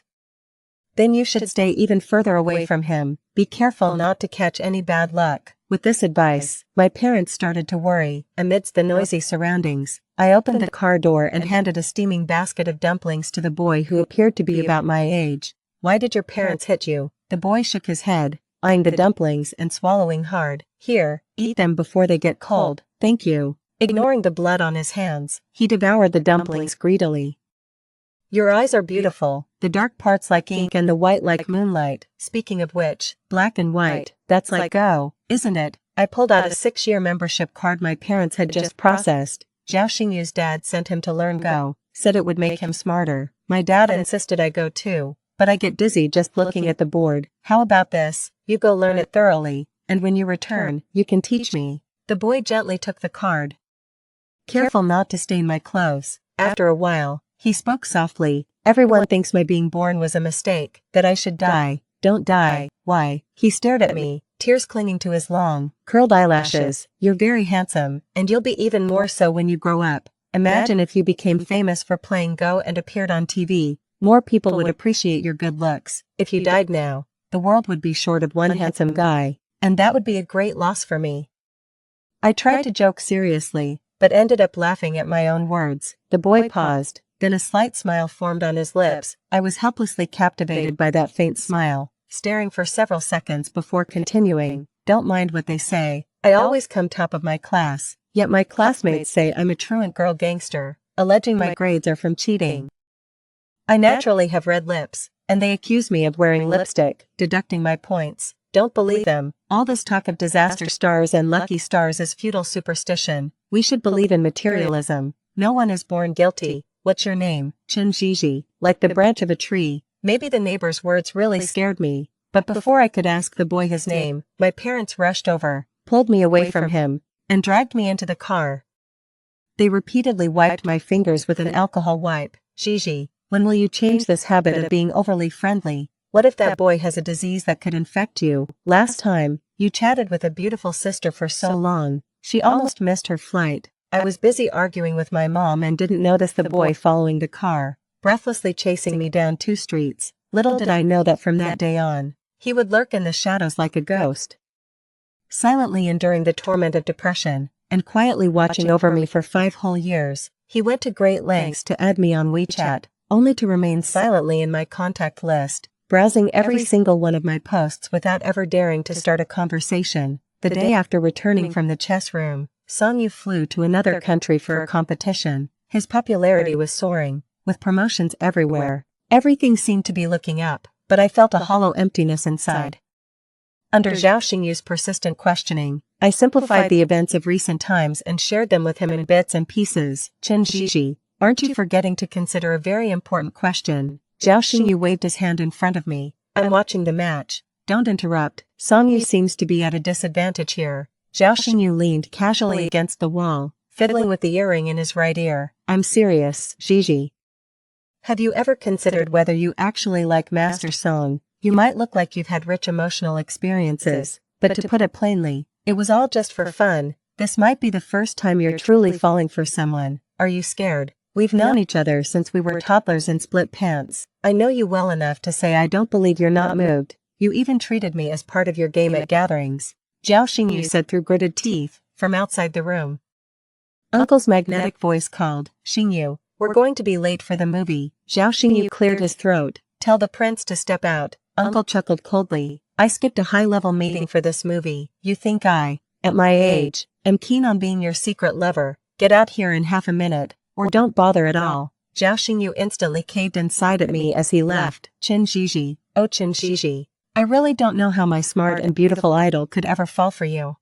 Then you should stay even further away from him. Be careful not to catch any bad luck. With this advice, my parents started to worry. Amidst the noisy surroundings, I opened the car door and handed a steaming basket of dumplings to the boy who appeared to be about my age. Why did your parents hit you? The boy shook his head, eyeing the dumplings and swallowing hard. Here, eat them before they get cold. Thank you. Ignoring the blood on his hands, he devoured the dumplings greedily. Your eyes are beautiful, the dark parts like ink and the white like moonlight. Speaking of which, black and white, that's like Go, isn't it? I pulled out a 6-year membership card my parents had just processed. Zhao Xingyu's dad sent him to learn Go, said it would make him smarter. My dad insisted I go too, but I get dizzy just looking at the board. How about this? You go learn it thoroughly, and when you return, you can teach me. The boy gently took the card. Careful not to stain my clothes. After a while, he spoke softly. Everyone thinks my being born was a mistake, that I should die. Don't die. Why? He stared at me, tears clinging to his long, curled eyelashes. You're very handsome, and you'll be even more so when you grow up. Imagine if you became famous for playing Go and appeared on TV. More people would appreciate your good looks. If you died now, the world would be short of one handsome guy, and that would be a great loss for me. I tried to joke seriously, but ended up laughing at my own words. The boy paused, then a slight smile formed on his lips. I was helplessly captivated by that faint smile, staring for several seconds before continuing. Don't mind what they say. I always come top of my class, yet my classmates say I'm a truant girl gangster, alleging my grades are from cheating. I naturally have red lips, and they accuse me of wearing lipstick, deducting my points. Don't believe them. All this talk of disaster stars and lucky stars is futile superstition. We should believe in materialism. No one is born guilty. What's your name? Chin Gigi. Like the branch of a tree. Maybe the neighbor's words really scared me. But before I could ask the boy his name, my parents rushed over, pulled me away from him, and dragged me into the car. They repeatedly wiped my fingers with an alcohol wipe. Gigi, when will you change this habit of being overly friendly? What if that boy has a disease that could infect you? Last time, you chatted with a beautiful sister for so long, she almost missed her flight. I was busy arguing with my mom and didn't notice the boy following the car, breathlessly chasing me down 2 streets. Little did I know that from that day on, he would lurk in the shadows like a ghost, silently enduring the torment of depression, and quietly watching over me for 5 whole years. He went to great lengths to add me on WeChat, only to remain silently in my contact list, browsing every single one of my posts without ever daring to start a conversation. The day after returning from the chess room, Song-yu flew to another country for a competition. His popularity was soaring, with promotions everywhere. Everything seemed to be looking up, but I felt a hollow emptiness inside. Under Zhao Xingyu's persistent questioning, I simplified the events of recent times and shared them with him in bits and pieces. Chen Zhiji, aren't you forgetting to consider a very important question? Zhao Xingyu waved his hand in front of me. I'm watching the match. Don't interrupt. Song-yu seems to be at a disadvantage here. Zhao Xingyu leaned casually against the wall, fiddling with the earring in his right ear. I'm serious, Zhiji. Have you ever considered whether you actually like Master Song? You might look like you've had rich emotional experiences, but to put it plainly, it was all just for fun. This might be the first time you're truly falling for someone. Are you scared? We've known each other since we were toddlers in split pants. I know you well enough to say I don't believe you're not moved. You even treated me as part of your game at gatherings. Zhao Xingyu said through gritted teeth, from outside the room. Uncle's magnetic voice called, Xingyu, we're going to be late for the movie. Zhao Xingyu cleared his throat. Tell the prince to step out. Uncle chuckled coldly. I skipped a high-level meeting for this movie. You think I, at my age, am keen on being your secret lover? Get out here in half a minute, or don't bother at all. Zhao Xingyu instantly caved inside at me as he left. Chin Zhiji, oh Chin Zhiji, I really don't know how my smart and beautiful idol could ever fall for you.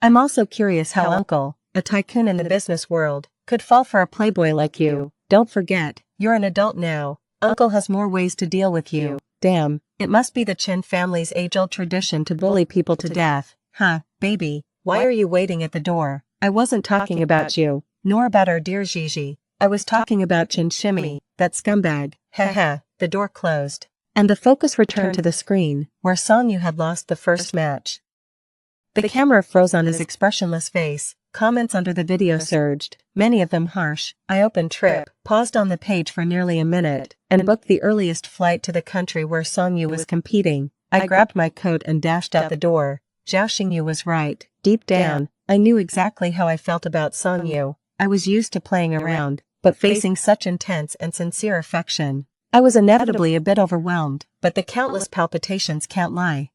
I'm also curious how Uncle, a tycoon in the business world, could fall for a playboy like you. Don't forget, you're an adult now. Uncle has more ways to deal with you. Damn, it must be the Chen family's age-old tradition to bully people to death. Huh, baby, why are you waiting at the door? I wasn't talking about you, nor about our dear Gigi. I was talking about Chen Shimmy, that scumbag. Haha, the door closed, and the focus returned to the screen, where Song-yu had lost the first match. The camera froze on his expressionless face. Comments under the video surged, many of them harsh. I opened Trip, paused on the page for nearly a minute, and booked the earliest flight to the country where Song-yu was competing. I grabbed my coat and dashed out the door. Zhao Xingyu was right. Deep down, I knew exactly how I felt about Song-yu. I was used to playing around, but facing such intense and sincere affection, I was inevitably a bit overwhelmed, but the countless palpitations can't lie.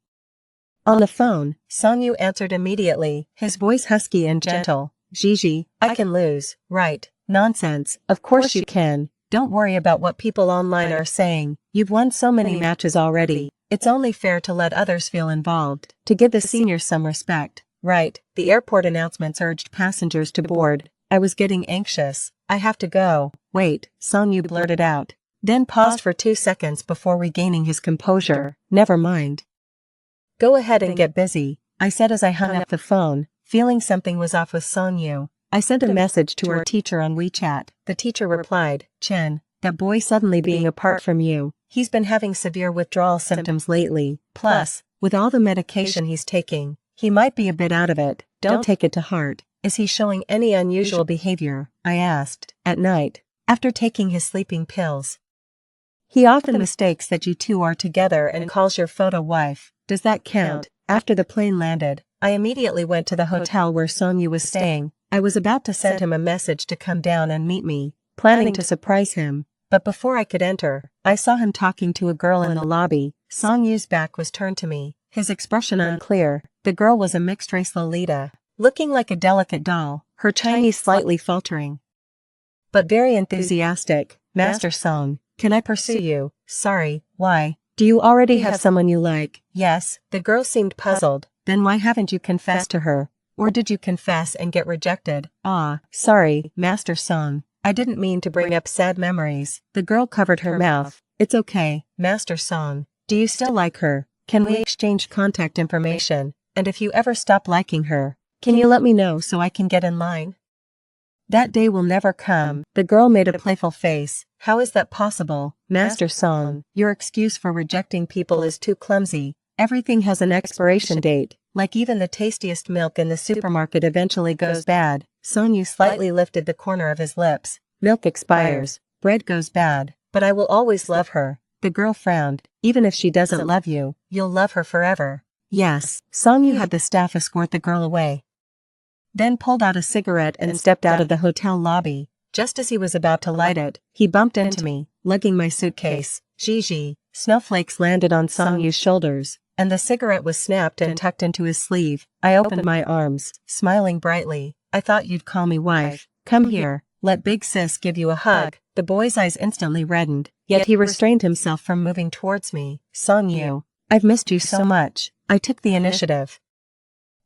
On the phone, Song-yu answered immediately, his voice husky and gentle. Gigi, I can lose, right? Nonsense, of course you can. Don't worry about what people online are saying. You've won so many matches already. It's only fair to let others feel involved, to give the seniors some respect. Right, the airport announcements urged passengers to board. I was getting anxious. I have to go. Wait, Song-yu blurted out, then paused for 2 seconds before regaining his composure. Never mind. Go ahead and get busy, I said as I hung up the phone, feeling something was off with Song-yu. I sent a message to our teacher on WeChat. The teacher replied, Chen, that boy suddenly being apart from you, he's been having severe withdrawal symptoms lately. Plus, with all the medication he's taking, he might be a bit out of it. Don't take it to heart. Is he showing any unusual behavior? I asked. At night, after taking his sleeping pills. He often mistakes that you two are together and calls your photo wife. Does that count? After the plane landed, I immediately went to the hotel where Song-yu was staying. I was about to send him a message to come down and meet me, planning to surprise him. But before I could enter, I saw him talking to a girl in the lobby. Song-yu's back was turned to me, his expression unclear. The girl was a mixed-race Lolita, looking like a delicate doll, her Chinese slightly faltering, but very enthusiastic. Master Song, can I pursue you? Sorry, why? Do you already have someone you like? Yes, the girl seemed puzzled. Then why haven't you confessed to her? Or did you confess and get rejected? Ah, sorry, Master Song. I didn't mean to bring up sad memories. The girl covered her mouth. It's okay, Master Song. Do you still like her? Can we exchange contact information? And if you ever stop liking her, can you let me know so I can get in line? That day will never come. The girl made a playful face. How is that possible, Master Song? Your excuse for rejecting people is too clumsy. Everything has an expiration date. Like even the tastiest milk in the supermarket eventually goes bad. Sonyu slightly lifted the corner of his lips. Milk expires. Bread goes bad. But I will always love her. The girl frowned. Even if she doesn't love you, you'll love her forever. Yes. Sonyu had the staff escort the girl away. Then pulled out a cigarette and stepped out of the hotel lobby. Just as he was about to light it, he bumped into me, lugging my suitcase. Gigi. Snowflakes landed on Songyu's shoulders, and the cigarette was snapped and tucked into his sleeve. I opened my arms, smiling brightly. I thought you'd call me wife. Come here, let big sis give you a hug. The boy's eyes instantly reddened, yet he restrained himself from moving towards me. Songyu, I've missed you so much. I took the initiative.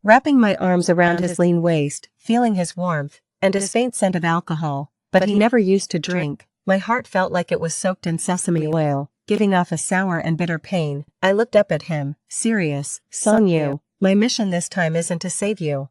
Wrapping my arms around his lean waist, feeling his warmth, and his faint scent of alcohol, but he never used to drink. My heart felt like it was soaked in sesame oil, giving off a sour and bitter pain. I looked up at him, serious. Songyu, my mission this time isn't to save you,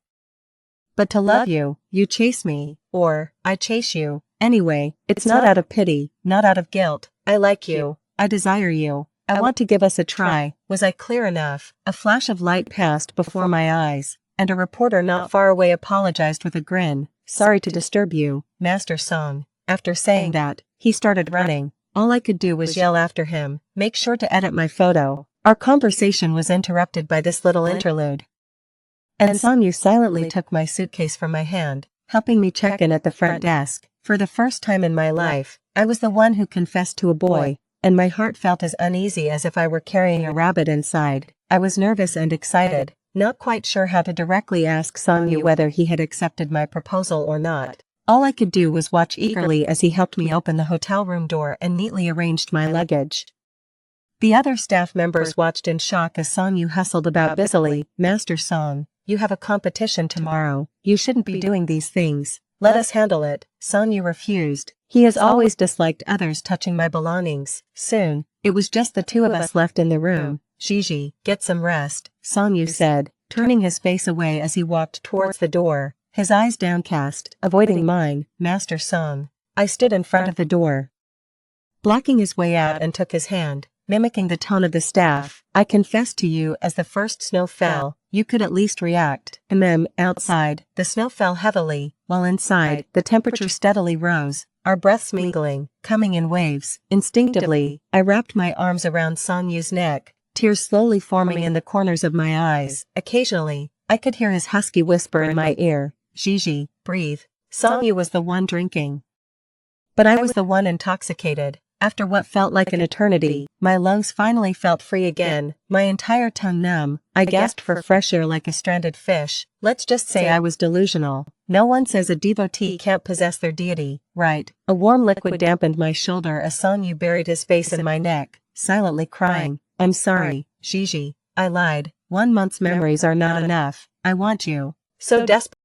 but to love you. You chase me, or I chase you. Anyway, it's not out of pity, not out of guilt. I like you. I desire you. I want to give us a try. Was I clear enough? A flash of light passed before my eyes, and a reporter not far away apologized with a grin. Sorry to disturb you, Master Song. After saying that, he started running. All I could do was yell after him, make sure to edit my photo. Our conversation was interrupted by this little interlude. And Sonyu silently took my suitcase from my hand, helping me check in at the front desk. For the first time in my life, I was the one who confessed to a boy, and my heart felt as uneasy as if I were carrying a rabbit inside. I was nervous and excited, not quite sure how to directly ask Sonyu whether he had accepted my proposal or not. All I could do was watch eagerly as he helped me open the hotel room door and neatly arranged my luggage. The other staff members watched in shock as Sonyu hustled about busily. Master Song, you have a competition tomorrow. You shouldn't be doing these things. Let us handle it. Sonyu refused. He has always disliked others touching my belongings. Soon, it was just the two of us left in the room. Gigi, get some rest, Sonyu said, turning his face away as he walked towards the door, his eyes downcast, avoiding mine. Master Song. I stood in front of the door, blocking his way out, and took his hand, mimicking the tone of the staff. I confessed to you as the first snow fell. You could at least react. Outside, the snow fell heavily, while inside, the temperature steadily rose, our breaths mingling, coming in waves. Instinctively, I wrapped my arms around Sonyu's neck, tears slowly forming in the corners of my eyes. Occasionally, I could hear his husky whisper in my ear, Gigi, breathe. Sonyu was the one drinking, but I was the one intoxicated. After what felt like an eternity, my lungs finally felt free again, my entire tongue numb. I gasped for fresh air like a stranded fish. Let's just say I was delusional. No one says a devotee can't possess their deity, right? A warm liquid dampened my shoulder as Sonyu buried his face in my neck, silently crying. I'm sorry, Gigi. I lied. 1 month's memories are not enough. I want you so desperately.